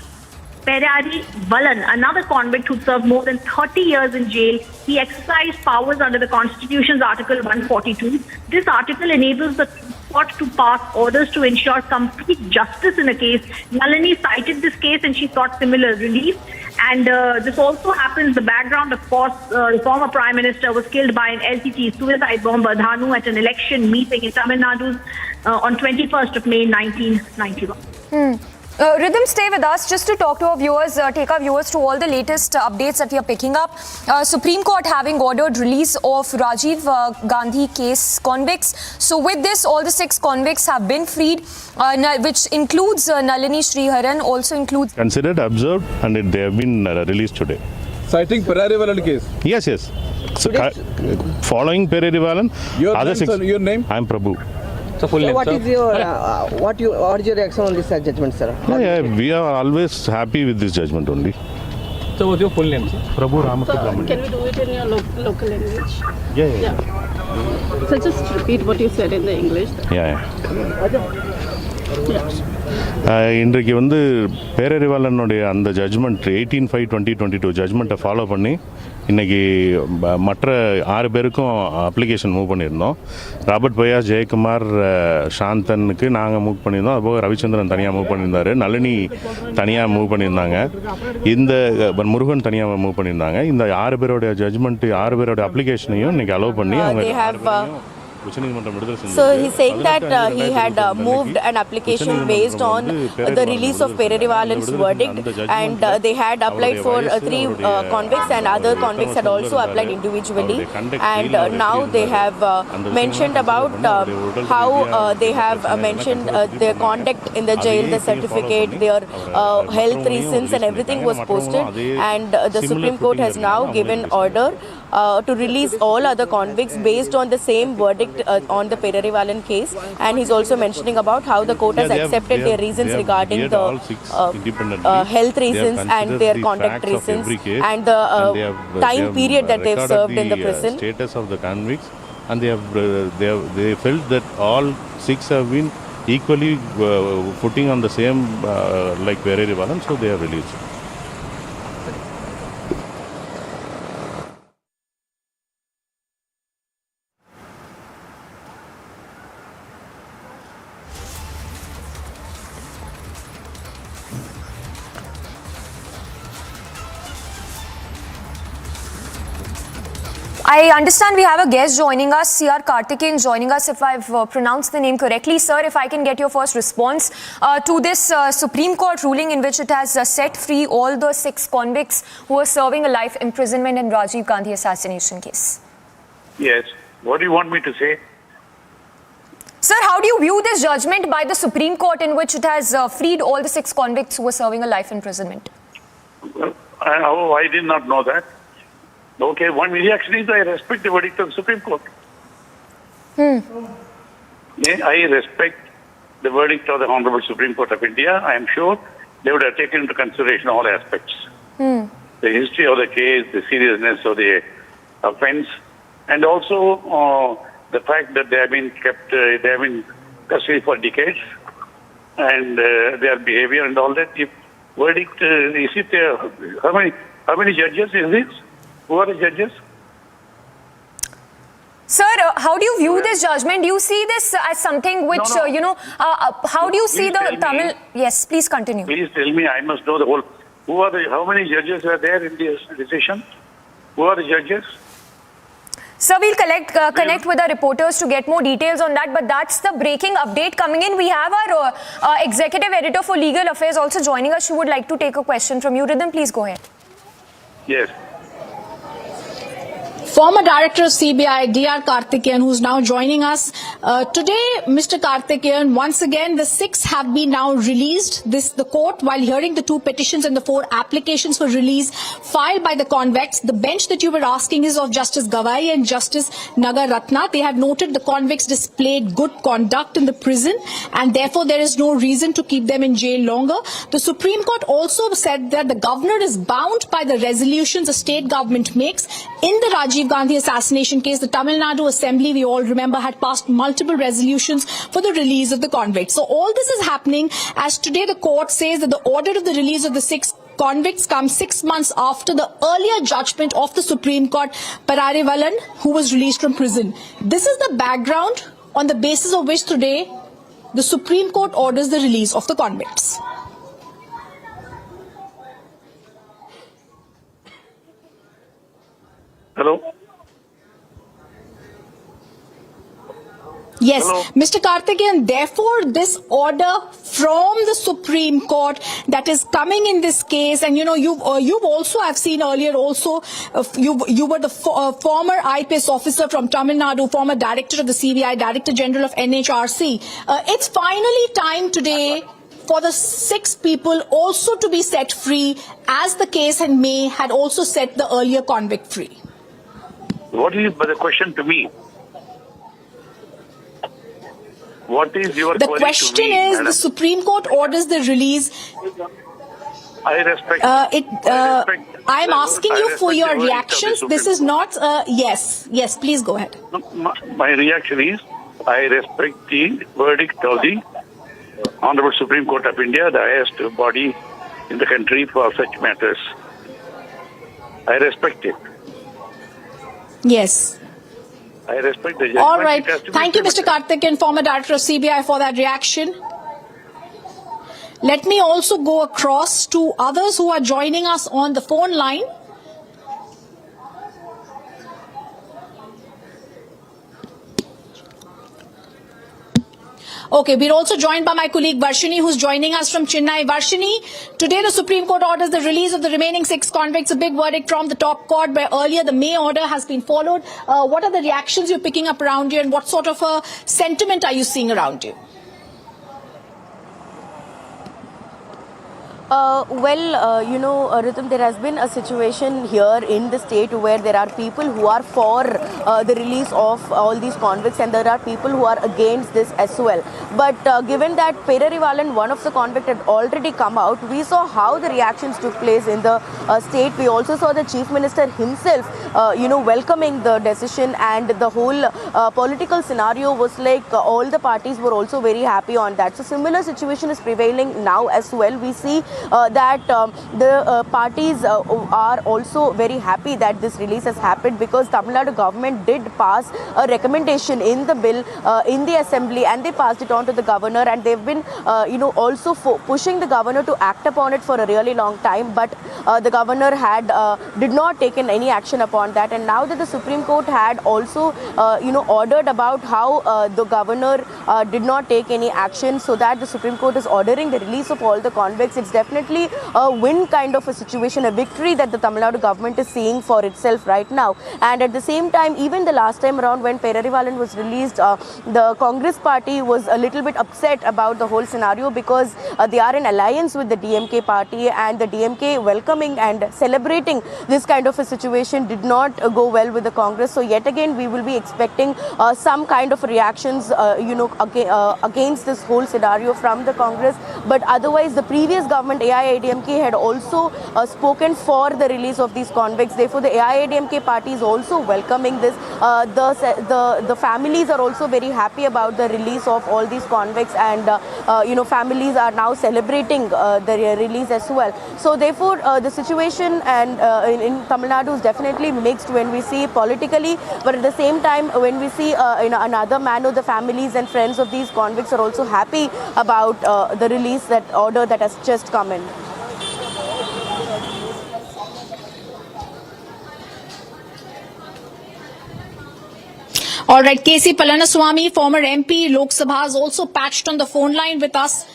Periyavalan, another convict who served more than 30 years in jail. He exercised powers under the Constitution's Article 142. This article enables the court to pass orders to ensure complete justice in a case. Nalini cited this case and she sought similar relief. And this also happens, the background, of course, the former Prime Minister was killed by an LTT suicide bomber, Dhanu, at an election meeting in Tamil Nadu on 21st of May 1991. Rhythm, stay with us just to talk to our viewers, take our viewers to all the latest updates that we are picking up. Supreme Court having ordered release of Rajiv Gandhi case convicts. So with this, all the 6 convicts have been freed, which includes Nalini Sriharan, also includes... Considered, observed, and they have been released today. Citing Perarivalan case? Yes, yes. So, following Perarivalan, other 6... Your name? I am Prabhu. So, full name, what is your what is your reaction on this judgment, sir? Yeah, we are always happy with this judgment only. So, what's your full name, sir? Prabhu Ramakant. Can we do it in your local language? Yeah. So just repeat what you said in the English. Yeah. இன்றைக்கு வந்து பேரறிவாளனுடைய அந்த judgement 18/5/2022 ஜட்ஜ்மெண்ட்டை follow பண்ணி இன்றைக்கி மற்ற 6 பேருக்கும் application move பண்ணியிருந்தோம். Robert bias, Jayakumar, சாந்தனுக்கு நாங்கள் move பண்ணியிருந்தோம். அதுபோக ரவிச்சந்திரன் தனியாக மூவ் பண்ணியிருந்தார், நளினி தனியாக மூவ் பண்ணியிருந்தாங்க, இந்த முருகன் தனியாக மூவ் பண்ணியிருந்தாங்க. இந்த 6 பேருடைய ஜட்ஜ்மெண்ட்டு 6 பேருடைய அப்ளிகேஷனையும் இன்றைக்கி அலோவ் பண்ணி அவங்க So he's saying that he had moved an application based on the release of Perarivalan's verdict, and they had applied for 3 convicts, and other convicts had also applied individually, and now they have mentioned about how they have mentioned their conduct in the jail, the certificate, their health reasons, and everything was posted, and the Supreme Court has now given order to release all other convicts based on the same verdict on the Perarivalan case, and he's also mentioning about how the court has accepted their reasons regarding the health reasons and their conduct reasons and the time period that they've served in the prison. Status of the convicts, and they felt that all 6 have been equally footing on the same like Perarivalan, so they have released. I understand we have a guest joining us, C.R. Karthikeyan joining us, if I've pronounced the name correctly. Sir, if I can get your first response to this Supreme Court ruling in which it has set free all the 6 convicts who were serving a life imprisonment in Rajiv Gandhi assassination case. Yes. What do you want me to say? Sir, how do you view this judgment by the Supreme Court in which it has freed all the 6 convicts who were serving a life imprisonment? Well, I did not know that. Okay, one reaction is I respect the verdict of the Supreme Court. I respect the verdict of the Honorable Supreme Court of India. I am sure they would have taken into consideration all aspects. The history of the case, the seriousness of the offence, and also the fact that they have been kept, they have been custody for decades, and their behavior and all that. If verdict, is it, how many judges is this? Who are the judges? Sir, how do you view this judgment? Do you see this as something which, how do you see the Tamil... Yes, please continue. Please tell me, I must know the whole... How many judges are there in this decision? Who are the judges? Sir, we'll connect with our reporters to get more details on that, but that's the breaking update coming in. We have our executive editor for legal affairs also joining us. She would like to take a question from you. Rhythm, please go ahead. Yes. Former Director of CBI, Dr. Karthikeyan, who's now joining us. Today, Mr. Karthikeyan, once again, the 6 have been now released. The court, while hearing the 2 petitions and the 4 applications for release filed by the convicts, the bench that you were asking is of Justice Gawai and Justice Nagaratna. They have noted the convicts displayed good conduct in the prison, and therefore there is no reason to keep them in jail longer. The Supreme Court also said that the governor is bound by the resolutions the state government makes in the Rajiv Gandhi assassination case. The Tamil Nadu Assembly, we all remember, had passed multiple resolutions for the release of the convicts. So all this is happening as today the court says that the order of the release of the 6 convicts comes 6 months after the earlier judgment of the Supreme Court, Perarivalan, who was released from prison. This is the background on the basis of which today the Supreme Court orders the release of the convicts. Hello? Yes, Hello? Mr. Karthikeyan, therefore this order from the Supreme Court that is coming in this case, and you've also, I've seen earlier also, you were the former IPS officer from Tamil Nadu, former director of the CBI, Director General of NHRC. It's finally time today for the 6 people also to be set free, as the case in May had also set the earlier convict free. What is the question to me? What is your The query question to me, is, madam? the Supreme Court orders the release. I respect. I am asking you for your reactions. This is not. Yes, please go ahead. My reaction is, I respect the verdict of the Honorable Supreme Court of India, the highest body in the country for such matters. I respect it. Yes. I respect the judgment. All right. Thank you, Mr. Karthikeyan, former director of CBI, for that reaction. Let me also go across to others who are joining us on the phone line. Okay, we're also joined by my colleague Varshini, who's joining us from Chennai. Varshini, today the Supreme Court orders the release of the remaining 6 convicts, a big verdict from the top court, where earlier the May order has been followed. What are the reactions you're picking up around you, and what sort of a sentiment are you seeing around you? Ritam, there has been a situation here in the state where there are people who are for the release of all these convicts, and there are people who are against this as well. But given that Perarivalan, one of the convicts, had already come out, we saw how the reactions took place in the state. We also saw the Chief Minister himself, welcoming the decision, and the whole political scenario was like all the parties were also very happy on that. So similar situation is prevailing now as well. We see that the parties are also very happy that this release has happened, because Tamil Nadu government did pass a recommendation in the bill in the assembly, and they passed it on to the governor, and they've been also pushing the governor to act upon it for a really long time, but the governor did not take any action upon that. And now that the Supreme Court had also ordered about how the governor did not take any action, so that the Supreme Court is ordering the release of all the convicts, it's definitely a win kind of a situation, a victory that the Tamil Nadu government is seeing for itself right now. And at the same time, even the last time around when Perarivalan was released, the Congress party was a little bit upset about the whole scenario, because they are in alliance with the DMK party, and the DMK welcoming and celebrating this kind of a situation did not go well with the Congress. So yet again, we will be expecting some kind of reactions against this whole scenario from the Congress. But otherwise, the previous government, AIADMK, had also spoken for the release of these convicts. Therefore, the AIADMK party is also welcoming this. The families are also very happy about the release of all these convicts, and families are now celebrating the release as well. So therefore, the situation and in Tamil Nadu is definitely mixed when we see politically, but at the same time, when we see in another manner, the families and friends of these convicts are also happy about the release, that order that has just come in. All right, KC Palaniswamy, former MP, Lok Sabha, is also patched on the phone line with us.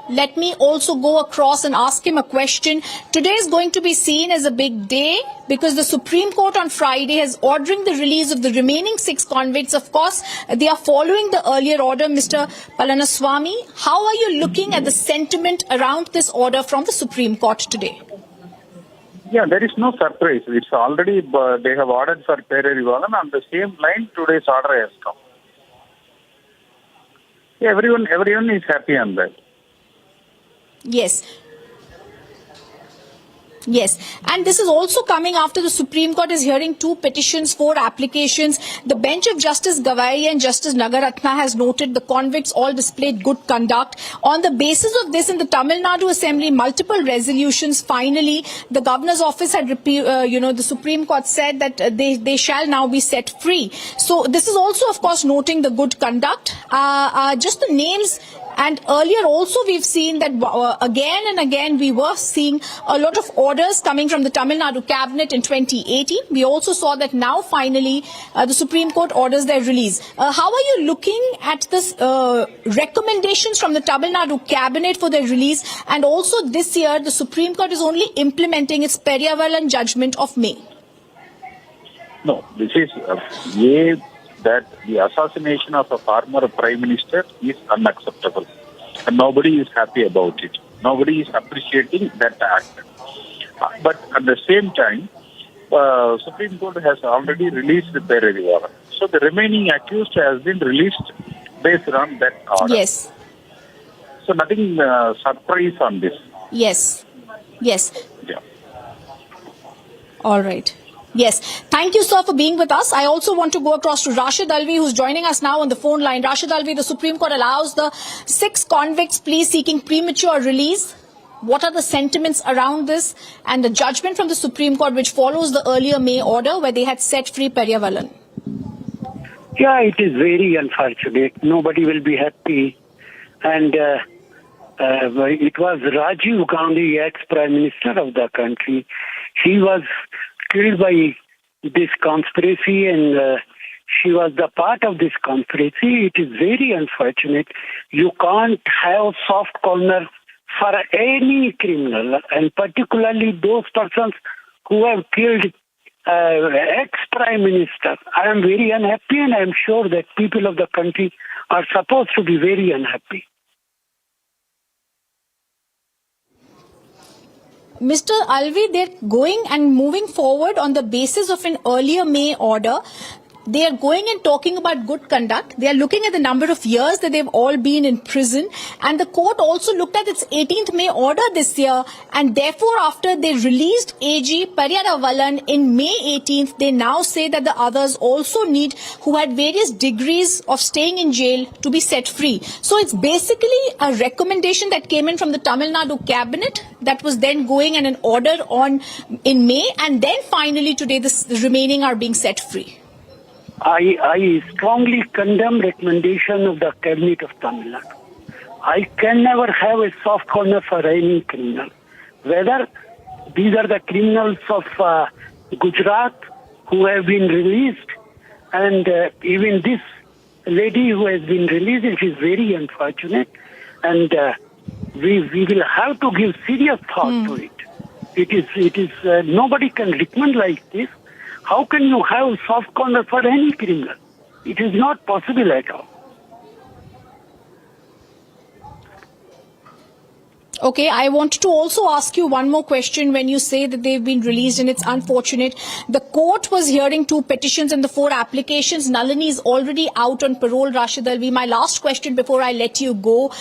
Let me also go across and ask him a question. Today is going to be seen as a big day, because the Supreme Court on Friday is ordering the release of the remaining 6 convicts. Of course, they are following the earlier order. Mr. Palaniswamy, how are you looking at the sentiment around this order from the Supreme Court today? Yeah, there is no surprise. It's already, they have ordered for Perarivalan. On the same line, today's order has come. Yeah, everyone is happy on that. Yes. Yes, and this is also coming after the Supreme Court is hearing 2 petitions, 4 applications. The bench of Justice Gawai and Justice Nagaratna has noted the convicts all displayed good conduct. On the basis of this, in the Tamil Nadu Assembly, multiple resolutions, finally, the Governor's office had, the Supreme Court said that they shall now be set free. So this is also, of course, noting the good conduct. Just the names And earlier also we've seen that again and again we were seeing a lot of orders coming from the Tamil Nadu cabinet in 2018. We also saw that now finally the Supreme Court orders their release. How are you looking at this recommendations from the Tamil Nadu cabinet for their release? And also this year the Supreme Court is only implementing its Periyavalan judgment of May. No, this is that the assassination of a former prime minister is unacceptable. And nobody is happy about it. Nobody is appreciating that act. But at the same time, Supreme Court has already released the Periyavalan. So the remaining accused has been released based on that order. Yes. So nothing surprise on this. Yes. Yes. Yeah. All right. Yes. Thank you, sir, for being with us. I also want to go across to Rashid Alvi, who's joining us now on the phone line. Rashid Alvi, the Supreme Court allows the 6 convicts plea seeking premature release. What are the sentiments around this and the judgment from the Supreme Court which follows the earlier May order where they had set free Periyavalan? Yeah, it is very unfortunate. Nobody will be happy. And it was Rajiv Gandhi, ex-Prime Minister of the country. He was killed by this conspiracy and she was the part of this conspiracy. It is very unfortunate. You can't have soft corner for any criminal, and particularly those persons who have killed ex-Prime Minister. I am very unhappy, and I am sure that people of the country are supposed to be very unhappy. Mr. Alvi, they're going and moving forward on the basis of an earlier May order. They are going and talking about good conduct. They are looking at the number of years that they've all been in prison. And the court also looked at its 18th May order this year. And therefore, after they released AG Periyavalan in May 18th, they now say that the others also need, who had various degrees of staying in jail, to be set free. So it's basically a recommendation that came in from the Tamil Nadu cabinet that was then going and an order on in May. And then finally today, the remaining are being set free. I strongly condemn recommendation of the cabinet of Tamil Nadu. I can never have a soft corner for any criminal. Whether these are the criminals of Gujarat who have been released, and even this lady who has been released, it is very unfortunate. And we will have to give serious thought to it. It is nobody can recommend like this. How can you have soft corner for any criminal? It is not possible at all. Okay, I wanted to also ask you one more question. When you say that they've been released and it's unfortunate, the court was hearing 2 petitions and the 4 applications. Nalini is already out on parole, Rashid Alvi. My last question before I let you go.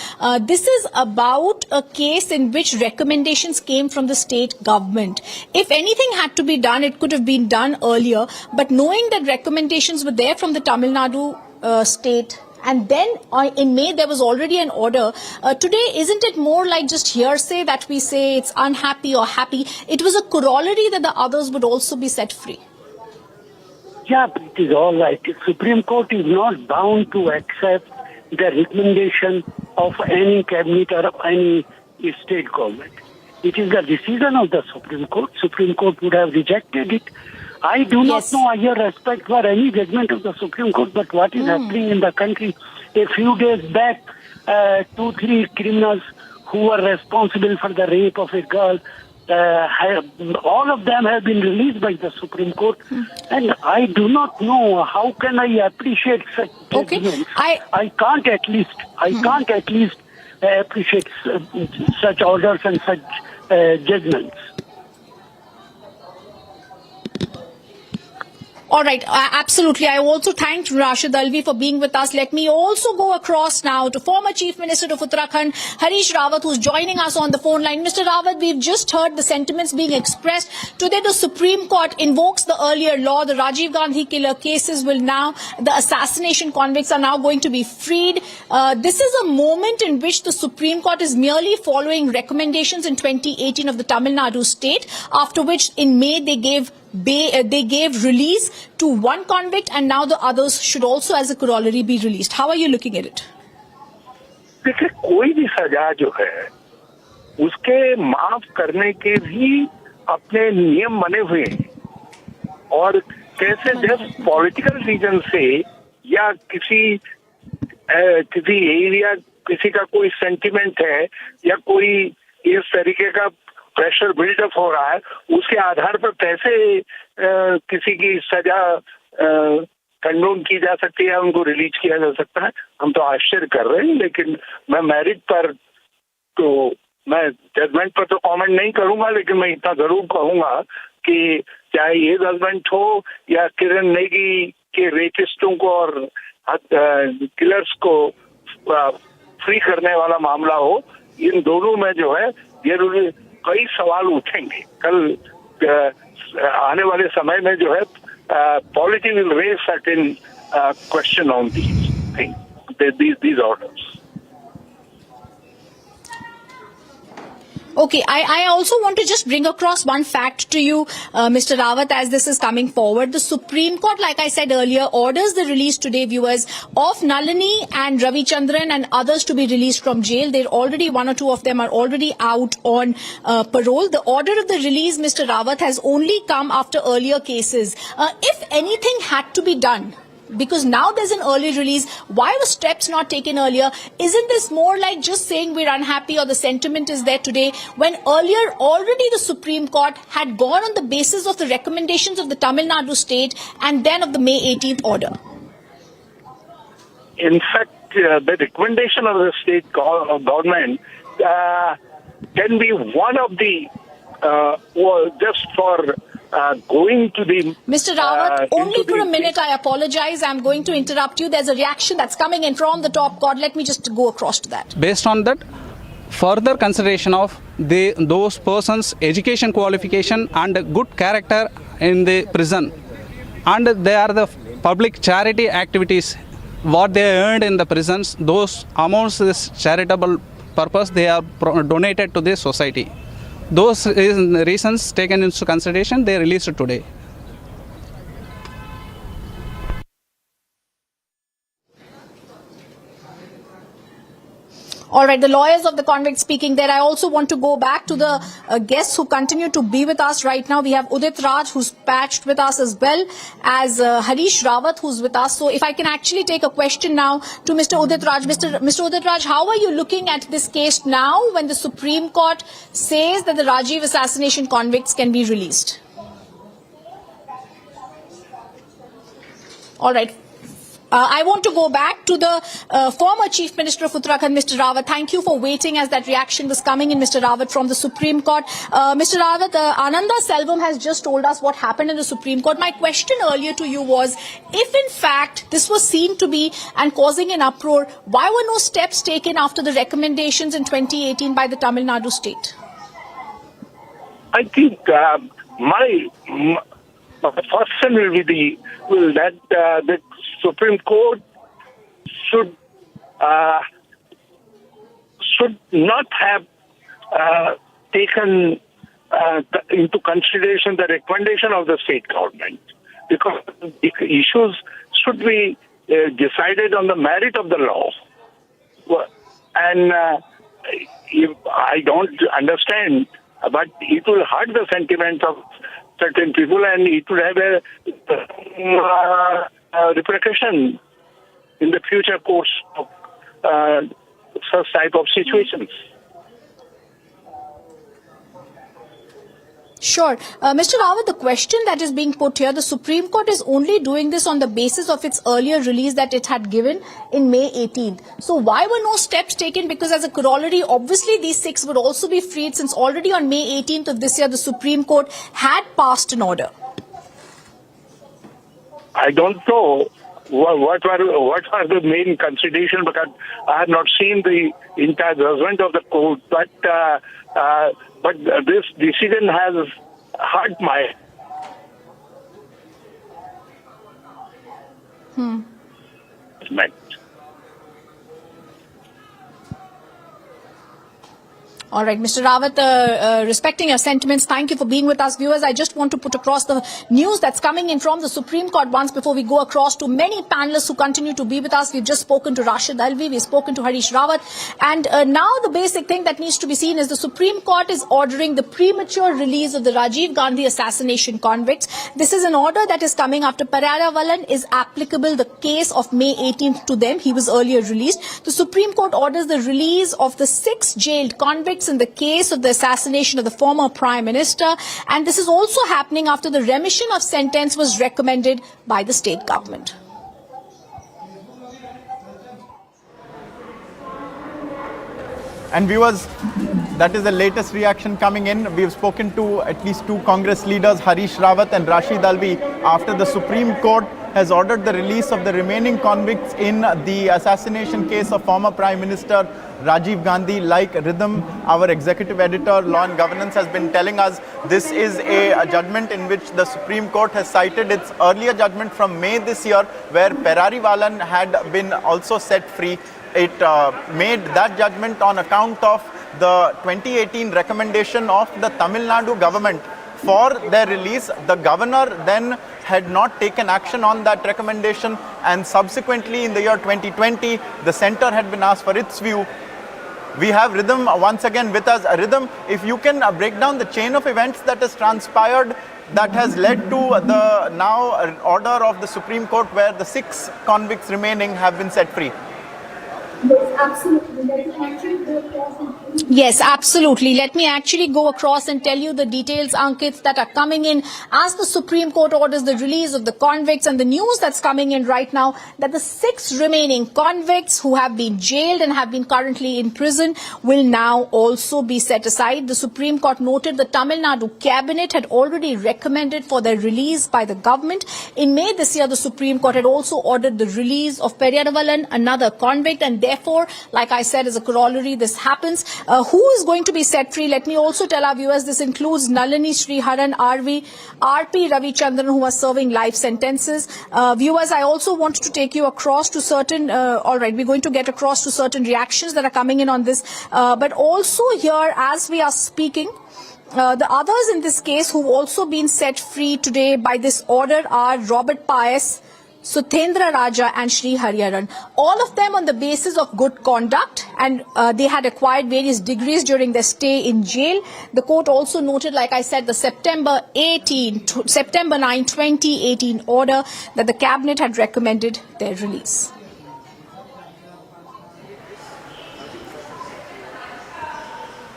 This is about a case in which recommendations came from the state government. If anything had to be done, it could have been done earlier. But knowing that recommendations were there from the Tamil Nadu state, and then in May, there was already an order. Today, isn't it more like just hearsay that we say it's unhappy or happy? It was a corollary that the others would also be set free. Yeah, it is all right. The Supreme Court is not bound to accept the recommendation of any cabinet or any state government. It is the decision of the Supreme Court. Supreme Court would have rejected it. I do not know. I have respect for any judgment of the Supreme Court, but what is happening in the country? A few days back, 2-3 criminals who were responsible for the rape of a girl, all of them have been released by the Supreme Court. And I do not know how can I appreciate such judgments. I can't at least appreciate such orders and such judgments. All right, absolutely. I also thanked Rashid Alvi for being with us. Let me also go across now to former Chief Minister of Uttarakhand, Harish Rawat, who's joining us on the phone line. Mr. Rawat, we've just heard the sentiments being expressed. Today, the Supreme Court invokes the earlier law. The Rajiv Gandhi killer cases will now, the assassination convicts are now going to be freed. This is a moment in which the Supreme Court is merely following recommendations in 2018 of the Tamil Nadu state, after which in May they gave release to 1 convict, and now the others should also, as a corollary, be released. How are you looking at it? देखिए, कोई भी सजा जो है उसके माफ करने के भी अपने नियम बने हुए हैं, और कैसे जस्ट पॉलिटिकल रीजन से या किसी एरिया, किसी का कोई सेंटिमेंट है या कोई इस तरीके का प्रेशर बिल्डअप हो रहा है, उसके आधार पर कैसे किसी की सजा कंडोन की जा सकती है, उनको रिलीज किया जा सकता है, हम तो आश्चर्य कर रहे हैं। लेकिन मैं मेरिट पर तो मैं जजमेंट पर तो कमेंट नहीं करूंगा, लेकिन मैं इतना जरूर कहूंगा कि चाहे ये जजमेंट हो या किरण नेगी के रेपिस्टों को और किलर्स को फ्री करने वाला मामला हो, इन दोनों में जो है ये कई सवाल उठेंगे। कल आने वाले समय में जो है polity will raise certain question on these things, these orders. Okay, I also want to just bring across one fact to you, Mr. Rawat, as this is coming forward. The Supreme Court, like I said earlier, orders the release today, viewers, of Nalini and Ravichandran and others to be released from jail. They're already, one or two of them are already out on parole. The order of the release, Mr. Rawat, has only come after earlier cases. If anything had to be done, because now there's an early release, why were steps not taken earlier? Isn't this more like just saying we're unhappy or the sentiment is there today, when earlier already the Supreme Court had gone on the basis of the recommendations of the Tamil Nadu state and then of the May 18th order? In fact, the recommendation of the state government can be one of the, just for going to the... Mr. Rawat, only for a minute, I apologize. I'm going to interrupt you. There's a reaction that's coming in from the top court. Let me just go across to that. Based on that, further consideration of those persons' education qualification and good character in the prison, and they are the public charity activities, what they earned in the prisons, those amounts, this charitable purpose, they are donated to the society. Those reasons taken into consideration, they released today. All right, the lawyers of the convict speaking there. I also want to go back to the guests who continue to be with us right now. We have Udit Raj, who's patched with us, as well as Harish Rawat, who's with us. So if I can actually take a question now to Mr. Udit Raj. Mr. Udit Raj, how are you looking at this case now when the Supreme Court says that the Rajiv assassination convicts can be released? All right. I want to go back to the former Chief Minister of Uttarakhand, Mr. Rawat. Thank you for waiting as that reaction was coming in, Mr. Rawat, from the Supreme Court. Mr. Rawat, Ananda Selvam has just told us what happened in the Supreme Court. My question earlier to you was, if in fact this was seen to be and causing an uproar, why were no steps taken after the recommendations in 2018 by the Tamil Nadu state? I think my first thing will be that the Supreme Court should not have taken into consideration the recommendation of the state government, because the issues should be decided on the merit of the law. And I don't understand, but it will hurt the sentiments of certain people, and it will have a repercussion in the future course of such type of situations. Sure. Mr. Rawat, the question that is being put here, the Supreme Court is only doing this on the basis of its earlier release that it had given in May 18th. So why were no steps taken? Because as a corollary, obviously these 6 would also be freed, since already on May 18th of this year, the Supreme Court had passed an order. I don't know what are the main consideration, because I have not seen the entire judgment of the court, but this decision has hurt my judgment. All right, Mr. Rawat, respecting your sentiments, thank you for being with us. Viewers, I just want to put across the news that's coming in from the Supreme Court once before we go across to many panelists who continue to be with us. We've just spoken to Rashid Alvi, we've spoken to Harish Rawat, and now the basic thing that needs to be seen is the Supreme Court is ordering the premature release of the Rajiv Gandhi assassination convicts. This is an order that is coming after Perarivalan is applicable, the case of May 18th to them. He was earlier released. The Supreme Court orders the release of the 6 jailed convicts in the case of the assassination of the former Prime Minister, and this is also happening after the remission of sentence was recommended by the state government. And viewers, that is the latest reaction coming in. We've spoken to at least 2 Congress leaders, Harish Rawat and Rashid Alvi, after the Supreme Court has ordered the release of the remaining convicts in the assassination case of former Prime Minister Rajiv Gandhi. Like Rhythm, our executive editor, Law and Governance, has been telling us, this is a judgment in which the Supreme Court has cited its earlier judgment from May this year, where Perarivalan had been also set free. It made that judgment on account of the 2018 recommendation of the Tamil Nadu government for their release. The governor then had not taken action on that recommendation, and subsequently in the year 2020, the centre had been asked for its view. We have Rhythm once again with us. Rhythm, if you can break down the chain of events that has transpired that has led to the now order of the Supreme Court where the 6 convicts remaining have been set free. Yes, absolutely. Let me actually go across and tell you the details, Ankit, that are coming in as the Supreme Court orders the release of the convicts, and the news that's coming in right now that the 6 remaining convicts who have been jailed and have been currently in prison will now also be set aside. The Supreme Court noted the Tamil Nadu cabinet had already recommended for their release by the government. In May this year, the Supreme Court had also ordered the release of Perarivalan, another convict, and therefore, like I said, as a corollary, this happens. Who is going to be set free? Let me also tell our viewers this includes Nalini, Sriharan, RP Ravichandran, who are serving life sentences. Viewers, I also want to take you across to certain, all right, we're going to get across to certain reactions that are coming in on this. But also here, as we are speaking, the others in this case who've also been set free today by this order are Robert Pius, Suthendra Raja and Sri Hariharan. All of them on the basis of good conduct, and they had acquired various degrees during their stay in jail. The court also noted, like I said, the September 9, 2018 order that the cabinet had recommended their release.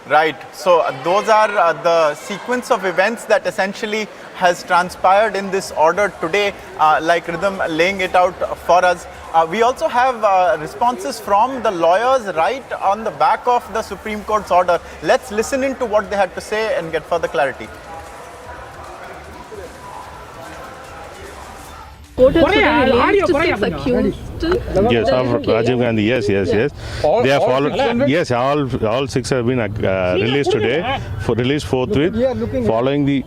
Right. So those are the sequence of events that essentially has transpired in this order today, like Rhythm laying it out for us. We also have responses from the lawyers right on the back of the Supreme Court's order. Let's listen into what they had to say and get further clarity. Court has released 6 accused. Yes, of Rajiv Gandhi. Yes. They have followed. Yes, all 6 have been released today. For release forthwith, following the.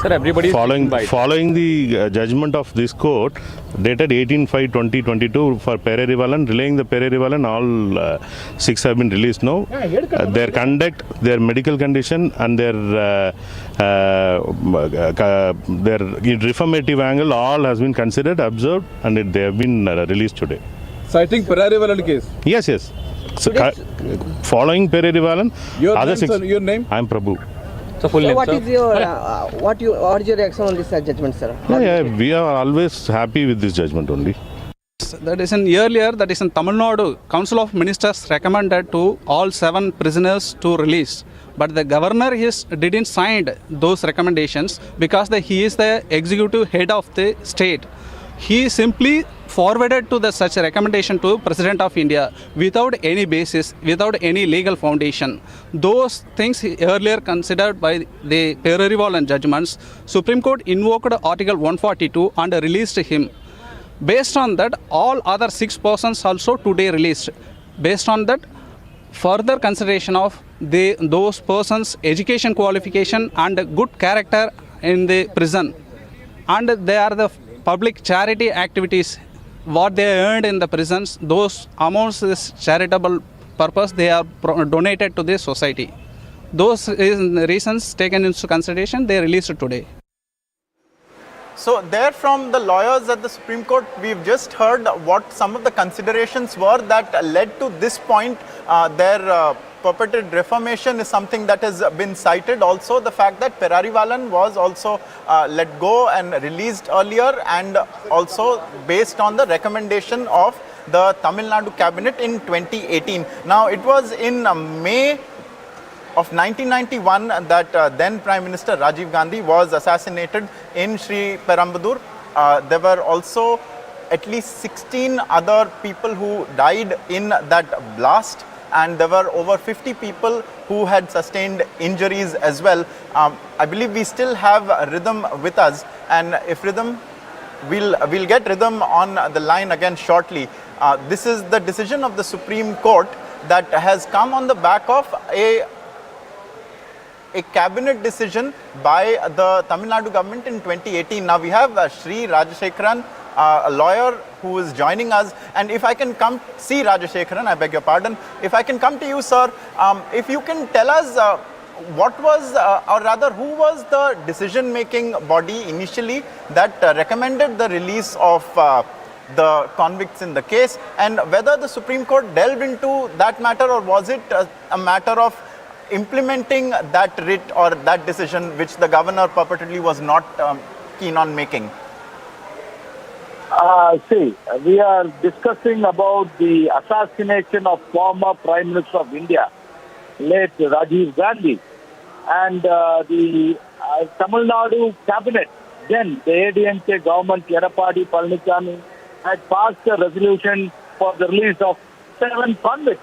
Sir, everybody following the judgment of this court dated 18/5/2022 for Perarivalan, relaying the Perarivalan, all 6 have been released now. Their conduct, their medical condition and their reformative angle, all has been considered, observed, and they have been released today. Citing Perarivalan case? Yes. So, following Perarivalan, Your name? I am Prabhu. So what is your reaction on this judgment, sir? We are always happy with this judgment only. That is in Tamil Nadu, Council of Ministers recommended to all 7 prisoners to release. But the governor didn't sign those recommendations because he is the executive head of the state. He simply forwarded to such a recommendation to President of India without any basis, without any legal foundation. Those things earlier considered by the Perarivalan judgments, Supreme Court invoked Article 142 and released him. Based on that, all other 6 persons also today released. Based on that, further consideration of those persons' education qualification and good character in the prison, and they are the public charity activities, what they earned in the prisons, those amounts is charitable purpose they are donated to the society. Those reasons taken into consideration, they released today. So there from the lawyers at the Supreme Court, we've just heard what some of the considerations were that led to this point. Their purported reformation is something that has been cited. Also the fact that Perarivalan was also let go and released earlier, and also based on the recommendation of the Tamil Nadu cabinet in 2018. Now it was in May of 1991 that then Prime Minister Rajiv Gandhi was assassinated in Sri Perambur. There were also at least 16 other people who died in that blast, and there were over 50 people who had sustained injuries as well. I believe we still have Rhythm with us, and if Rhythm, we'll get Rhythm on the line again shortly. This is the decision of the Supreme Court that has come on the back of a cabinet decision by the Tamil Nadu government in 2018. Now we have Sri Rajashekharan, a lawyer who is joining us, and if I can come, see Rajashekharan, I beg your pardon, if I can come to you, sir, if you can tell us what was, or rather who was the decision making body initially that recommended the release of the convicts in the case, and whether the Supreme Court delved into that matter, or was it a matter of implementing that writ or that decision which the governor purportedly was not keen on making? See, we are discussing about the assassination of former Prime Minister of India, late Rajiv Gandhi, and the Tamil Nadu cabinet, then the ADMK government, Edappadi Palanichami, had passed a resolution for the release of 7 convicts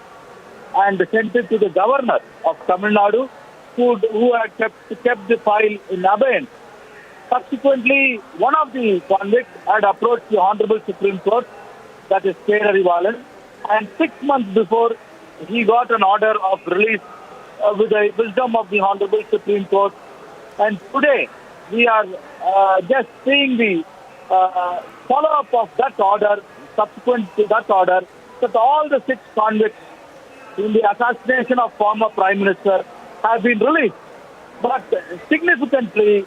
and sent it to the governor of Tamil Nadu, who had kept the file in abeyance. Subsequently, one of the convicts had approached the Honorable Supreme Court, that is Perarivalan, and 6 months before he got an order of release with the wisdom of the Honorable Supreme Court. And today, we are just seeing the follow-up of that order, subsequent to that order, that all the 6 convicts in the assassination of former Prime Minister have been released. But significantly,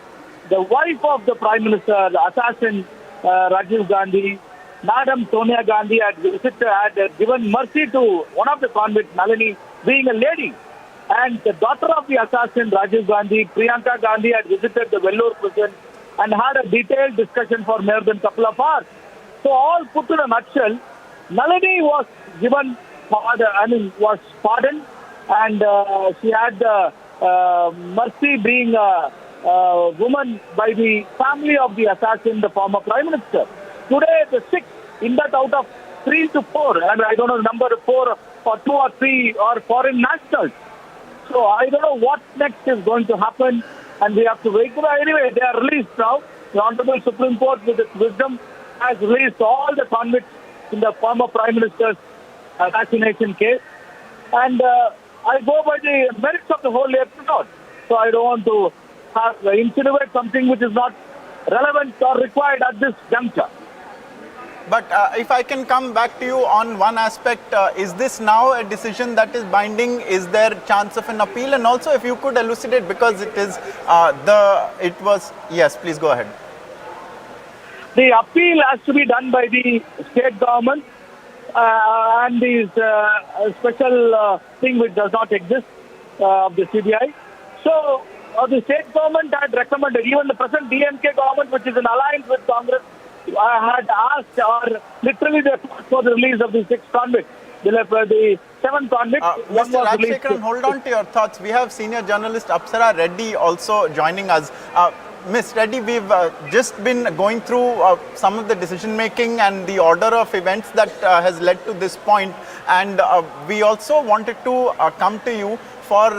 the wife of the Prime Minister, the assassin Rajiv Gandhi, Madam Sonia Gandhi, had given mercy to one of the convicts, Nalini, being a lady. And the daughter of the assassin Rajiv Gandhi, Priyanka Gandhi, had visited the Vellore prison and had a detailed discussion for more than a couple of hours. So all put in a nutshell, Nalini was given was pardoned, and she had mercy being a woman by the family of the assassin, the former Prime Minister. Today, the 6 in that out of 3 to 4, and I don't know, number 4 or 2 or 3 are foreign nationals. So I don't know what next is going to happen, and we have to wait. Anyway, they are released now. The Honorable Supreme Court, with its wisdom, has released all the convicts in the former Prime Minister's assassination case. And I go by the merits of the whole episode. So I don't want to insinuate something which is not relevant or required at this juncture. But if I can come back to you on one aspect, is this now a decision that is binding? Is there chance of an appeal? And also, if you could elucidate, because it is yes, please go ahead. The appeal has to be done by the state government, and this special thing which does not exist of the CBI. So the state government had recommended, even the present DMK government, which is in alliance with Congress, had asked, or literally they fought for the release of the 6 convicts. The 7 convicts. Mr. Rajashekharan, hold on to your thoughts. We have senior journalist Apsara Reddy also joining us. Ms. Reddy, we've just been going through some of the decision making and the order of events that has led to this point, and we also wanted to come to you for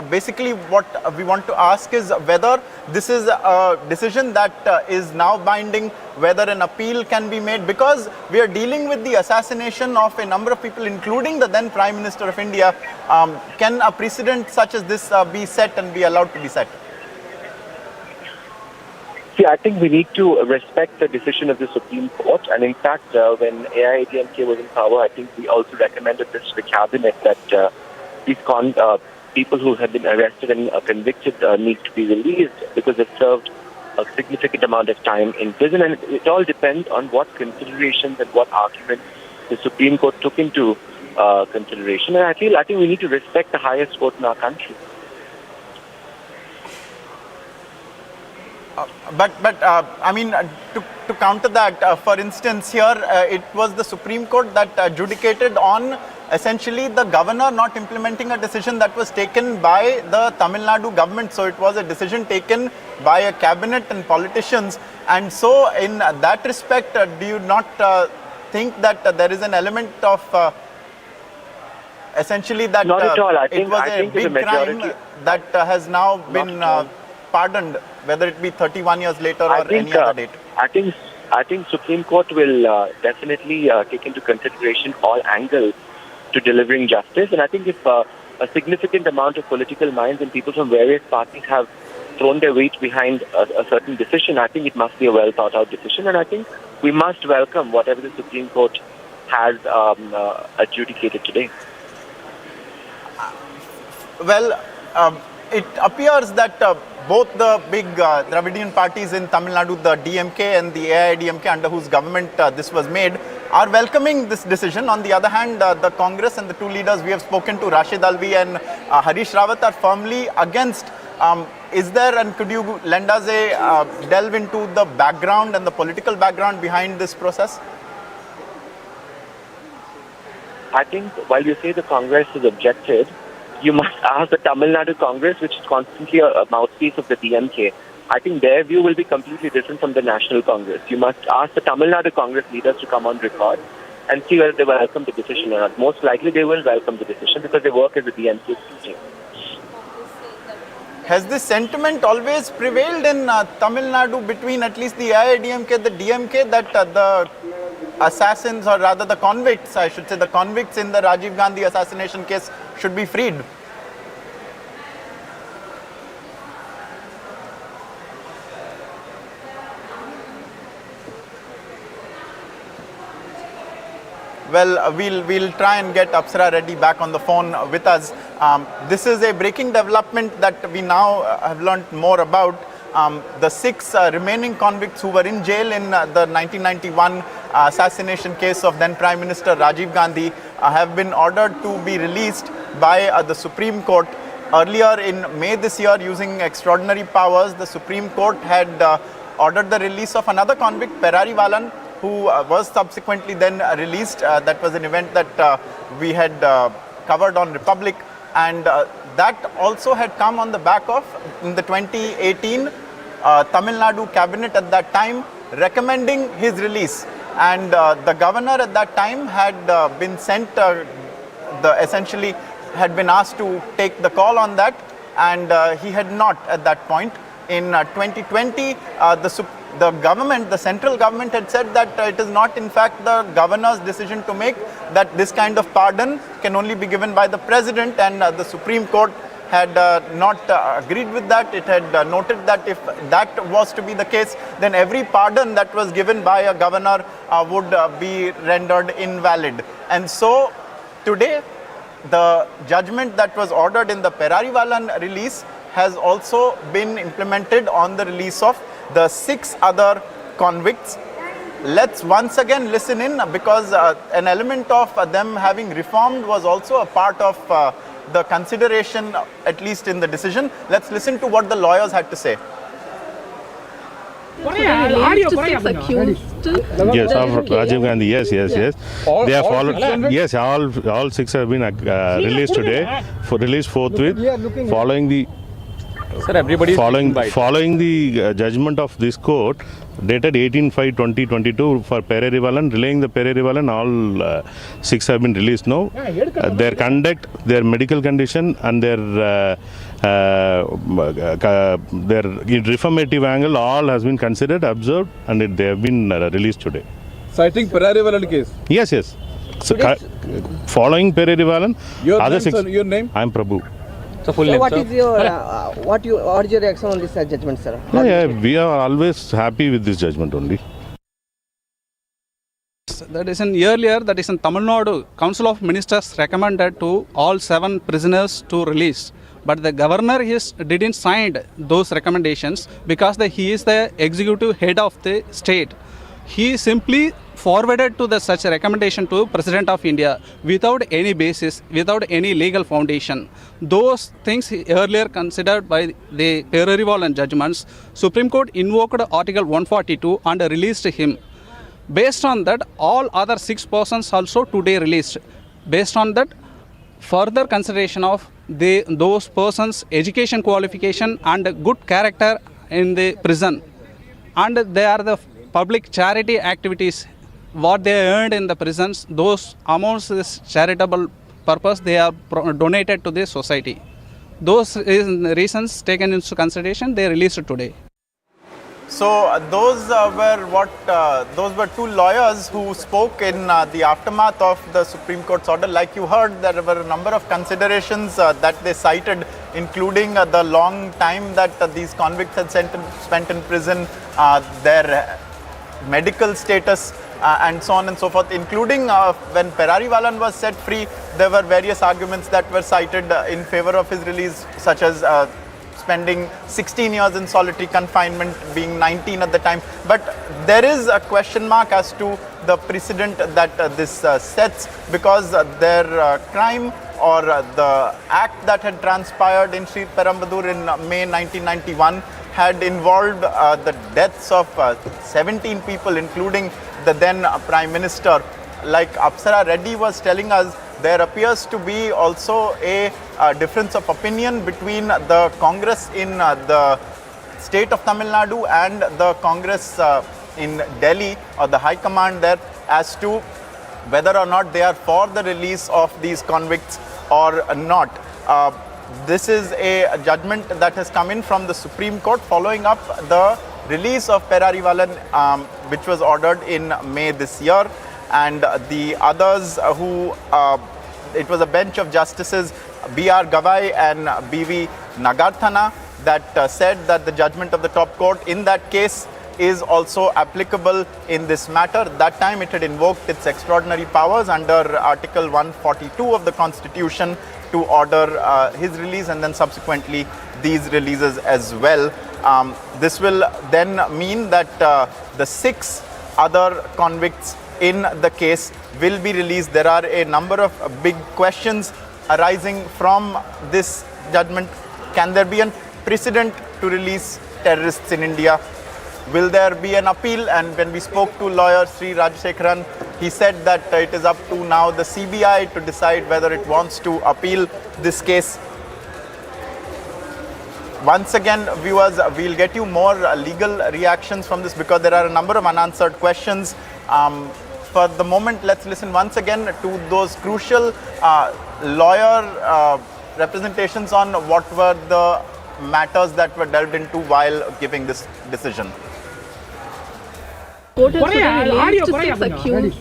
basically what we want to ask is whether this is a decision that is now binding, whether an appeal can be made, because we are dealing with the assassination of a number of people, including the then Prime Minister of India. Can a precedent such as this be set and be allowed to be set? See, I think we need to respect the decision of the Supreme Court. And in fact, when AIADMK was in power, I think we also recommended this to the cabinet that these people who have been arrested and convicted need to be released because they've served a significant amount of time in prison. And it all depends on what considerations and what arguments the Supreme Court took into consideration. And I think we need to respect the highest court in our country. But I mean, to counter that, for instance, here it was the Supreme Court that adjudicated on essentially the governor not implementing a decision that was taken by the Tamil Nadu government. So it was a decision taken by a cabinet and politicians. And so in that respect, do you not think that there is an element of essentially that not at all. it was a big crime that has now been pardoned, whether it be 31 years later or any other date? I think Supreme Court will definitely take into consideration all angles to delivering justice. And I think if a significant amount of political minds and people from various parties have thrown their weight behind a certain decision, I think it must be a well thought out decision. And I think we must welcome whatever the Supreme Court has adjudicated today. Well, it appears that both the big Dravidian parties in Tamil Nadu, the DMK and the AIADMK, under whose government this was made, are welcoming this decision. On the other hand, the Congress and the two leaders we have spoken to, Rashid Alvi and Harish Rawat, are firmly against. Is there, and could you lend us a delve into the background and the political background behind this process? I think while you say the Congress has objected, you must ask the Tamil Nadu Congress, which is constantly a mouthpiece of the DMK. I think their view will be completely different from the National Congress. You must ask the Tamil Nadu Congress leaders to come on record and see whether they welcome the decision or not. Most likely they will welcome the decision because they work as a DMK team. Has this sentiment always prevailed in Tamil Nadu between at least the AIADMK and the DMK that the assassins, or rather the convicts, I should say, the convicts in the Rajiv Gandhi assassination case should be freed? Well, we'll try and get Apsara Reddy back on the phone with us. This is a breaking development that we now have learned more about. The 6 remaining convicts who were in jail in the 1991 assassination case of then Prime Minister Rajiv Gandhi have been ordered to be released by the Supreme Court. Earlier in May this year, using extraordinary powers, the Supreme Court had ordered the release of another convict, Perarivalan, who was subsequently then released. That was an event that we had covered on Republic, and that also had come on the back of, in the 2018 Tamil Nadu cabinet at that time recommending his release. And the governor at that time had been sent, essentially had been asked to take the call on that, and he had not at that point. In 2020, the government, the central government, had said that it is not in fact the governor's decision to make, that this kind of pardon can only be given by the president, and the Supreme Court had not agreed with that. It had noted that if that was to be the case, then every pardon that was given by a governor would be rendered invalid. And so today, the judgment that was ordered in the Perarivalan release has also been implemented on the release of the 6 other convicts. Let's once again listen in, because an element of them having reformed was also a part of the consideration, at least in the decision. Let's listen to what the lawyers had to say. Yes, of Rajiv Gandhi. Yes. They have followed. Yes, all 6 have been released today. For release forthwith, following the. Sir, everybody following the judgment of this court dated 18/5/2022 for Perarivalan, relaying the Perarivalan, all 6 have been released now. Their conduct, their medical condition, and their reformative angle, all has been considered, observed, and they have been released today. Citing Perarivalan case? Yes. So, following Perarivalan, your name? I am Prabhu. So what is your what is your reaction on this judgment, sir? We are always happy with this judgment only. That is in Tamil Nadu, Council of Ministers recommended to all 7 prisoners to release. But the governor didn't sign those recommendations because he is the executive head of the state. He simply forwarded to such a recommendation to President of India without any basis, without any legal foundation. Those things earlier considered by the Perarivalan judgments, Supreme Court invoked Article 142 and released him. Based on that, all other 6 persons also today released. Based on that, further consideration of those persons' education qualification and good character in the prison, and they are the public charity activities, what they earned in the prisons, those amounts is charitable purpose, they are donated to the society. Those reasons taken into consideration, they released today. So those were 2 lawyers who spoke in the aftermath of the Supreme Court's order. Like you heard, there were a number of considerations that they cited, including the long time that these convicts had spent in prison, their medical status, and so on and so forth, including when Perarivalan was set free, there were various arguments that were cited in favor of his release, such as spending 16 years in solitary confinement, being 19 at the time. But there is a question mark as to the precedent that this sets, because their crime or the act that had transpired in Sri Perambur in May 1991 had involved the deaths of 17 people, including the then Prime Minister. Like Apsara Reddy was telling us, there appears to be also a difference of opinion between the Congress in the state of Tamil Nadu and the Congress in Delhi, or the High Command there, as to whether or not they are for the release of these convicts or not. This is a judgment that has come in from the Supreme Court following up the release of Perarivalan, which was ordered in May this year. And the others who, it was a bench of justices, B.R. Gavai and B.V. Nagarthana, that said that the judgment of the top court in that case is also applicable in this matter. That time it had invoked its extraordinary powers under Article 142 of the Constitution to order his release, and then subsequently these releases as well. This will then mean that the 6 other convicts in the case will be released. There are a number of big questions arising from this judgment. Can there be a precedent to release terrorists in India? Will there be an appeal? And when we spoke to lawyer Sri Rajashekharan, he said that it is up to now the CBI to decide whether it wants to appeal this case. Once again, viewers, we'll get you more legal reactions from this, because there are a number of unanswered questions. For the moment, let's listen once again to those crucial lawyer representations on what were the matters that were delved into while giving this decision. Court has released 6 accused.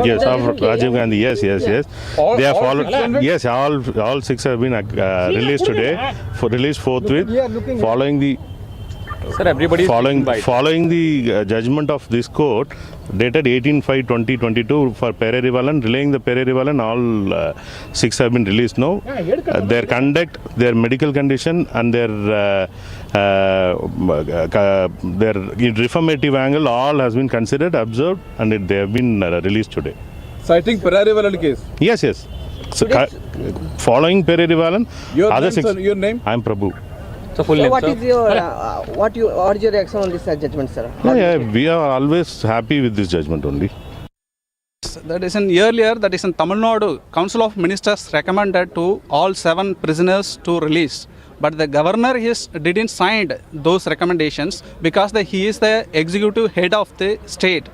Yes, of Rajiv Gandhi. Yes. They are followed. Yes, all 6 have been released today, for release forthwith, following the. Sir, everybody following the judgment of this court dated 18/5/2022 for Perarivalan, relaying the Perarivalan, all 6 have been released now. Their conduct, their medical condition, and their reformative angle, all has been considered, observed, and they have been released today. Citing Perarivalan case? Yes. So, following Perarivalan, your name? I am Prabhu. So what is your reaction on this judgment, sir? We are always happy with this judgment only. That is in Tamil Nadu, Council of Ministers recommended to all 7 prisoners to release. But the governor didn't sign those recommendations because he is the executive head of the state.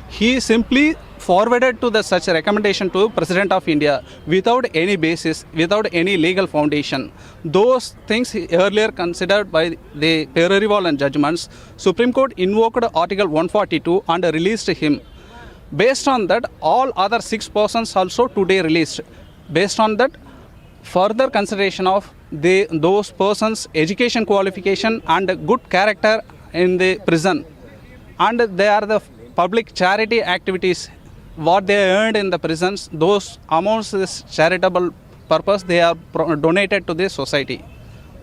He simply forwarded to such a recommendation to President of India without any basis, without any legal foundation. Those things earlier considered by the Perarivalan judgments, Supreme Court invoked Article 142 and released him. Based on that, all other 6 persons also today released. Based on that, further consideration of those persons' education qualification and good character in the prison. And they are the public charity activities, what they earned in the prisons, those amounts is charitable purpose, they are donated to the society.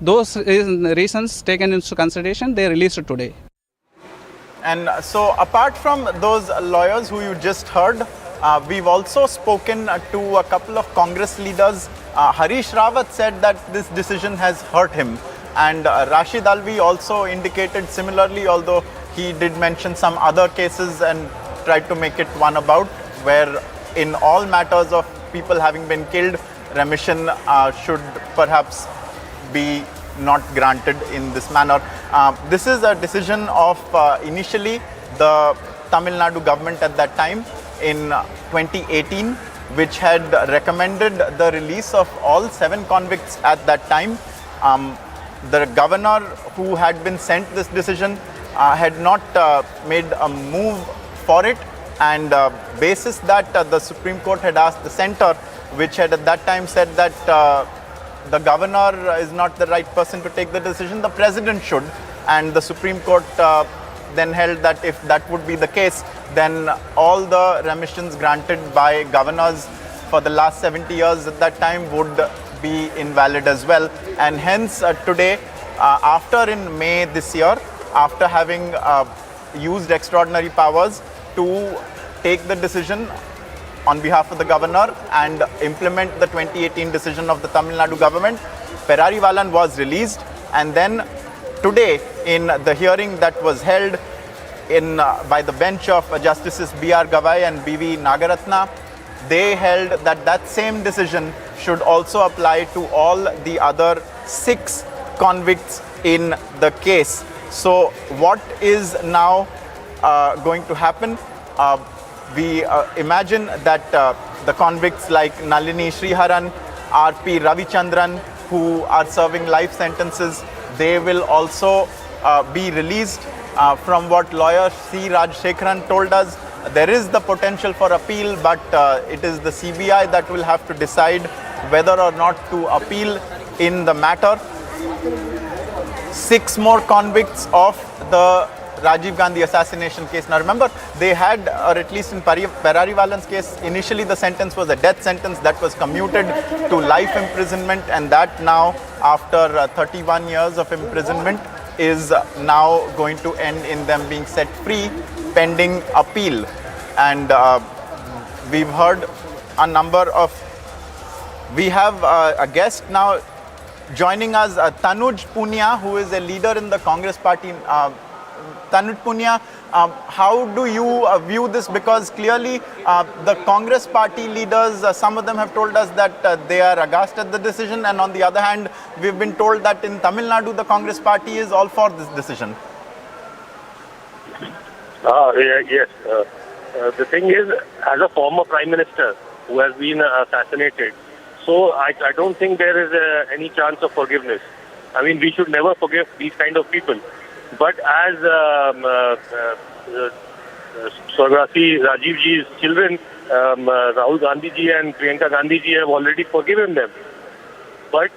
Those reasons taken into consideration, they released today. And so apart from those lawyers who you just heard, we've also spoken to a couple of Congress leaders. Harish Rawat said that this decision has hurt him. And Rashid Alvi also indicated similarly, although he did mention some other cases and tried to make it one about, where in all matters of people having been killed, remission should perhaps be not granted in this manner. This is a decision of initially the Tamil Nadu government at that time in 2018, which had recommended the release of all 7 convicts at that time. The governor who had been sent this decision had not made a move for it, and basis that the Supreme Court had asked the centre, which had at that time said that the governor is not the right person to take the decision, the president should, and the Supreme Court then held that if that would be the case, then all the remissions granted by governors for the last 70 years at that time would be invalid as well. And hence today, after in May this year, after having used extraordinary powers to take the decision on behalf of the governor and implement the 2018 decision of the Tamil Nadu government, Perarivalan was released. And then today, in the hearing that was held by the bench of Justices B.R. Gavai and B.V. Nagaratna, they held that that same decision should also apply to all the other 6 convicts in the case. So what is now going to happen? We imagine that the convicts like Nalini Sriharan, R.P. Ravichandran, who are serving life sentences, they will also be released. From what lawyer C. Rajshekharan told us, there is the potential for appeal, but it is the CBI that will have to decide whether or not to appeal in the matter. 6 more convicts of the Rajiv Gandhi assassination case. Now remember, they had, or at least in Perarivalan's case, initially the sentence was a death sentence that was commuted to life imprisonment, and that now, after 31 years of imprisonment, is now going to end in them being set free pending appeal. And we've heard a number of, we have a guest now joining us, Tanuj Punia, who is a leader in the Congress party. Tanuj Punia, how do you view this? Because clearly the Congress party leaders, some of them have told us that they are aghast at the decision, and on the other hand, we've been told that in Tamil Nadu, the Congress party is all for this decision. Yes. The thing is, as a former Prime Minister who has been assassinated, so I don't think there is any chance of forgiveness. I mean, we should never forgive these kind of people. But as Swargasi Rajiv ji's children, Rahul Gandhi ji and Priyanka Gandhi ji have already forgiven them. But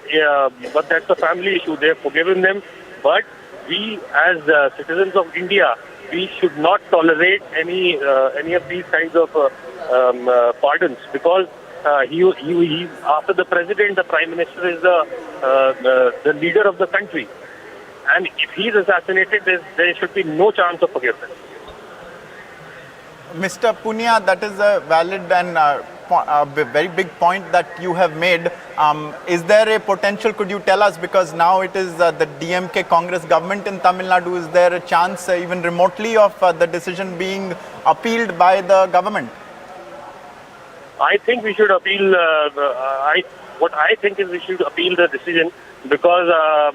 that's a family issue. They have forgiven them. But we, as citizens of India, we should not tolerate any of these kinds of pardons, because he after the president, the prime minister is the leader of the country. And if he is assassinated, there should be no chance of forgiveness. Mr. Punia, that is a valid and a very big point that you have made. Is there a potential, could you tell us, because now it is the DMK Congress government in Tamil Nadu, is there a chance even remotely of the decision being appealed by the government? I think we should appeal, what I think is we should appeal the decision, because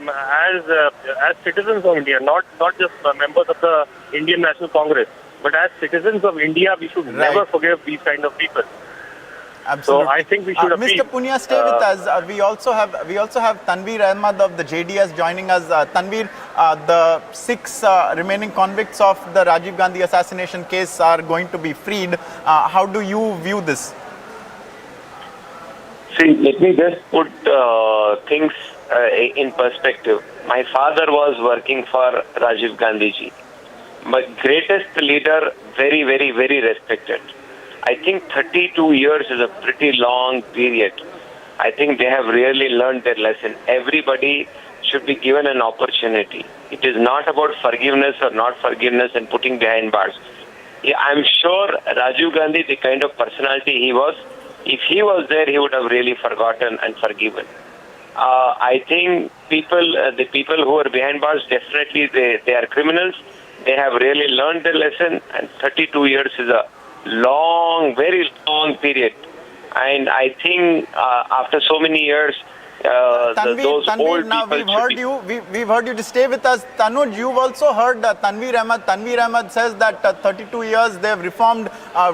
as citizens of India, not just members of the Indian National Congress, but as citizens of India, we should never forgive these kind of people. Absolutely. So I think we should appeal. Mr. Punia, stay with us. We also have Tanveer Ahmad of the JDS joining us. Tanveer, the 6 remaining convicts of the Rajiv Gandhi assassination case are going to be freed. How do you view this? See, let me just put things in perspective. My father was working for Rajiv Gandhi ji. My greatest leader, very, very, very respected. I think 32 years is a pretty long period. I think they have really learned their lesson. Everybody should be given an opportunity. It is not about forgiveness or not forgiveness and putting behind bars. Yeah, I'm sure Rajiv Gandhi, the kind of personality he was, if he was there, he would have really forgotten and forgiven. I think the people who are behind bars, definitely they are criminals. They have really learned their lesson, and 32 years is a long, very long period. And I think after so many years, those old now people we've heard you to stay with us. Tanuj, you've also heard Tanveer Ahmed. Tanveer Ahmed says that 32 years they've reformed.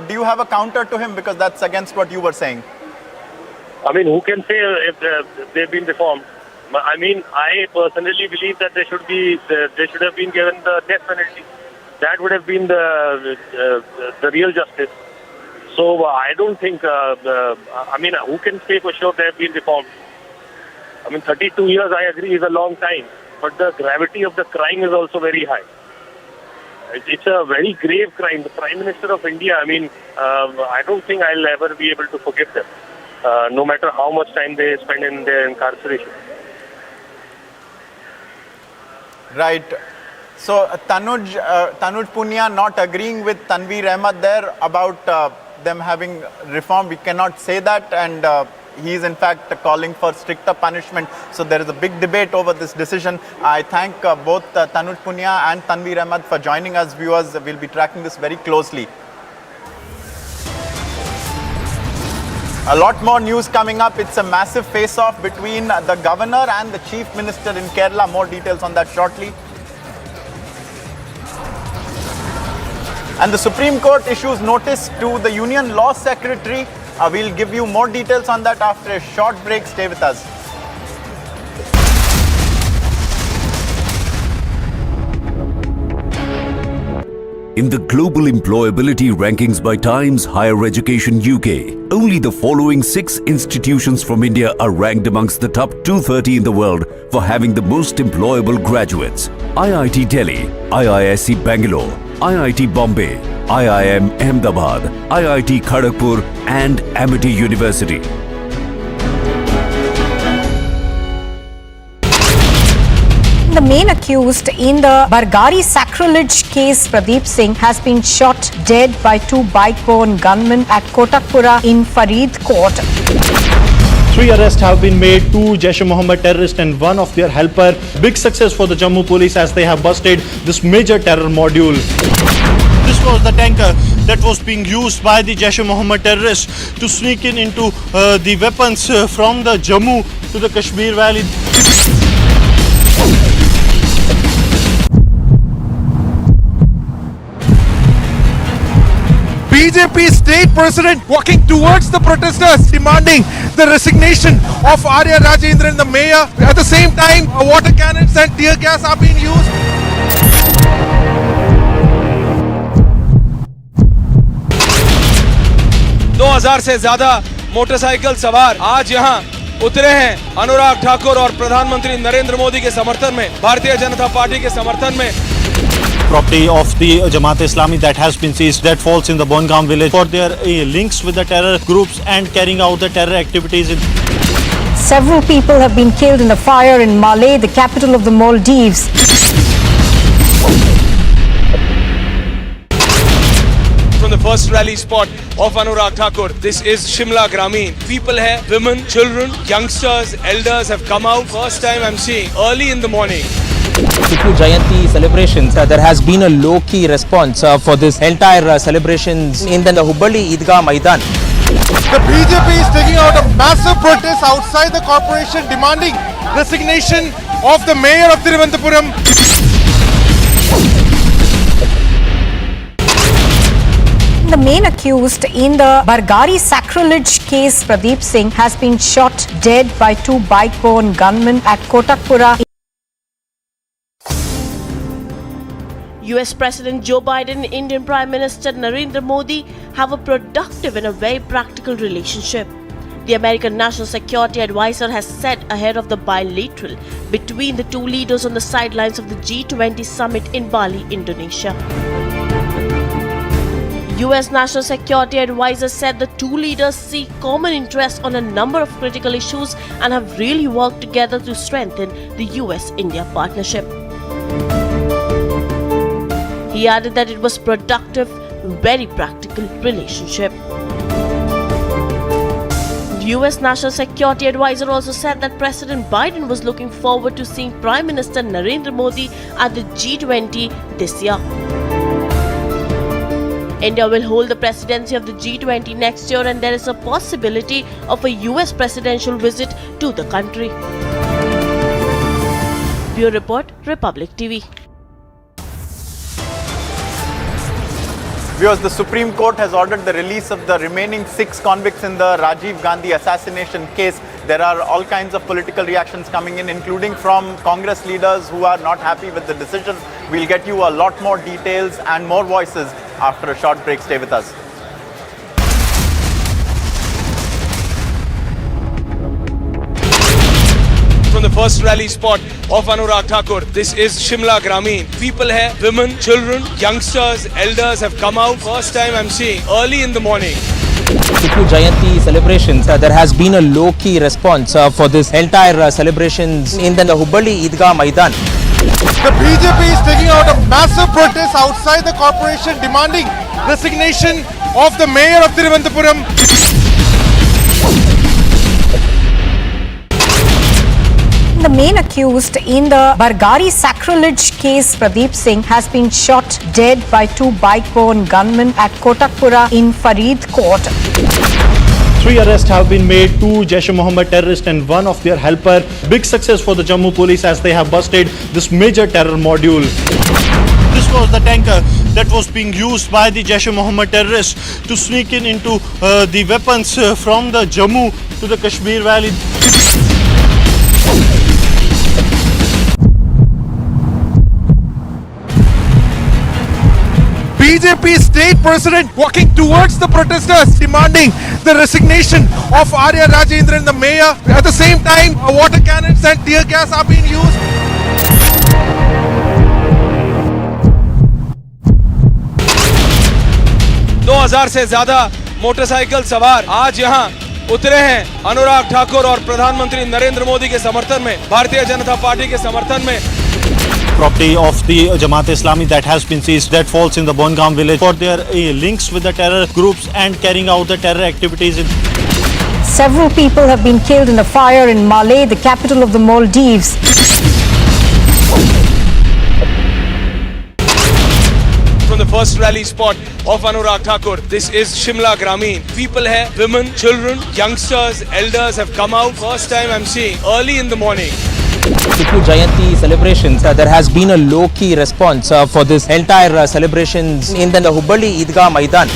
Do you have a counter to him, because that's against what you were saying? I mean, who can say if they've been reformed? I mean, I personally believe that they should have been given the death penalty. That would have been the real justice. So I don't think. I mean, who can say for sure they have been reformed? I mean, 32 years, I agree, is a long time. But the gravity of the crime is also very high. It's a very grave crime. The Prime Minister of India, I mean, I don't think I'll ever be able to forgive them, no matter how much time they spend in their incarceration. Right. So Tanuj Punia not agreeing with Tanveer Ahmed there about them having reformed. We cannot say that, and he is in fact calling for stricter punishment. So there is a big debate over this decision. I thank both Tanuj Punia and Tanveer Ahmed for joining us. Viewers, will be tracking this very closely. A lot more news coming up. It's a massive face-off between the governor and the chief minister in Kerala. More details on that shortly. And the Supreme Court issues notice to the Union Law Secretary. We'll give you more details on that after a short break. Stay with us. In the global employability rankings by Times Higher Education UK, only the following 6 institutions from India are ranked amongst the top 230 in the world for having the most employable graduates. IIT Delhi, IISc Bengaluru, IIT Bombay, IIM Ahmedabad, IIT Kharagpur and Amity University. The main accused in the Bargari sacrilege case, Pradeep Singh, has been shot dead by 2 bike-borne gunmen at Kotakpura in Faridkot. 3 arrests have been made, 2 Jaish-e-Mohammed terrorists and 1 of their helper. Big success for the Jammu police as they have busted this major terror module. This was the tanker that was being used by the Jaish-e-Mohammed terrorists to sneak into the weapons from the Jammu to the Kashmir Valley. BJP state president walking towards the protesters, demanding the resignation of Arya Rajendran, the mayor. At the same time, water cannons and tear gas are being used. से ज्यादा motorcycle सवार आज यहाँ उतरे हैं अनुराग ठाकुर और प्रधानमंत्री नरेंद्र मोदी के समर्थन में, भारतीय जनता पार्टी के समर्थन में। Property of the Jamaat-e-Islami that has been seized, that falls in the Bongaon village for their links with the terror groups and carrying out the terror activities. Several people have been killed in a fire in Malé, the capital of the Maldives. From the first rally spot of Anurag Thakur, this is Shimla Grameen. People here, women, children, youngsters, elders have come out. First time I'm seeing early in the morning. Tipu Jayanti celebrations, there has been a low-key response for this entire celebrations in the Hubballi Idgah Maidan. The BJP is taking out a massive protest outside the corporation demanding resignation of the mayor of Thiruvananthapuram. The main accused in the Bargari sacrilege case, Pradeep Singh, has been shot dead by 2 bike-borne gunmen at Kotakpura. US President Joe Biden and Indian Prime Minister Narendra Modi have a productive and a very practical relationship. The American National Security Advisor has said ahead of the bilateral between the two leaders on the sidelines of the G20 summit in Bali, Indonesia. US National Security Advisor said the two leaders see common interests on a number of critical issues and have really worked together to strengthen the US-India partnership. He added that it was productive, very practical relationship. The US National Security Advisor also said that President Biden was looking forward to seeing Prime Minister Narendra Modi at the G20 this year. India will hold the presidency of the G20 next year, and there is a possibility of a US presidential visit to the country. Bureau Report, Republic TV. Viewers, the Supreme Court has ordered the release of the remaining 6 convicts in the Rajiv Gandhi assassination case. There are all kinds of political reactions coming in, including from Congress leaders who are not happy with the decision. We'll get you a lot more details and more voices after a short break. Stay with us. From the first rally spot of Anurag Thakur, this is Shimla Grameen. People here, women, children, youngsters, elders have come out. First time I'm seeing early in the morning. Tipu Jayanti celebrations, there has been a low-key response for this entire celebrations in the Hubballi Idgah Maidan. The BJP is taking out a massive protest outside the corporation demanding resignation of the mayor of Thiruvananthapuram. The main accused in the Bargari sacrilege case, Pradeep Singh, has been shot dead by 2 bike-borne gunmen at Kotakpura in Faridkot. 3 arrests have been made, 2 Jaish-e-Mohammed terrorists and 1 of their helper. Big success for the Jammu police as they have busted this major terror module. This was the tanker that was being used by the Jaish-e-Mohammed terrorists to sneak into the weapons from the Jammu to the Kashmir Valley. BJP state president walking towards the protesters demanding the resignation of Arya Rajendran, the mayor. At the same time, water cannons and tear gas are being used. हजार से ज्यादा motorcycle सवार आज यहाँ उतरे हैं अनुराग ठाकुर और प्रधानमंत्री नरेंद्र मोदी के समर्थन में, भारतीय जनता पार्टी के समर्थन में। Property of the Jamaat Islami that has been seized, that falls in the Bongaon village for their links with the terror groups and carrying out the terror activities. Several people have been killed in a fire in Malé, the capital of the Maldives. From the first rally spot of Anurag Thakur, this is Shimla Grameen. People here, women, children, youngsters, elders have come out. First time I'm seeing early in the morning. Tipu Jayanti celebrations, there has been a low-key response for this entire celebrations in the Hubballi Idgah Maidan.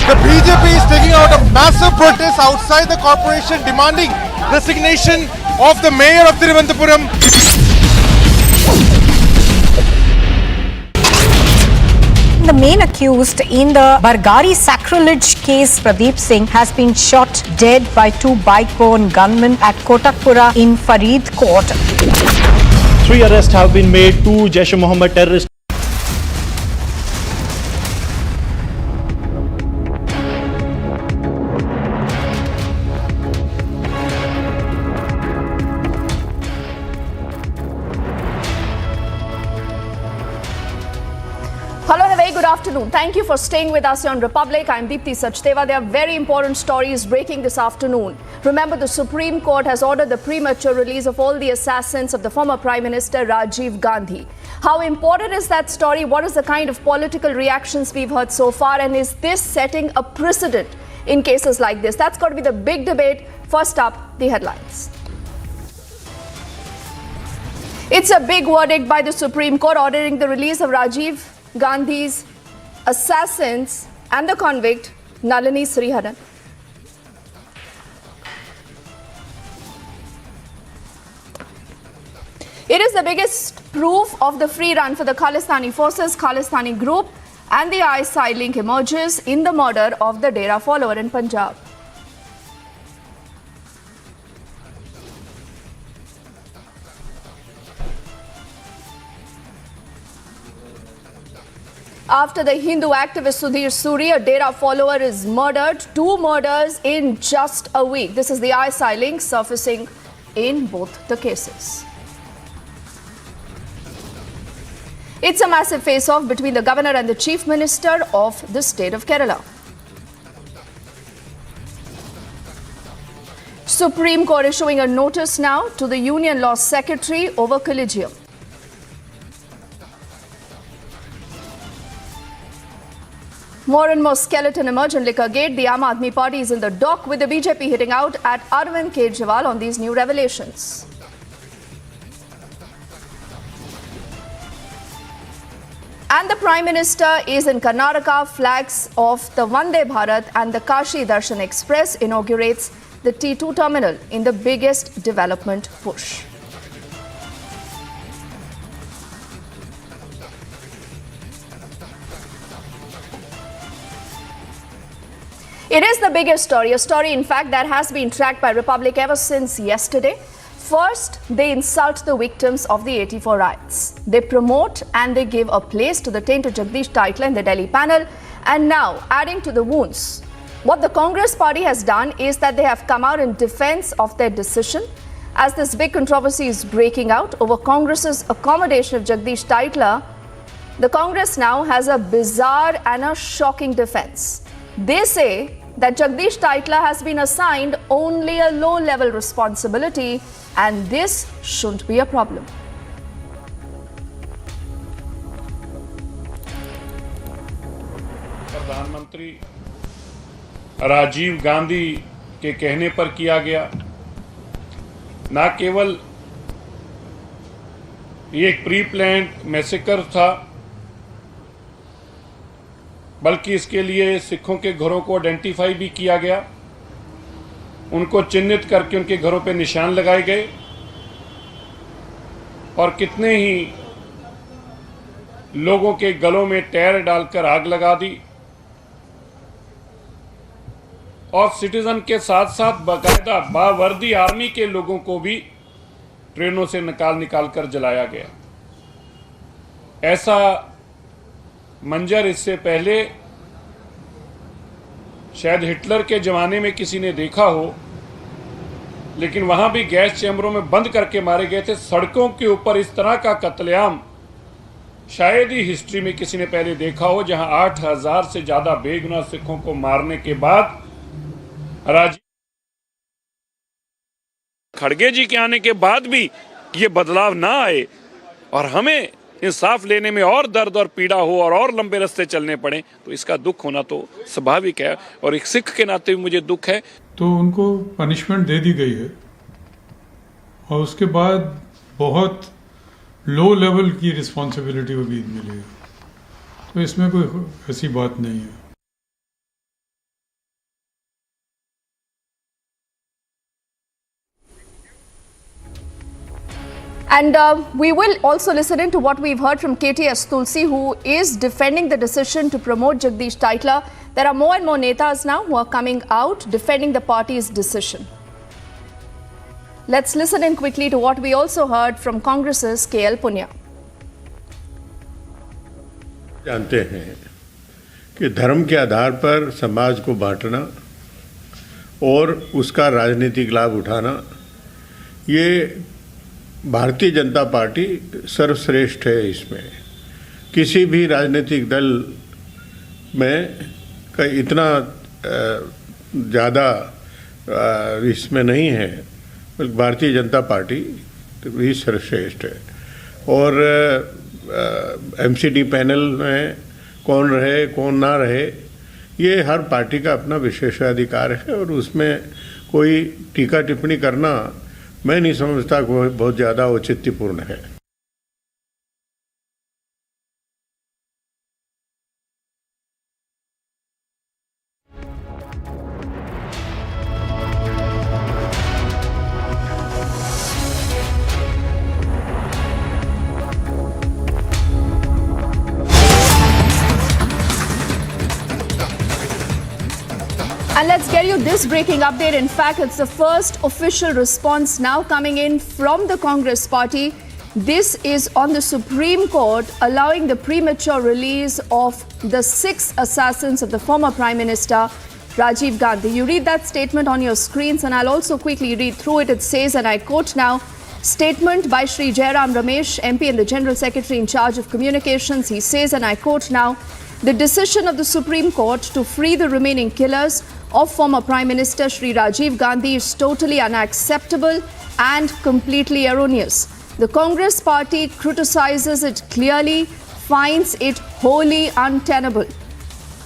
The BJP is taking out a massive protest outside the corporation demanding resignation of the mayor of Thiruvananthapuram. The main accused in the Bargari sacrilege case, Pradeep Singh, has been shot dead by 2 bike-borne gunmen at Kotakpura in Faridkot. 3 arrests have been made, 2 Jaish-e-Mohammed terrorists. Hello and a very good afternoon. Thank you for staying with us here on Republic. I'm Deepthi Sachdeva. There are very important stories breaking this afternoon. Remember, the Supreme Court has ordered the premature release of all the assassins of the former Prime Minister Rajiv Gandhi. How important is that story? What is the kind of political reactions we've heard so far? And is this setting a precedent in cases like this? That's got to be the big debate. First up, the headlines. It's a big verdict by the Supreme Court ordering the release of Rajiv Gandhi's assassins and the convict Nalini Sriharan. It is the biggest proof of the free run for the Khalistani forces. Khalistani group and the ISI link emerges in the murder of the Dera follower in Punjab. After the Hindu activist Sudhir Suri, a Dera follower, is murdered. 2 murders in just a week. This is the ISI link surfacing in both the cases. It's a massive face-off between the governor and the chief minister of the state of Kerala. Supreme Court issuing a notice now to the Union Law Secretary over collegium. More and more skeleton emerge in Liquor Gate. The Aam Aadmi Party is in the dock, with the BJP hitting out at Arvind Kejriwal on these new revelations. And the Prime Minister is in Karnataka. Flags of the Vande Bharat and the Kashi Darshan Express inaugurates the T2 terminal in the biggest development push. It is the biggest story, a story in fact that has been tracked by Republic ever since yesterday. First, they insult the victims of the 84 riots. They promote and they give a place to the tainted Jagdish Titla in the Delhi panel. And now, adding to the wounds, what the Congress party has done is that they have come out in defense of their decision. As this big controversy is breaking out over Congress's accommodation of Jagdish Titla, the Congress now has a bizarre and a shocking defense. They say that Jagdish Titla has been assigned only a low-level responsibility, and this shouldn't be a problem. प्रधानमंत्री राजीव गांधी के कहने पर किया गया। न केवल ये एक प्री प्लान्ड मैसेकर था, बल्कि इसके लिए सिखों के घरों को आइडेंटिफाई भी किया गया, उनको चिन्हित करके उनके घरों पे निशान लगाए गए और कितने ही लोगों के गलों में टायर डालकर आग लगा दी और सिटीजन के साथ साथ बाकायदा बावर्दी आर्मी के लोगों को भी ट्रेनों से निकाल कर जलाया गया। ऐसा मंजर इससे पहले शायद हिटलर के ज़माने में किसी ने देखा हो, लेकिन वहाँ भी गैस चैम्बरों में बंद करके मारे गए थे। सड़कों के ऊपर इस तरह का कत्लेआम शायद ही हिस्ट्री में किसी ने पहले देखा हो, जहाँ 8,000 से ज़्यादा बेगुनाह सिखों को मारने के बाद राजीव खड़गे जी के आने के बाद भी ये बदलाव ना आए और हमें इंसाफ लेने में और दर्द और पीड़ा हो और लंबे रास्ते चलने पड़े, तो इसका दुख होना तो स्वाभाविक है और एक सिख के नाते भी मुझे दुख है। तो उनको पनिशमेंट दे दी गई है और उसके बाद बहुत लो लेवल की रिस्पॉन्सिबिलिटी भी मिलेगी, तो इसमें कोई ऐसी बात नहीं है। And we will also listen in to what we've heard from KTS Tulsi, who is defending the decision to promote Jagdish Titla. There are more and more netas now who are coming out defending the party's decision. Let's listen in quickly to what we also heard from Congress's KL Punya. जानते हैं कि धर्म के आधार पर समाज को बांटना और उसका राजनीतिक लाभ उठाना, ये भारतीय जनता पार्टी सर्वश्रेष्ठ है। इसमें किसी भी राजनीतिक दल में का इतना ज़्यादा इसमें नहीं है, बल्कि भारतीय जनता पार्टी भी सर्वश्रेष्ठ है। और एमसीडी पैनल में कौन रहे कौन ना रहे, ये हर पार्टी का अपना विशेषाधिकार है और उसमें कोई टीका टिप्पणी करना मैं नहीं समझता कि बहुत ज़्यादा औचित्यपूर्ण है। And let's get you this breaking update. In fact, it's the first official response now coming in from the Congress party. This is on the Supreme Court allowing the premature release of the 6 assassins of the former Prime Minister Rajiv Gandhi. You read that statement on your screens, and I'll also quickly read through it. It says, and I quote now, statement by Shri Jairam Ramesh, MP and the General Secretary in charge of communications. He says, and I quote now, the decision of the Supreme Court to free the remaining killers of former Prime Minister Shri Rajiv Gandhi is totally unacceptable and completely erroneous. The Congress party criticizes it clearly, finds it wholly untenable.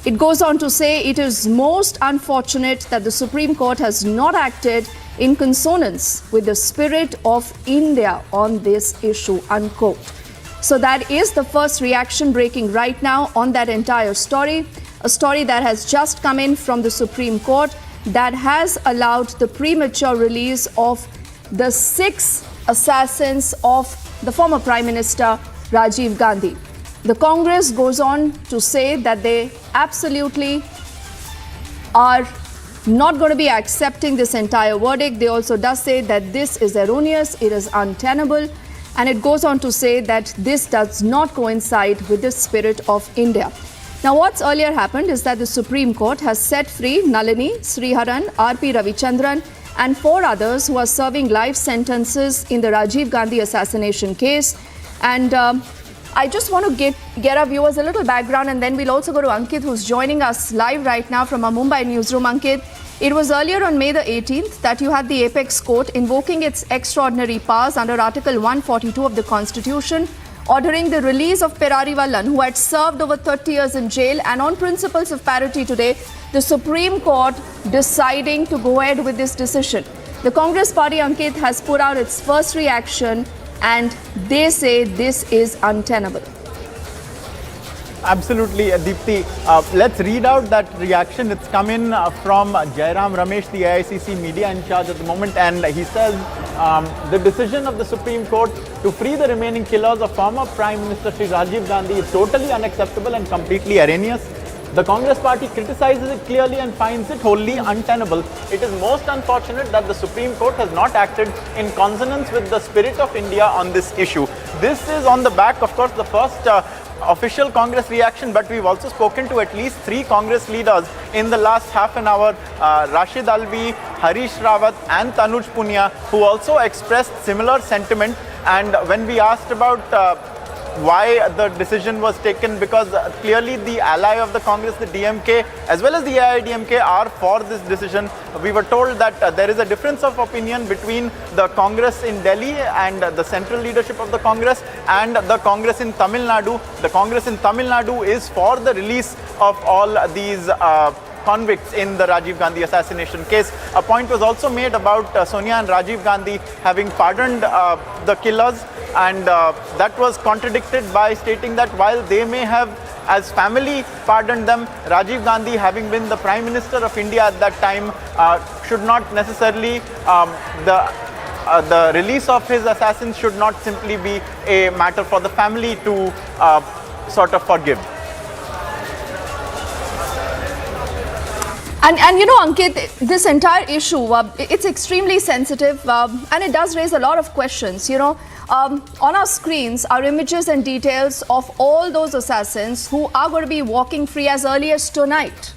It goes on to say it is most unfortunate that the Supreme Court has not acted in consonance with the spirit of India on this issue, unquote. So that is the first reaction breaking right now on that entire story, a story that has just come in from the Supreme Court that has allowed the premature release of the 6 assassins of the former Prime Minister Rajiv Gandhi. The Congress goes on to say that they absolutely are not going to be accepting this entire verdict. They also does say that this is erroneous, it is untenable, and it goes on to say that this does not coincide with the spirit of India. Now, what's earlier happened is that the Supreme Court has set free Nalini, Sriharan, R.P. Ravichandran, and 4 others who are serving life sentences in the Rajiv Gandhi assassination case. And I just want to get our viewers a little background, and then we'll also go to Ankit, who's joining us live right now from our Mumbai newsroom. Ankit, it was earlier on May the 18th that you had the Apex Court invoking its extraordinary powers under Article 142 of the Constitution, ordering the release of Perarivalan, who had served over 30 years in jail, and on principles of parity today, the Supreme Court deciding to go ahead with this decision. The Congress party, Ankit, has put out its first reaction, and they say this is untenable. Absolutely, Deepthi. Let's read out that reaction. It's come in from Jairam Ramesh, the AICC media in charge at the moment, and he says the decision of the Supreme Court to free the remaining killers of former Prime Minister Shri Rajiv Gandhi is totally unacceptable and completely erroneous. The Congress party criticizes it clearly and finds it wholly untenable. It is most unfortunate that the Supreme Court has not acted in consonance with the spirit of India on this issue. This is on the back, of course, the first official Congress reaction, but we've also spoken to at least 3 Congress leaders in the last half an hour, Rashid Alvi, Harish Rawat and Tanuj Punia, who also expressed similar sentiment. And when we asked about why the decision was taken, because clearly the ally of the Congress, the DMK, as well as the AIDMK are for this decision. We were told that there is a difference of opinion between the Congress in Delhi and the central leadership of the Congress and the Congress in Tamil Nadu. The Congress in Tamil Nadu is for the release of all these convicts in the Rajiv Gandhi assassination case. A point was also made about Sonia and Rajiv Gandhi having pardoned the killers, and that was contradicted by stating that while they may have as family pardoned them, Rajiv Gandhi, having been the Prime Minister of India at that time, should not necessarily, the release of his assassins should not simply be a matter for the family to sort of forgive. And you know, Ankit, this entire issue, it's extremely sensitive and it does raise a lot of questions. You know, on our screens are images and details of all those assassins who are going to be walking free as early as tonight.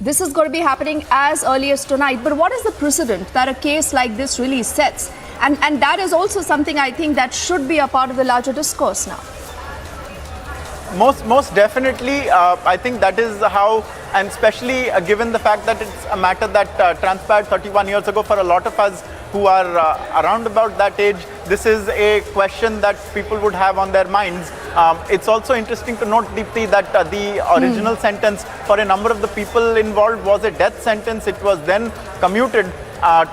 This is going to be happening as early as tonight. But what is the precedent that a case like this really sets? And that is also something I think that should be a part of the larger discourse now. Most definitely, I think that is how, and especially given the fact that it's a matter that transpired 31 years ago for a lot of us who are around about that age, this is a question that people would have on their minds. It's also interesting to note, Deepthi, that the original sentence for a number of the people involved was a death sentence. It was then commuted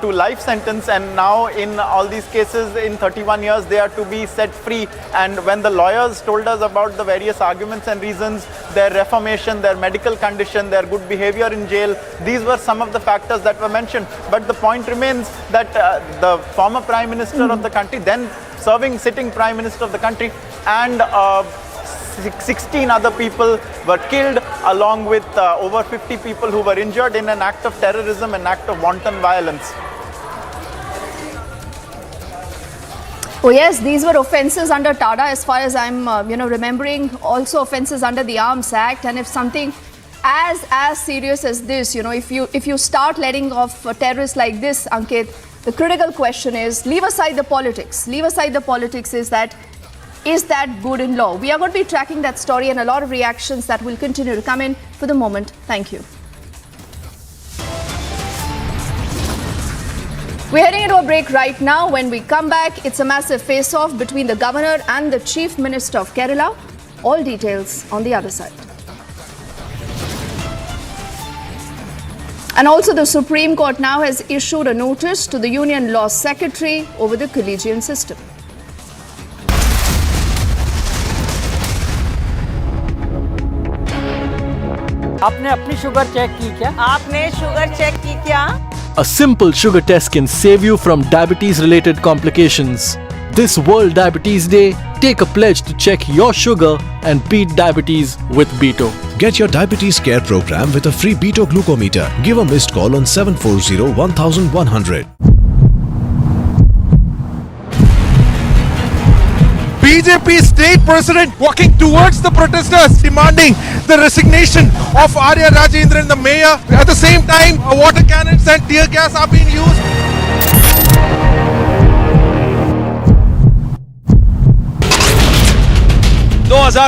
to life sentence, and now in all these cases in 31 years they are to be set free. And when the lawyers told us about the various arguments and reasons, their reformation, their medical condition, their good behavior in jail, these were some of the factors that were mentioned. But the point remains that the former Prime Minister of the country, then sitting Prime Minister of the country, and 16 other people were killed, along with over 50 people who were injured in an act of terrorism, an act of wanton violence. Oh yes, these were offences under TADA as far as I'm remembering, also offences under the Arms Act. And if something as serious as this, if you start letting off terrorists like this, Ankit, the critical question is, leave aside the politics. Leave aside the politics, is that good in law? We are going to be tracking that story and a lot of reactions that will continue to come in. For the moment, thank you. We're heading into a break right now. When we come back, it's a massive face-off between the governor and the Chief Minister of Kerala. All details on the other side. And also, the Supreme Court now has issued a notice to the Union Law Secretary over the collegiate system. आपने अपनी sugar check की क्या? आपने sugar check की क्या? A simple sugar test can save you from diabetes-related complications. This World Diabetes Day, take a pledge to check your sugar and beat diabetes with Beto. Get your diabetes care program with a free Beto glucometer. Give a missed call on 740-1100. BJP state president walking towards the protesters, demanding the resignation of Arya Rajendran, the mayor. At the same time, water cannons and tear gas are being used.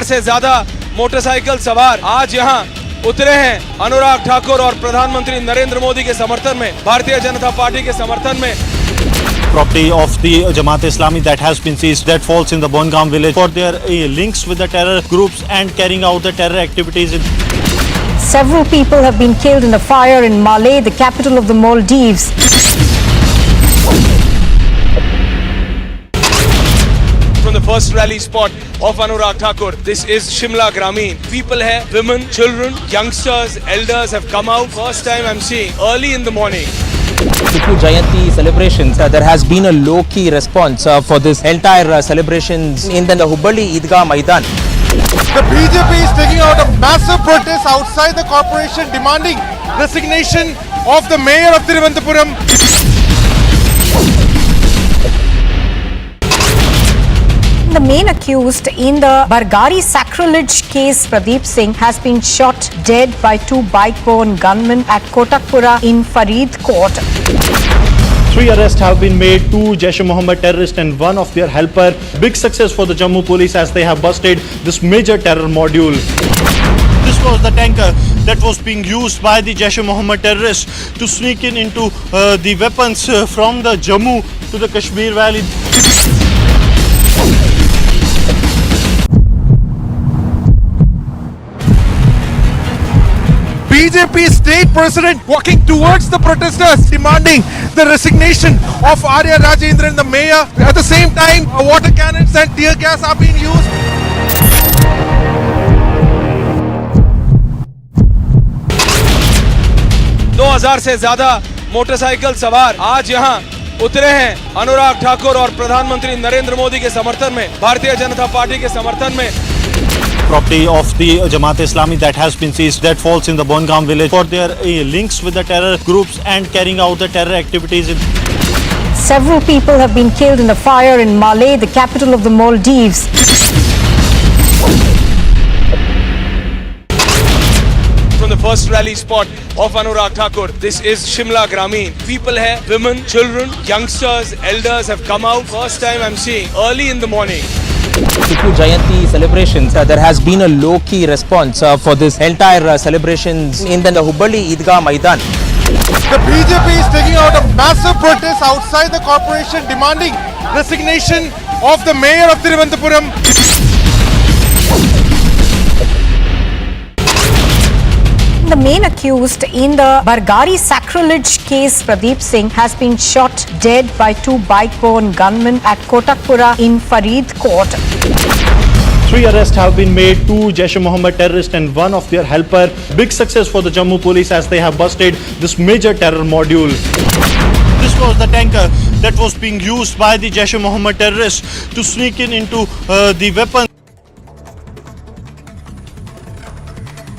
से ज्यादा motorcycle सवार आज यहाँ उतरे हैं अनुराग ठाकुर और प्रधानमंत्री नरेंद्र मोदी के समर्थन में, भारतीय जनता पार्टी के समर्थन में। Property of the Jamaat Islami that has been seized, that falls in the Bongaon village for their links with the terror groups and carrying out the terror activities. Several people have been killed in a fire in Malé, the capital of the Maldives. From the first rally spot of Anurag Thakur, this is Shimla Gramin. People here, women, children, youngsters, elders have come out. First time I'm seeing early in the morning. Tipu Jayanti celebrations, there has been a low-key response for this entire celebrations in the Hubballi Idgah Maidan. The BJP is taking out a massive protest outside the corporation, demanding resignation of the mayor of Thiruvananthapuram. The main accused in the Bargari sacrilege case, Pradeep Singh, has been shot dead by two bike-borne gunmen at Kotakpura in Faridkot. 3 arrests have been made, 2 Jaish-e-Mohammed terrorists and 1 of their helper. Big success for the Jammu police as they have busted this major terror module. This was the tanker that was being used by the Jaish-e-Mohammed terrorists to sneak into the weapons from the Jammu to the Kashmir Valley. BJP state president walking towards the protesters, demanding the resignation of Arya Rajendran, the mayor. At the same time, water cannons and tear gas are being used. से ज्यादा motorcycle सवार आज यहाँ उतरे हैं अनुराग ठाकुर और प्रधानमंत्री नरेंद्र मोदी के समर्थन में, भारतीय जनता पार्टी के समर्थन में। Property of the Jamaat Islami that has been seized, that falls in the Bongaon village for their links with the terror groups and carrying out the terror activities. Several people have been killed in a fire in Malé, the capital of the Maldives. From the first rally spot of Anurag Thakur, this is Shimla Gramin. People here, women, children, youngsters, elders have come out. First time I'm seeing early in the morning. Tipu Jayanti celebrations, there has been a low-key response for this entire celebrations in the Hubballi Idgah Maidan. The BJP is taking out a massive protest outside the corporation, demanding resignation of the mayor of Thiruvananthapuram. The main accused in the Bargari sacrilege case, Pradeep Singh, has been shot dead by two bike-borne gunmen at Kotakpura in Faridkot. 3 arrests have been made, 2 Jaish-e-Mohammed terrorists and 1 of their helper. Big success for the Jammu police as they have busted this major terror module. This was the tanker that was being used by the Jaish-e-Mohammed terrorists to sneak into the weapons.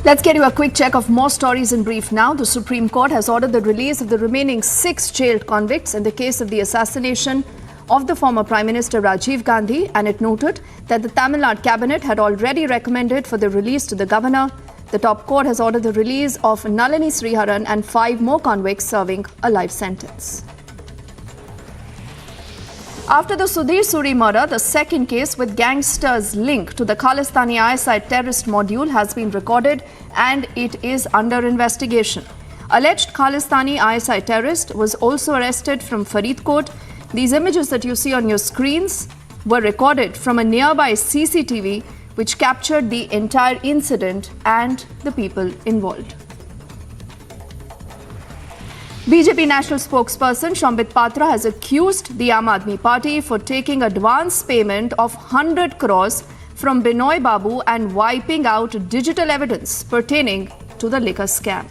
Let's get you a quick check of more stories in brief now. The Supreme Court has ordered the release of the remaining 6 jailed convicts in the case of the assassination of the former Prime Minister Rajiv Gandhi, and it noted that the Tamil Nadu cabinet had already recommended for the release to the governor. The top court has ordered the release of Nalini Sriharan and 5 more convicts serving a life sentence. After the Sudhir Suri murder, the second case with gangsters linked to the Khalistani ISI terrorist module has been recorded and it is under investigation. Alleged Khalistani ISI terrorist was also arrested from Faridkot. These images that you see on your screens were recorded from a nearby CCTV which captured the entire incident and the people involved. BJP national spokesperson Shambit Patra has accused the Aam Aadmi Party for taking advance payment of 100 crores from Binoy Babu and wiping out digital evidence pertaining to the liquor scam.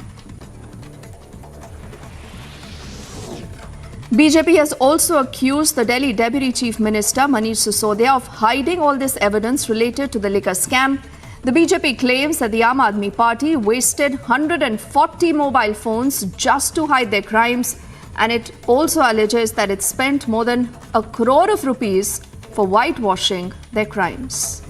BJP has also accused the Delhi Deputy Chief Minister Manish Sisodia of hiding all this evidence related to the liquor scam. The BJP claims that the Aam Aadmi Party wasted 140 mobile phones just to hide their crimes, and it also alleges that it spent more than 1 crore of rupees for whitewashing their crimes.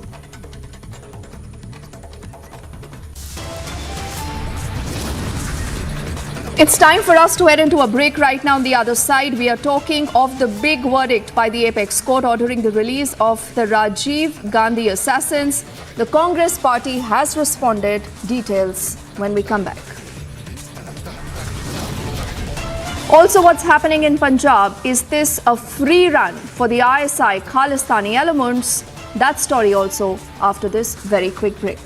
It's time for us to head into a break right now. On the other side, we are talking of the big verdict by the Apex Court ordering the release of the Rajiv Gandhi assassins. The Congress party has responded. Details when we come back. Also, what's happening in Punjab? Is this a free run for the ISI Khalistani elements? That story also after this very quick break.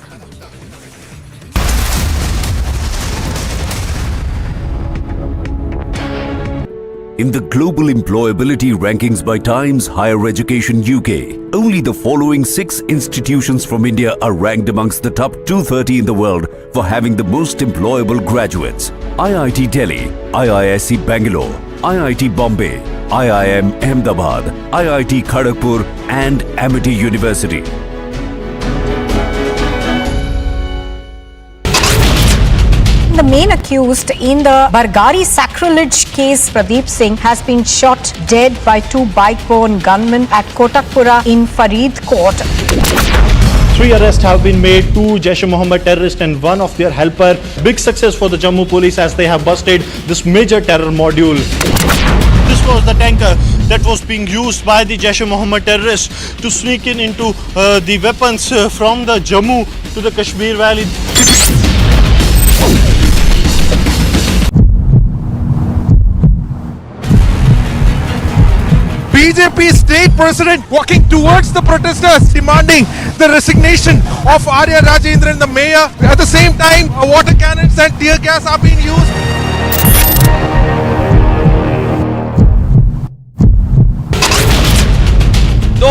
In the global employability rankings by Times Higher Education UK, only the following 6 institutions from India are ranked amongst the top 230 in the world for having the most employable graduates. IIT Delhi, IISc Bengaluru, IIT Bombay, IIM Ahmedabad, IIT Kharagpur and Amity University. The main accused in the Bargari sacrilege case, Pradeep Singh, has been shot dead by 2 bike-borne gunmen at Kotakpura in Faridkot. 3 arrests have been made, 2 Jaish-e-Mohammed terrorists and 1 of their helper. Big success for the Jammu police as they have busted this major terror module. This was the tanker that was being used by the Jaish-e-Mohammed terrorists to sneak into the weapons from the Jammu to the Kashmir Valley. BJP state president walking towards the protesters demanding the resignation of Arya Rajendran, the mayor. At the same time, water cannons and tear gas are being used.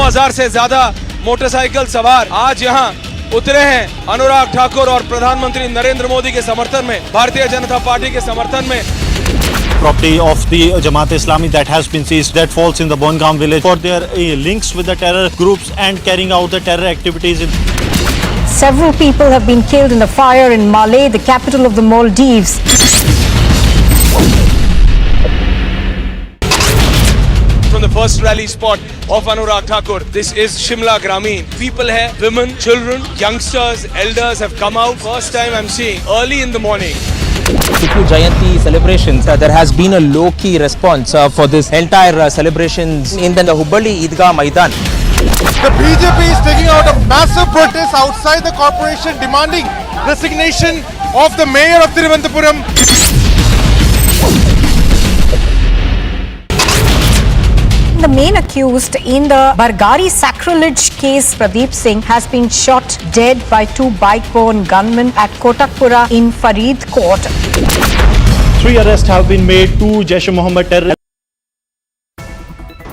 हजार से ज्यादा motorcycle सवार आज यहाँ उतरे हैं अनुराग ठाकुर और प्रधानमंत्री नरेंद्र मोदी के समर्थन में, भारतीय जनता पार्टी के समर्थन में। Property of the Jamaat Islami that has been seized, that falls in the Bongaon village for their links with the terror groups and carrying out the terror activities. Several people have been killed in a fire in Malé, the capital of the Maldives. From the first rally spot of Anurag Thakur, this is Shimla Grameen. People here, women, children, youngsters, elders have come out. First time I'm seeing early in the morning. Tipu Jayanti celebrations, there has been a low-key response for this entire celebrations in the Hubballi Idgah Maidan. The BJP is taking out a massive protest outside the corporation demanding resignation of the mayor of Thiruvananthapuram. The main accused in the Bargari sacrilege case, Pradeep Singh, has been shot dead by 2 bike-borne gunmen at Kotakpura in Faridkot. 3 arrests have been made, 2 Jaish-e-Mohammed terrorists.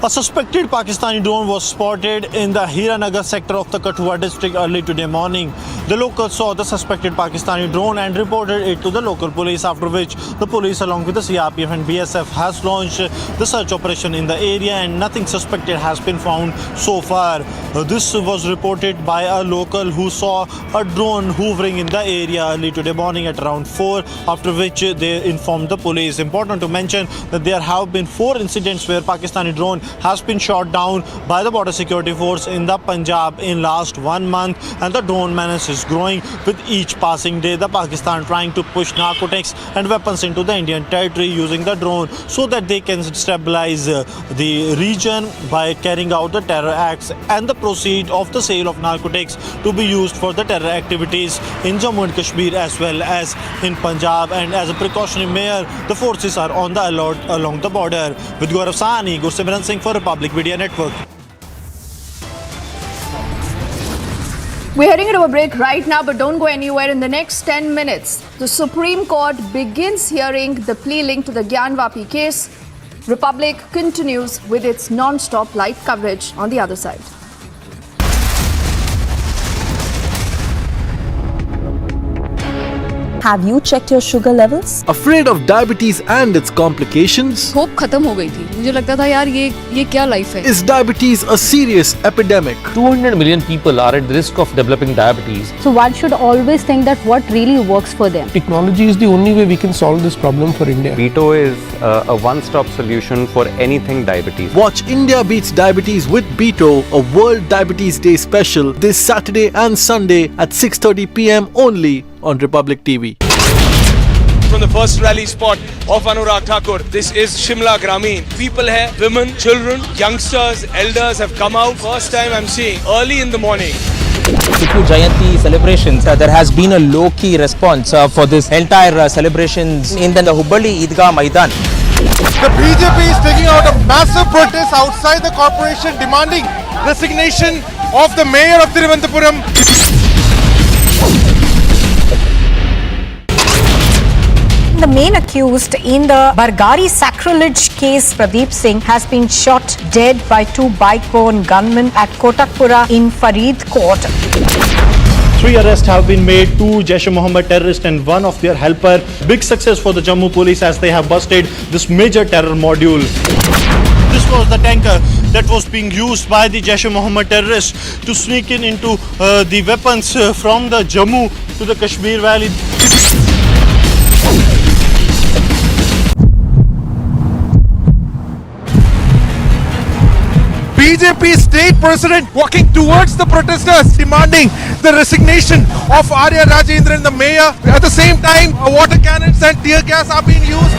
A suspected Pakistani drone was spotted in the Hiranagar sector of the Kathua district early today morning. The locals saw the suspected Pakistani drone and reported it to the local police, after which the police along with the CRPF and BSF has launched the search operation in the area and nothing suspected has been found so far. This was reported by a local who saw a drone hovering in the area early today morning at around 4, after which they informed the police. Important to mention that there have been 4 incidents where Pakistani drone has been shot down by the border security force in the Punjab in last 1 month, and the drone menace is growing with each passing day. The Pakistan trying to push narcotics and weapons into the Indian territory using the drone so that they can stabilize the region by carrying out the terror acts, and the proceeds of the sale of narcotics to be used for the terror activities in Jammu and Kashmir as well as in Punjab. And as a precautionary measure, the forces are on the alert along the border. With Gaurav Sahni, Gursimran Singh for Republic Media Network. We're heading into a break right now, but don't go anywhere. In the next 10 minutes, the Supreme Court begins hearing the plea linked to the Gyanvapi case. Republic continues with its non-stop live coverage on the other side. Have you checked your sugar levels? Afraid of diabetes and its complications? Hope खत्म हो गई थी. मुझे लगता था यार ये क्या लाइफ है? Is diabetes a serious epidemic? 200 million people are at the risk of developing diabetes. So one should always think that what really works for them. Technology is the only way we can solve this problem for India. Veto is a one-stop solution for anything diabetes. Watch India Beats Diabetes with Beto, a World Diabetes Day special this Saturday and Sunday at 6:30 p.m. only on Republic TV. From the first rally spot of Anurag Thakur, this is Shimla Grameen. People here, women, children, youngsters, elders have come out. First time I'm seeing early in the morning. Tipu Jayanti celebrations, there has been a low-key response for this entire celebrations in the Hubballi Idgah Maidan. The BJP is taking out a massive protest outside the corporation demanding resignation of the mayor of Thiruvananthapuram. The main accused in the Bargari sacrilege case, Pradeep Singh, has been shot dead by two bike-borne gunmen at Kotakpura in Faridkot. 3 arrests have been made, 2 Jaish-e-Mohammed terrorists and 1 of their helper. Big success for the Jammu police as they have busted this major terror module. This was the tanker that was being used by the Jaish-e-Mohammed terrorists to sneak into the weapons from the Jammu to the Kashmir Valley. BJP state president walking towards the protesters demanding the resignation of Arya Rajendran, the mayor. At the same time, water cannons and tear gas are being used.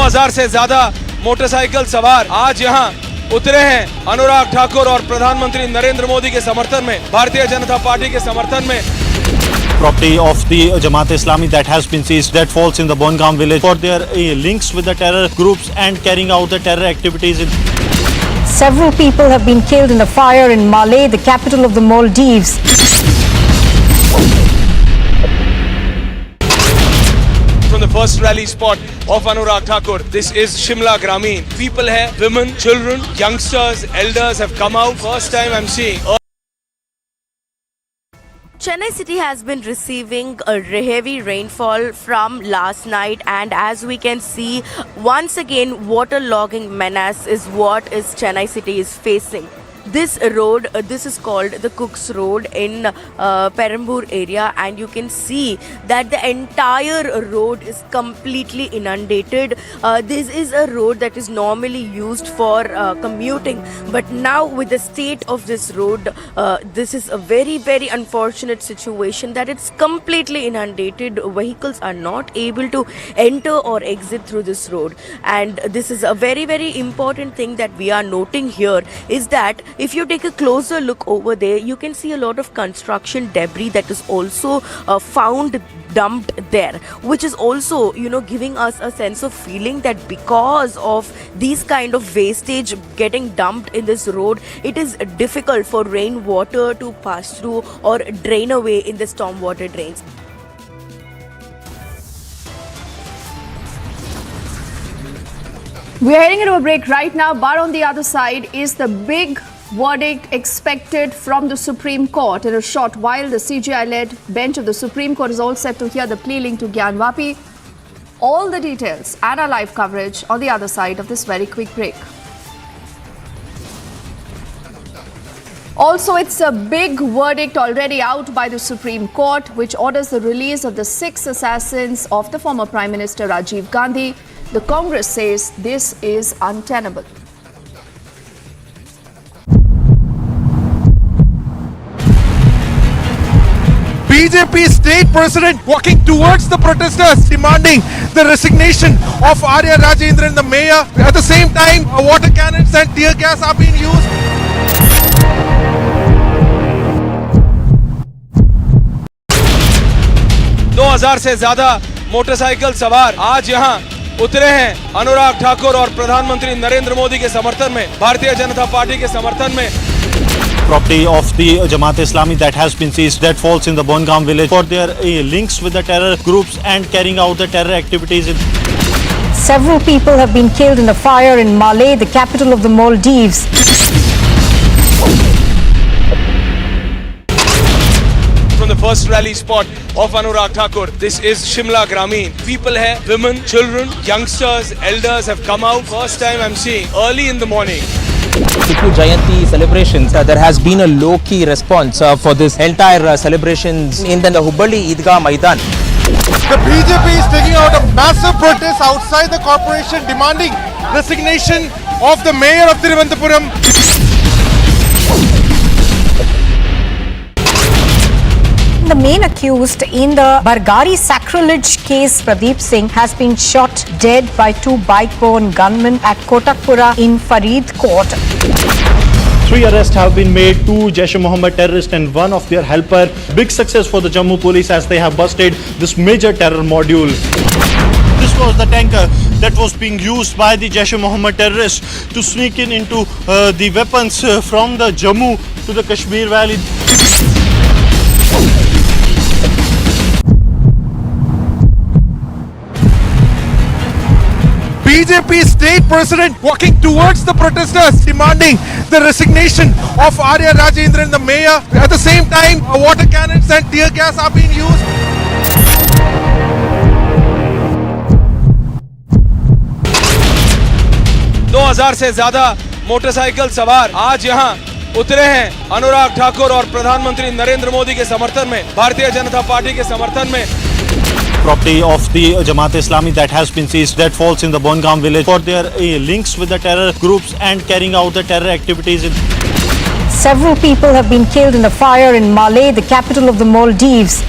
हजार से ज्यादा motorcycle सवार आज यहाँ उतरे हैं अनुराग ठाकुर और प्रधानमंत्री नरेंद्र मोदी के समर्थन में, भारतीय जनता पार्टी के समर्थन में। Property of the Jamaat Islami that has been seized, that falls in the Bongaon village for their links with the terror groups and carrying out the terror activities. Several people have been killed in a fire in Malé, the capital of the Maldives. From the first rally spot of Anurag Thakur, this is Shimla Grameen. People here, women, children, youngsters, elders have come out. First time I'm seeing. Chennai city has been receiving a heavy rainfall from last night, and as we can see, once again waterlogging menace is what is Chennai city is facing. This road, this is called the Cook's Road in Perambur area, and you can see that the entire road is completely inundated. This is a road that is normally used for commuting, but now with the state of this road, this is a very, very unfortunate situation that it's completely inundated. Vehicles are not able to enter or exit through this road, and this is a very, very important thing that we are noting here is that if you take a closer look over there, you can see a lot of construction debris that is also found dumped there, which is also, giving us a sense of feeling that because of these kind of wastage getting dumped in this road, it is difficult for rainwater to pass through or drain away in the stormwater drains. We're heading into a break right now, but on the other side is the big verdict expected from the Supreme Court. In a short while, the CJI-led bench of the Supreme Court is all set to hear the plea linked to Gyanvapi. All the details and our live coverage on the other side of this very quick break. Also, it's a big verdict already out by the Supreme Court, which orders the release of the 6 assassins of the former Prime Minister Rajiv Gandhi. The Congress says this is untenable. BJP state president walking towards the protesters, demanding the resignation of Arya Rajendran, the mayor. At the same time, water cannons and tear gas are being used. 2000 से ज्यादा motorcycle सवार आज यहाँ उतरे हैं अनुराग ठाकुर और प्रधानमंत्री नरेंद्र मोदी के समर्थन में, भारतीय जनता पार्टी के समर्थन में। Property of the Jamaat Islami that has been seized, that falls in the Bongaon village for their links with the terror groups and carrying out the terror activities. Several people have been killed in the fire in Malé, the capital of the Maldives. From the first rally spot of Anurag Thakur, this is Shimla Grameen. People here, women, children, youngsters, elders have come out. First time I'm seeing early in the morning. Tipu Jayanti celebrations, there has been a low-key response for this entire celebrations in the Hubballi Eidgah Maidan. The BJP is taking out a massive protest outside the corporation, demanding resignation of the mayor of Thiruvananthapuram. The main accused in the Bargari sacrilege case, Pradeep Singh, has been shot dead by 2 bike-borne gunmen at Kotakpura in Faridkot. 3 arrests have been made, 2 Jaish-e-Mohammed terrorists and 1 of their helper. Big success for the Jammu police as they have busted this major terror module. This was the tanker that was being used by the Jaish-e-Mohammed terrorists to sneak into the weapons from the Jammu to the Kashmir Valley. BJP state president walking towards the protesters, demanding the resignation of Arya Rajendran, the mayor. At the same time, water cannons and tear gas are being used. दो 2000 से ज्यादा motorcycle सवार आज यहाँ उतरे हैं अनुराग ठाकुर और प्रधानमंत्री नरेंद्र मोदी के समर्थन में, भारतीय जनता पार्टी के समर्थन में। Property of the Jamaat Islami that has been seized, that falls in the Bongaon village for their links with the terror groups and carrying out the terror activities. Several people have been killed in the fire in Malé, the capital of the Maldives.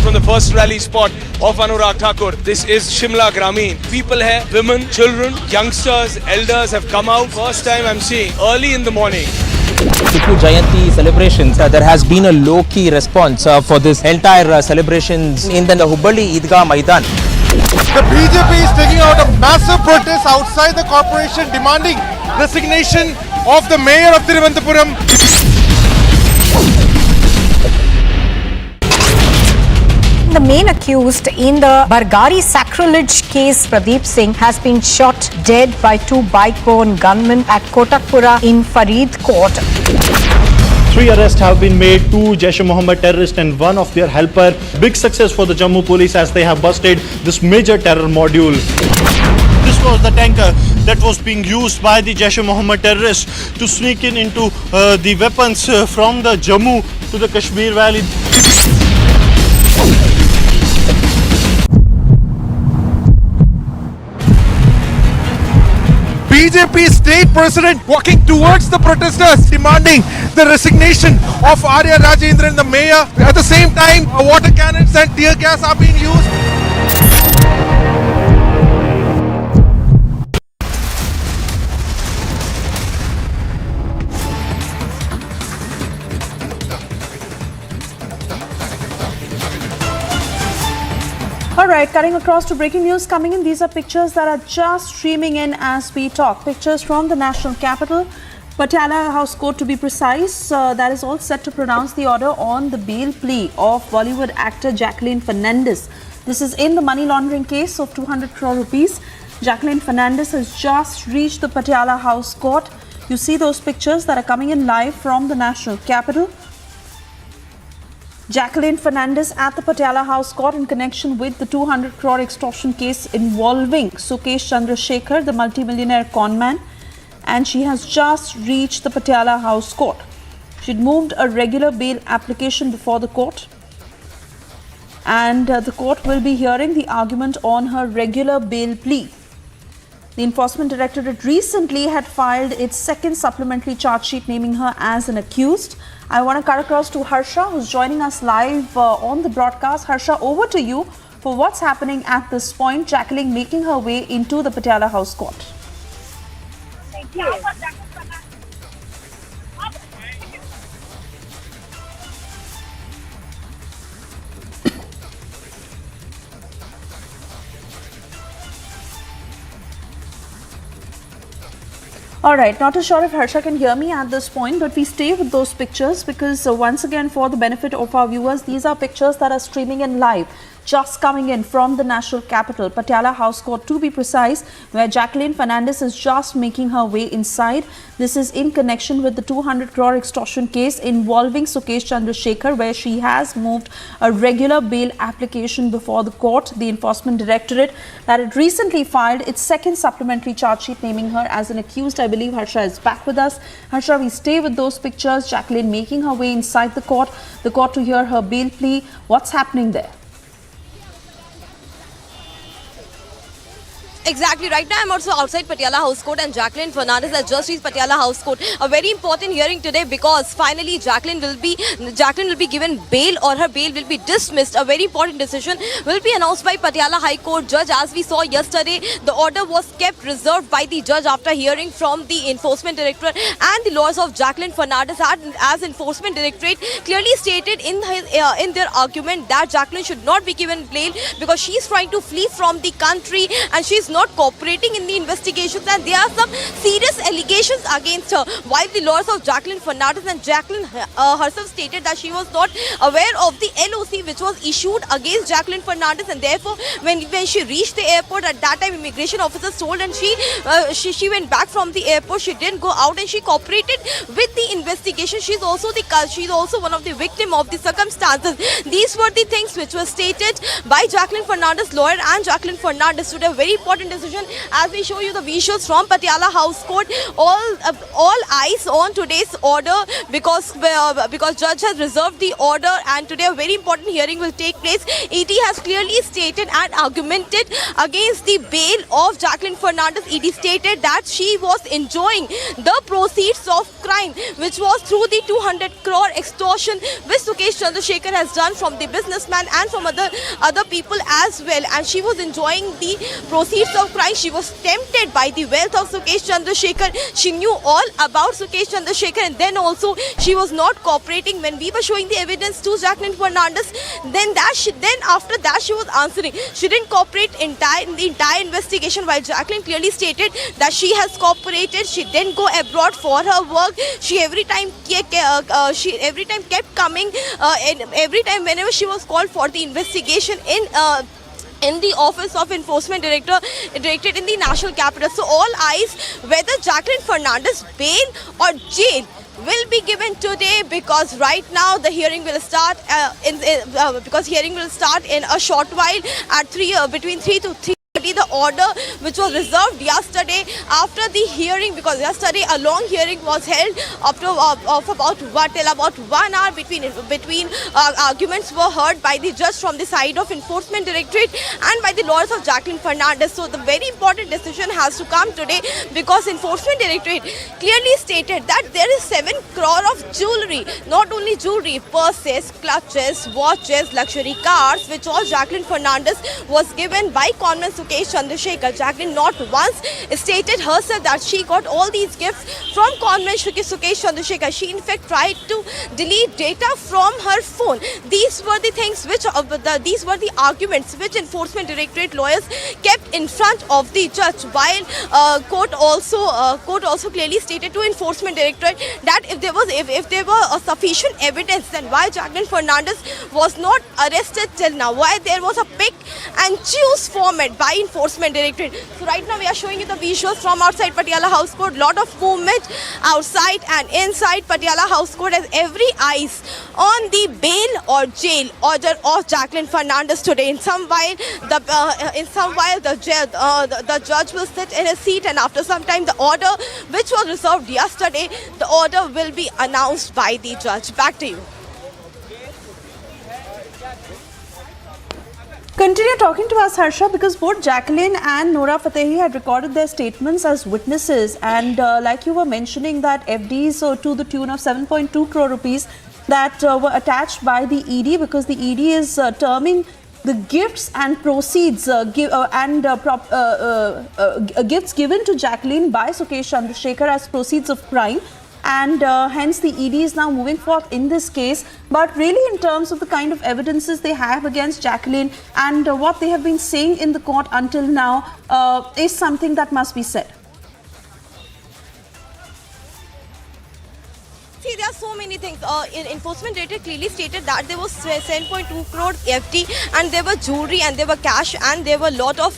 From the first rally spot of Anurag Thakur, this is Shimla Grameen. People here, women, children, youngsters, elders have come out. First time I'm seeing early in the morning. Tipu Jayanti celebrations, there has been a low-key response for this entire celebrations in the Hubballi Eidgah Maidan. The BJP is taking out a massive protest outside the corporation, demanding resignation of the mayor of Thiruvananthapuram. The main accused in the Bargari sacrilege case, Pradeep Singh, has been shot dead by 2 bike-borne gunmen at Kotakpura in Faridkot. 3 arrests have been made, 2 Jaish-e-Mohammed terrorists and 1 of their helper. Big success for the Jammu police as they have busted this major terror module. This was the tanker that was being used by the Jaish-e-Mohammed terrorists to sneak into the weapons from the Jammu to the Kashmir Valley. BJP state president walking towards the protesters, demanding the resignation of Arya Rajendran, the mayor. At the same time, water cannons and tear gas are being used. Alright, cutting across to breaking news coming in. These are pictures that are just streaming in as we talk. Pictures from the national capital, Patiala House Court to be precise, that is all set to pronounce the order on the bail plea of Bollywood actor Jacqueline Fernandez. This is in the money laundering case of 200 crore rupees. Jacqueline Fernandez has just reached the Patiala House Court. You see those pictures that are coming in live from the national capital. Jacqueline Fernandez at the Patiala House Court in connection with the 200 crore extortion case involving Sukesh Chandrasekhar, the multimillionaire conman, and she has just reached the Patiala House Court. She'd moved a regular bail application before the court, and the court will be hearing the argument on her regular bail plea. The Enforcement Directorate recently had filed its second supplementary charge sheet naming her as an accused. I want to cut across to Harsha, who's joining us live on the broadcast. Harsha, over to you for what's happening at this point. Jacqueline making her way into the Patiala House Court. Thank you. All right, not too sure if Harsha can hear me at this point, but we stay with those pictures because once again, for the benefit of our viewers, these are pictures that are streaming in live, just coming in from the national capital, Patiala House Court to be precise, where Jacqueline Fernandez is just making her way inside. This is in connection with the 200 crore extortion case involving Sukesh Chandrasekhar, where she has moved a regular bail application before the court. The Enforcement Directorate that had recently filed its second supplementary charge sheet naming her as an accused. I believe Harsha is back with us. Harsha, we stay with those pictures. Jacqueline making her way inside the court to hear her bail plea. What's happening there? Exactly. Right now I'm also outside Patiala House Court and Jacqueline Fernandez has just reached Patiala House Court. A very important hearing today because finally Jacqueline will be given bail or her bail will be dismissed. A very important decision will be announced by Patiala High Court judge. As we saw yesterday, the order was kept reserved by the judge after hearing from the Enforcement Directorate and the lawyers of Jacqueline Fernandez, as Enforcement Directorate clearly stated in their argument that Jacqueline should not be given bail because she is trying to flee from the country and she is not cooperating in the investigations, and there are some serious allegations against her. While the lawyers of Jacqueline Fernandez and Jacqueline herself stated that she was not aware of the LOC which was issued against Jacqueline Fernandez, and therefore when she reached the airport, at that time immigration officers told and she went back from the airport. She didn't go out and she cooperated with the investigation. She's also one of the victims of the circumstances. These were the things which were stated by Jacqueline Fernandez lawyer and Jacqueline Fernandez. Today a very important decision as we show you the visuals from Patiala House Court. All eyes on today's order because judge has reserved the order, and today a very important hearing will take place. ED has clearly stated and argumented against the bail of Jacqueline Fernandez. ED stated that she was enjoying the proceeds of crime which was through the 200 crore extortion which Sukesh Chandrasekhar has done from the businessman and from other people as well, and she was enjoying the proceeds of crime. She was tempted by the wealth of Sukesh Chandrasekhar. She knew all about Sukesh Chandrasekhar, and then also she was not cooperating when we were showing the evidence to Jacqueline Fernandez. Then after that she was answering. She didn't cooperate in the entire investigation, while Jacqueline clearly stated that she has cooperated. She didn't go abroad for her work. She every time kept coming, and every time whenever she was called for the investigation in the office of Enforcement Directorate in the national capital. So all eyes whether Jacqueline Fernandez bail or jail will be given today, because right now the hearing will start in a short while at between 3 to 3. The order which was reserved yesterday after the hearing, because yesterday a long hearing was held up to about 1 hour between arguments were heard by the judge from the side of Enforcement Directorate and by the lawyers of Jacqueline Fernandez. So the very important decision has to come today because Enforcement Directorate clearly stated that there is 7 crore of jewelry, not only jewelry, purses, clutches, watches, luxury cars, which all Jacqueline Fernandez was given by conman Sukesh Chandrasekhar. Jacqueline not once stated herself that she got all these gifts from conman Sukesh Chandrasekhar. She in fact tried to delete data from her phone. These were the things these were the arguments which Enforcement Directorate lawyers kept in front of the judge. While court also clearly stated to Enforcement Directorate that if there were sufficient evidence, then why Jacqueline Fernandez was not arrested till now? Why there was a pick and choose format by Enforcement Enforcement Directorate. So right now we are showing you the visuals from outside Patiala House Court. Lot of movement outside and inside Patiala House Court as every eyes on the bail or jail order of Jacqueline Fernandez today. In some while the judge will sit in his seat, and after some time the order which was reserved yesterday, the order will be announced by the judge. Back to you. Continue talking to us, Harsha, because both Jacqueline and Noora Fatehi had recorded their statements as witnesses, and like you were mentioning that FDs to the tune of 7.2 crore rupees that were attached by the ED, because the ED is terming the gifts and proceeds gifts given to Jacqueline by Sukesh Chandrasekhar as proceeds of crime. And hence the ED is now moving forth in this case. But really, in terms of the kind of evidences they have against Jacqueline and what they have been saying in the court until now is something that must be said. See, there are so many things. Enforcement Directorate clearly stated that there was 7.2 crore FD, and there were jewelry, and there were cash, and there were lot of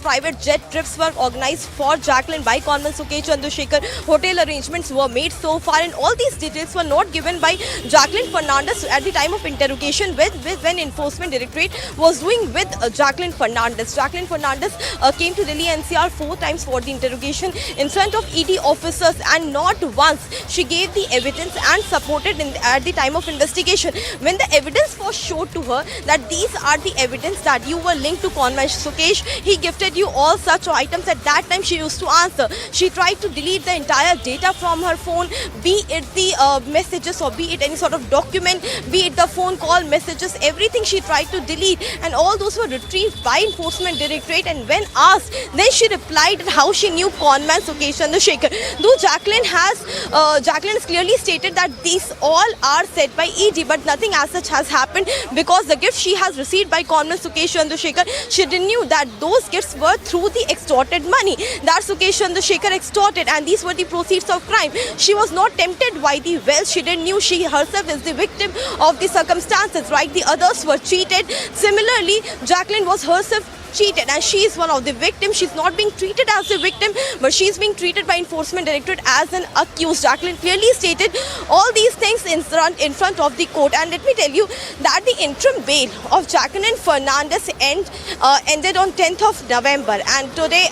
private jet trips were organized for Jacqueline by Conman Sukesh Chandrasekhar. Hotel arrangements were made so far, and all these details were not given by Jacqueline Fernandez at the time of interrogation when Enforcement Directorate was doing with Jacqueline Fernandez. Jacqueline Fernandez came to Delhi NCR 4 times for the interrogation in front of ED officers, and not once she gave the evidence and supported at the time of investigation. When the evidence was showed to her that these are the evidence that you were linked to Conman Sukesh, he gifted you all such items. At that time she used to answer. She tried to delete the entire data from her phone, be it the messages or be it any sort of document, be it the phone call messages, everything she tried to delete, and all those were retrieved by Enforcement Directorate. And when asked, then she replied how she knew Conman Sukesh Chandrasekhar. Though Jacqueline has clearly stated that these all are said by ED, but nothing as such has happened, because the gift she has received by Conman Sukesh Chandrasekhar, she didn't knew that those gifts were through the extorted money that Sukesh Chandrasekhar extorted, and these were the proceeds of crime. She was not tempted by the wealth. She didn't knew she herself is the victim of the circumstances, right? The others were cheated. Similarly, Jacqueline was herself cheated, and she is one of the victims. She's not being treated as a victim, but she's being treated by Enforcement Directorate as an accused. Jacqueline clearly stated all these things in front of the court. And let me tell you that the interim bail of Jacqueline Fernandez ended on 10th of November, and today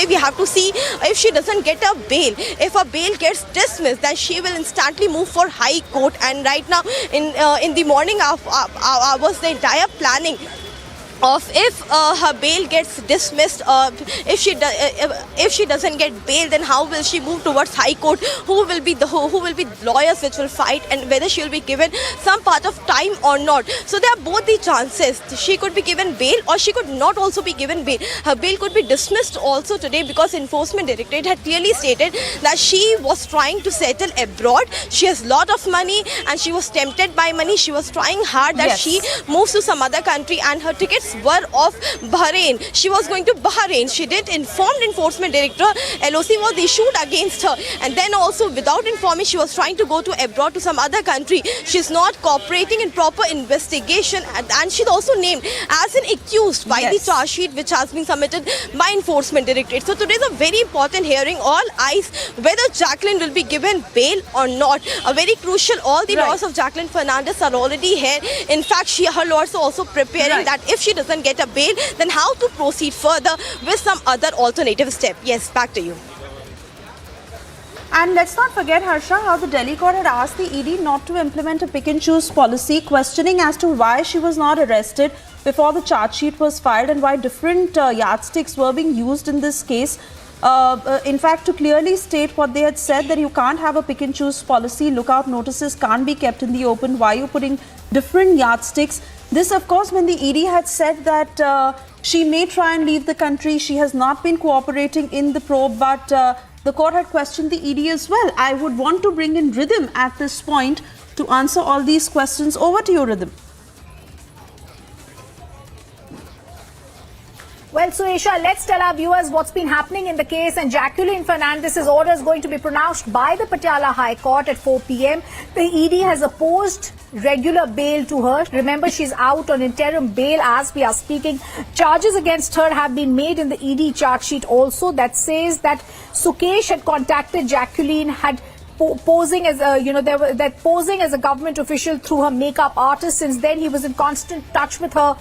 we have to see if she doesn't get a bail. If a bail gets dismissed, then she will instantly move for High Court. And right now in the morning was the entire planning of if her bail gets dismissed, if she doesn't get bail, then how will she move towards High Court? Who will be lawyers which will fight, and whether she will be given some part of time or not? So there are both the chances. She could be given bail, or she could not also be given bail. Her bail could be dismissed also today, because Enforcement Directorate had clearly stated that she was trying to settle abroad. She has lot of money, and she was tempted by money. She was trying hard that she moves to some other country, and her tickets were of Bahrain. She was going to Bahrain. She didn't inform Enforcement Director. LOC was issued against her, and then also without informing, she was trying to go to abroad to some other country. She's not cooperating in proper investigation, and she's also named as an accused by the charge sheet which has been submitted by Enforcement Directorate. So today is a very important hearing. All eyes whether Jacqueline will be given bail or not. A very crucial. All the lawyers of Jacqueline Fernandez are already here. In fact, her lawyers are also preparing that if she doesn't get a bail, then how to proceed further with some other alternative step. Yes, back to you. And let's not forget, Harsha, how the Delhi court had asked the ED not to implement a pick and choose policy, questioning as to why she was not arrested before the charge sheet was filed, and why different yardsticks were being used in this case. In fact, to clearly state what they had said, that you can't have a pick and choose policy, lookout notices can't be kept in the open, why are you putting different yardsticks? This, of course, when the ED had said that she may try and leave the country, she has not been cooperating in the probe, but the court had questioned the ED as well. I would want to bring in Rhythm at this point to answer all these questions. Over to you, Rhythm. Well, Suresha, let's tell our viewers what's been happening in the case, and Jacqueline Fernandez's order is going to be pronounced by the Patiala High Court at 4 p.m. The ED has opposed regular bail to her. Remember, she's out on interim bail as we are speaking. Charges against her have been made in the ED charge sheet also that says that Sukesh had contacted Jacqueline, had posing as a, posing as a government official through her makeup artist. Since then, he was in constant touch with her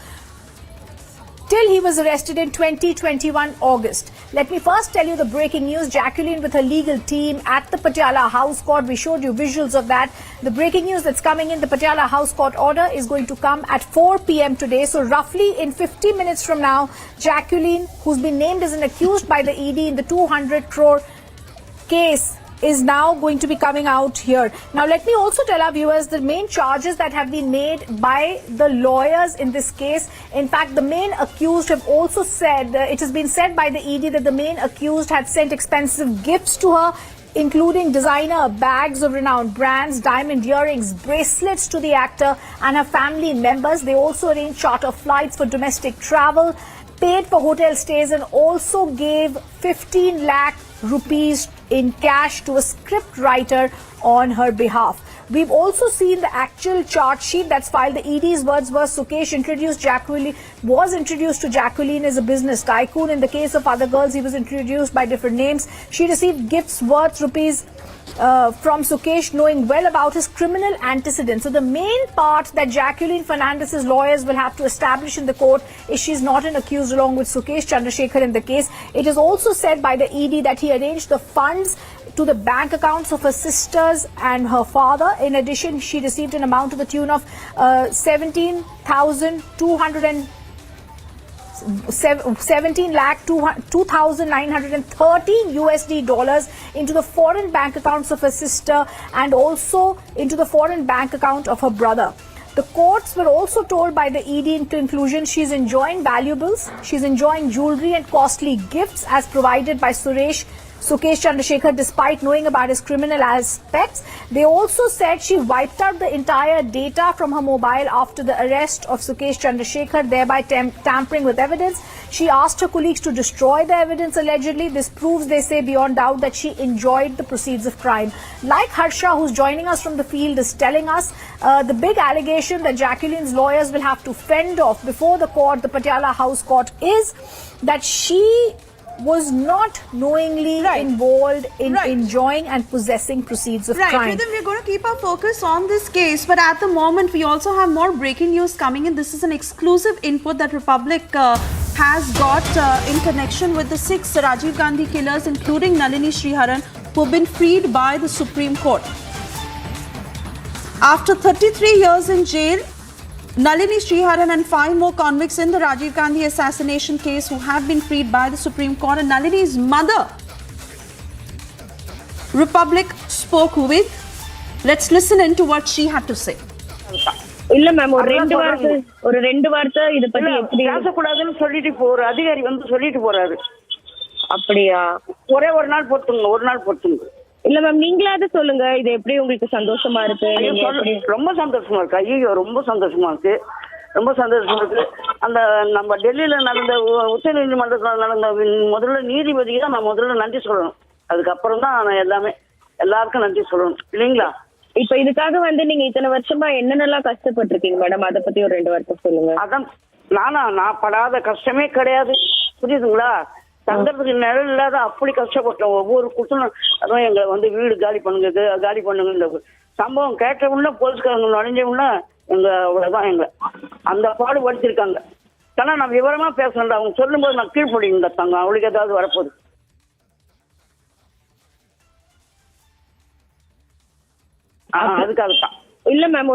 till he was arrested in 2021 August. Let me first tell you the breaking news. Jacqueline with her legal team at the Patiala House Court. We showed you visuals of that. The breaking news that's coming in, the Patiala House Court order is going to come at 4 p.m. today. So roughly in 50 minutes from now, Jacqueline, who's been named as an accused by the ED in the 200 crore case, is now going to be coming out here. Now, let me also tell our viewers the main charges that have been made by the lawyers in this case. In fact, the main accused have also said, it has been said by the ED that the main accused had sent expensive gifts to her, including designer bags of renowned brands, diamond earrings, bracelets to the actor and her family members. They also arranged charter flights for domestic travel, paid for hotel stays, and also gave 15 lakh rupees in cash to a script writer on her behalf. We've also seen the actual charge sheet that's filed. The ED's words were Sukesh was introduced to Jacqueline as a business tycoon. In the case of other girls, he was introduced by different names. She received gifts worth rupees from Sukesh, knowing well about his criminal antecedents. So the main part that Jacqueline Fernandez's lawyers will have to establish in the court is she's not an accused along with Sukesh Chandrasekhar in the case. It is also said by the ED that he arranged the funds to the bank accounts of her sisters and her father. In addition, she received an amount to the tune of 17,213 USD dollars into the foreign bank accounts of her sister and also into the foreign bank account of her brother. The courts were also told by the ED in conclusion she's enjoying valuables, she's enjoying jewelry and costly gifts as provided by Sukesh Chandrasekhar despite knowing about his criminal aspects. They also said she wiped out the entire data from her mobile after the arrest of Sukesh Chandrasekhar, thereby tampering with evidence. She asked her colleagues to destroy the evidence allegedly. This proves, they say, beyond doubt that she enjoyed the proceeds of crime. Like Harsha, who's joining us from the field, is telling us, the big allegation that Jacqueline's lawyers will have to fend off before the court, the Patiala House Court, is that she was not knowingly involved in enjoying and possessing proceeds of crime. Rhythm, we're going to keep our focus on this case, but at the moment we also have more breaking news coming in. This is an exclusive input that Republic has got in connection with the 6 Rajiv Gandhi killers, including Nalini Sriharan, who have been freed by the Supreme Court. After 33 years in jail, Nalini Sriharan and 5 more convicts in the Rajiv Gandhi assassination case who have been freed by the Supreme Court, and Nalini's mother, Republic spoke with. Let's listen in to what she had to say. இல்ல ma'am ஒரு ரெண்டு வார்த்தை இத பத்தி எப்படி பேசக்கூடாதுன்னு சொல்லிட்டு போற அதிகாரி வந்து சொல்லிட்டு போறாரு. அப்படியா? ஒரே ஒரு நாள் பொறுத்துங்க. இல்ல மேம் நீங்களாவது சொல்லுங்க, இது எப்படி உங்களுக்கு சந்தோஷமா இருக்கு? ரொம்ப சந்தோஷமா இருக்கு. ஐயோ ரொம்ப சந்தோஷமா இருக்கு. அந்த நம்ம டெல்லியில நடந்த உச்ச நீதிமன்றத்தில் நடந்த முதல்ல நீதிபதிக்கு தான் நான் முதல்ல நன்றி சொல்லணும். அதுக்கப்புறம் தான் நான் எல்லாருக்கும் நன்றி சொல்லணும் இல்லைங்களா? இப்ப இதுக்காக வந்து நீங்க இத்தனை வருஷமா என்னென்னலாம் கஷ்டப்பட்டிருக்கீங்க மேடம், அதை பத்தி ஒரு 2 வார்த்தை சொல்லுங்க. அதான் நான் படாத கஷ்டமே கிடையாது, புரியுதுங்களா? தங்கறதுக்கு நிழல் இல்லாத அப்படி கஷ்டப்பட்டோம். ஒவ்வொரு குற்றமும் அதான் எங்களை வந்து வீடு காலி பண்ணுங்க இந்த சம்பவம் கேட்ட உடனே போலீஸ்காரங்க நுழைஞ்ச உடனே அவ்வளவுதான் எங்களை அந்த பாடு படிச்சிருக்காங்க. ஆனா நான் விவரமா பேசுறேன், அவங்க சொல்லும் போது நான் கீழ்படிங்க தாங்க, அவளுக்கு ஏதாவது வரப்போகுது. அதுக்காகத்தான். இல்ல மேம்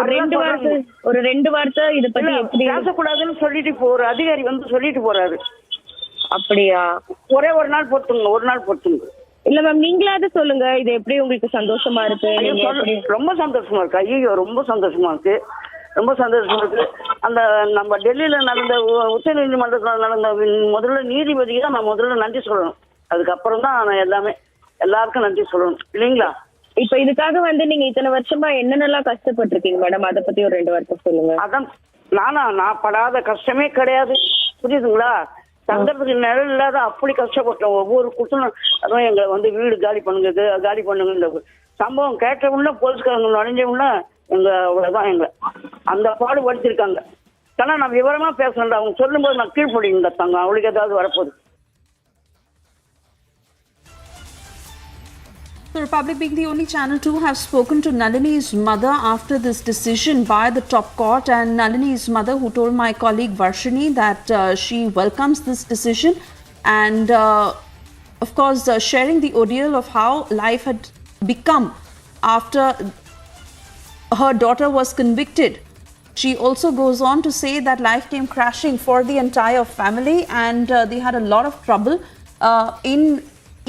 ஒரு ரெண்டு வார்த்தை இத பத்தி எப்படி பேசக்கூடாதுன்னு சொல்லிட்டு போற அதிகாரி வந்து சொல்லிட்டு போறாரு. அப்படியா? ஒரே ஒரு நாள் பொறுத்துங்க. இல்ல மேம் நீங்களாவது சொல்லுங்க, இது எப்படி உங்களுக்கு சந்தோஷமா இருக்கு? ரொம்ப சந்தோஷமா இருக்கு. ஐயோ ரொம்ப சந்தோஷமா இருக்கு. அந்த நம்ம டெல்லியில நடந்த உச்ச நீதிமன்றத்தில் நடந்த முதல்ல நீதிபதிக்கு தான் நான் முதல்ல நன்றி சொல்லணும். அதுக்கப்புறம் தான் நான் எல்லாருக்கும் நன்றி சொல்லணும் இல்லைங்களா? இப்ப இதுக்காக வந்து நீங்க இத்தனை வருஷமா என்னென்னலாம் கஷ்டப்பட்டிருக்கீங்க மேடம், அதை பத்தி ஒரு 2 வார்த்தை சொல்லுங்க. அதான் நான் படாத கஷ்டமே கிடையாது, புரியுதுங்களா? தங்கறதுக்கு நிழல் இல்லாத அப்படி கஷ்டப்பட்டோம். ஒவ்வொரு குற்றணும் அதுவும் எங்களை வந்து வீடு காலி பண்ணுங்க இந்த சம்பவம் கேட்ட உடனே போலீஸ்காரங்க நுழைஞ்ச உடனே அவ்வளவுதான் எங்களை அந்த பாடு படுத்திருக்காங்க. ஆனா நான் விவரமா பேசுறேன், அவங்க சொல்லும்போது நான் கீழ்படிங்க தங்க அவளுக்கு ஏதாவது வரப்போகுது. The Republic, being the only channel to have spoken to Nalini's mother after this decision by the top court, and Nalini's mother who told my colleague Varshini that she welcomes this decision and of course sharing the ordeal of how life had become after her daughter was convicted. She also goes on to say that life came crashing for the entire family and they had a lot of trouble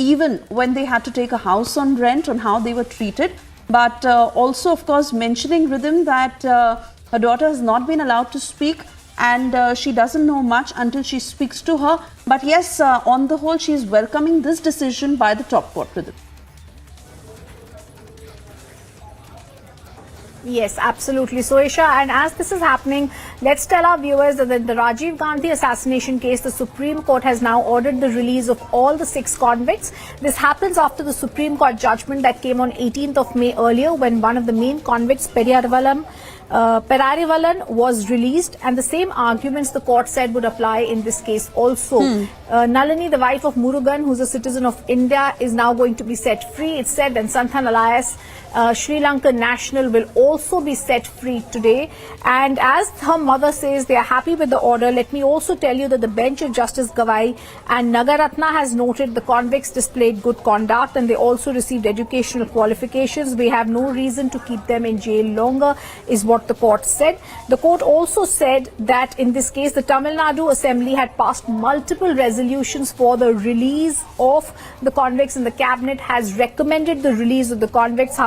even when they had to take a house on rent, on how they were treated. But also, of course, mentioning Rhythm that her daughter has not been allowed to speak and she doesn't know much until she speaks to her. But yes, on the whole, she is welcoming this decision by the top court, Rhythm. Yes, absolutely, Soisha. And as this is happening, let's tell our viewers that the Rajiv Gandhi assassination case, the Supreme Court has now ordered the release of all the 6 convicts. This happens after the Supreme Court judgment that came on 18th of May earlier, when one of the main convicts, Perarivalan, was released, and the same arguments the court said would apply in this case also. Nalini, the wife of Murugan, who's a citizen of India, is now going to be set free. It's said, and Santhan Elias, Sri Lankan national, will also be set free today. And as her mother says, they are happy with the order. Let me also tell you that the bench of Justice Gawai and Nagaratna has noted the convicts displayed good conduct and they also received educational qualifications. We have no reason to keep them in jail longer, is what the court said. The court also said that in this case, the Tamil Nadu Assembly had passed multiple resolutions for the release of the convicts, and the cabinet has recommended the release of the convicts.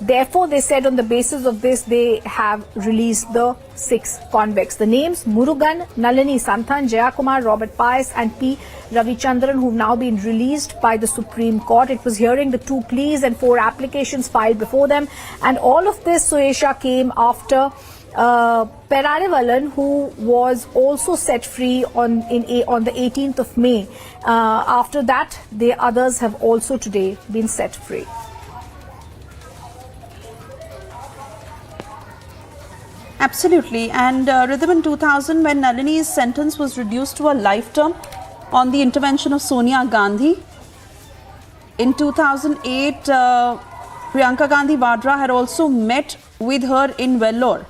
Therefore, they said on the basis of this, they have released the 6 convicts. The names Murugan, Nalini, Santhan, Jayakumar, Robert Pius and P. Ravichandran, who have now been released by the Supreme Court. It was hearing the 2 pleas and 4 applications filed before them. And all of this, Soesha, came after Perarivalan, who was also set free on the 18th of May. After that, the others have also today been set free. Absolutely. And Rhythm, in 2000, when Nalini's sentence was reduced to a life term on the intervention of Sonia Gandhi, in 2008, Priyanka Gandhi Vadra had also met with her in Vellore.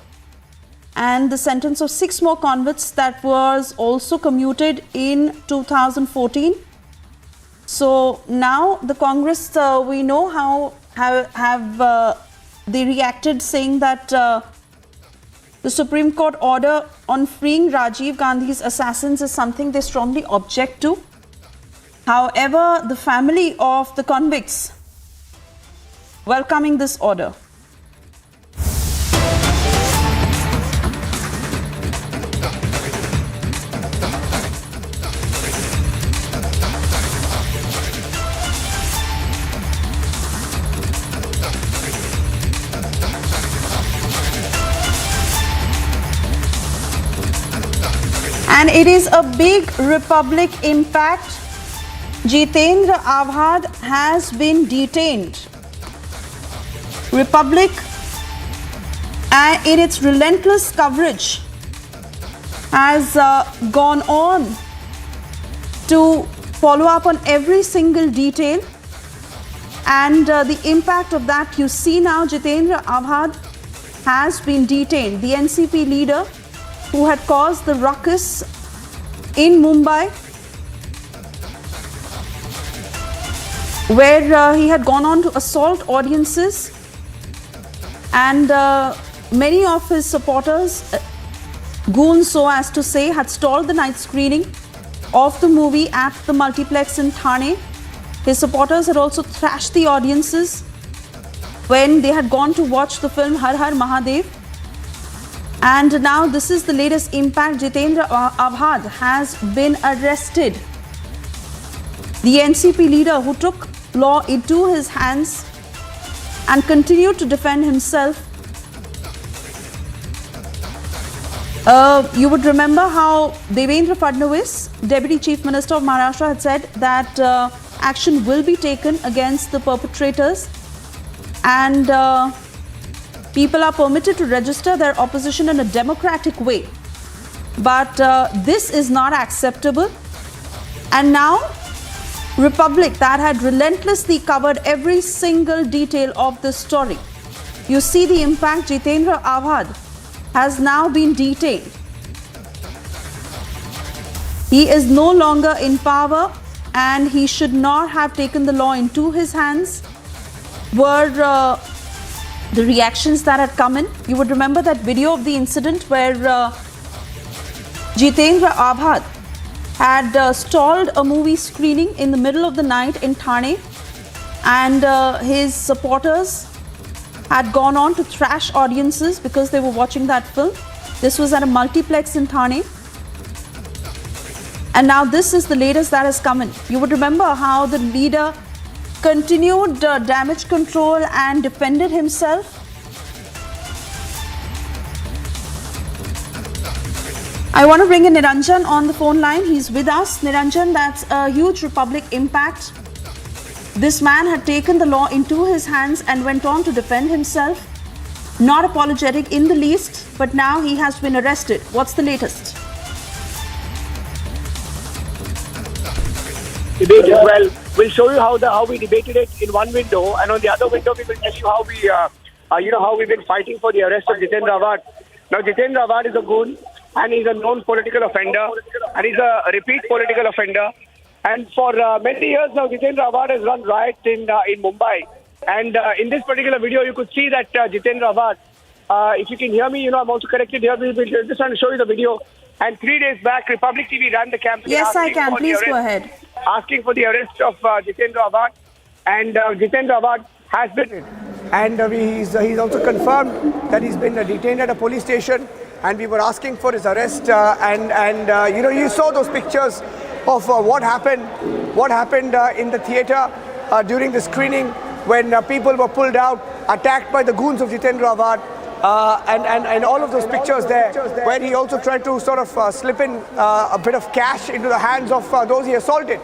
And the sentence of 6 more convicts that was also commuted in 2014. So now the Congress, we know how have they reacted, saying that the Supreme Court order on freeing Rajiv Gandhi's assassins is something they strongly object to. However, the family of the convicts welcoming this order. And it is a big Republic impact. Jitendra Avhad has been detained. Republic, in its relentless coverage, has gone on to follow up on every single detail. And the impact of that, you see now, Jitendra Avhad has been detained. The NCP leader who had caused the ruckus in Mumbai, where he had gone on to assault audiences, and many of his supporters, goons so as to say, had stalled the night screening of the movie at the multiplex in Thane. His supporters had also thrashed the audiences when they had gone to watch the film Har Har Mahadev. And now this is the latest impact. Jitendra Avhad has been arrested. The NCP leader who took law into his hands and continued to defend himself You would remember how Devendra Fadnavis, Deputy Chief Minister of Maharashtra, had said that action will be taken against the perpetrators, and people are permitted to register their opposition in a democratic way. But this is not acceptable. And now, Republic, that had relentlessly covered every single detail of this story. You see the impact. Jitendra Avhad has now been detained. He is no longer in power, and he should not have taken the law into his hands, were the reactions that had come in. You would remember that video of the incident where Jitendra Avhad had stalled a movie screening in the middle of the night in Thane, and his supporters had gone on to thrash audiences because they were watching that film. This was at a multiplex in Thane. And now this is the latest that has come in. You would remember how the leader continued damage control and defended himself. I want to bring in Niranjan on the phone line. He's with us. Niranjan, that's a huge Republic impact. This man had taken the law into his hands and went on to defend himself. Not apologetic in the least, but now he has been arrested. What's the latest? Debate as well. We'll show you how we debated it in one window, and on the other window we will tell you how we, how we've been fighting for the arrest of Jitendra Avhad. Now, Jitendra Avhad is a goon, and he's a known political offender, and he's a repeat political offender. And for many years now, Jitendra Avhad has run riots in Mumbai. And in this particular video, you could see that Jitendra Avhad, if you can hear me, I'm also connected here. We're just trying to show you the video. And 3 days back, Republic TV ran the campaign. Yes, I can. Please go ahead. Asking for the arrest of Jitendra Avhad. And Jitendra Avhad has been. And he's also confirmed that he's been detained at a police station. And we were asking for his arrest. You saw those pictures of what happened in the theatre during the screening when people were pulled out, attacked by the goons of Jitendra Avhad. And all of those pictures there, where he also tried to sort of slip in a bit of cash into the hands of those he assaulted.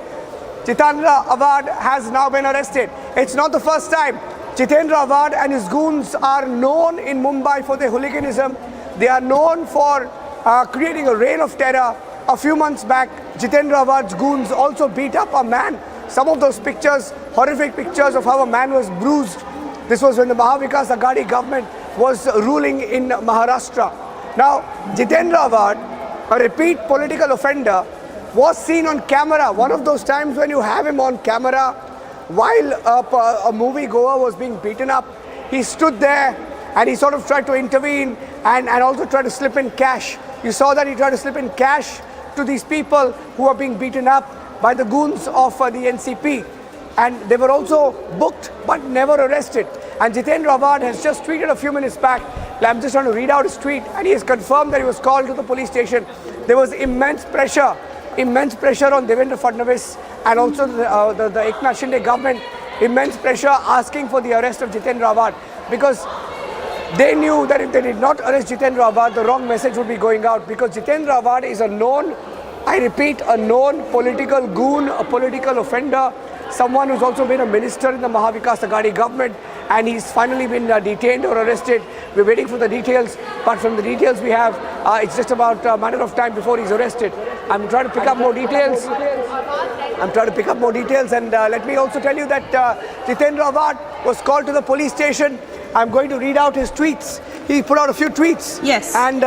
Jitendra Avhad has now been arrested. It's not the first time. Jitendra Avhad and his goons are known in Mumbai for their hooliganism. They are known for creating a reign of terror. A few months back, Jitendra Avhad's goons also beat up a man. Some of those pictures, horrific pictures of how a man was bruised. This was when the Mahavikas Aghadi government was ruling in Maharashtra. Now, Jitendra Avhad, a repeat political offender, was seen on camera. One of those times when you have him on camera while a moviegoer was being beaten up. He stood there and he sort of tried to intervene and also tried to slip in cash. You saw that he tried to slip in cash to these people who are being beaten up by the goons of the NCP. And they were also booked but never arrested. And Jitendra Avhad has just tweeted a few minutes back. I'm just trying to read out his tweet, and he has confirmed that he was called to the police station. There was immense pressure on Devendra Fadnavis and also the Eknath Shinde government, immense pressure asking for the arrest of Jitendra Avhad, because they knew that if they did not arrest Jitendra Avhad, the wrong message would be going out, because Jitendra Avhad is a known, I repeat, a known political goon, a political offender, someone who's also been a minister in the Mahavikas Aghadi government, and he's finally been detained or arrested. We're waiting for the details, but from the details we have, it's just about a matter of time before he's arrested. I'm trying to pick up more details. And let me also tell you that Jitendra Avhad was called to the police station. I'm going to read out his tweets. He put out a few tweets. Yes. And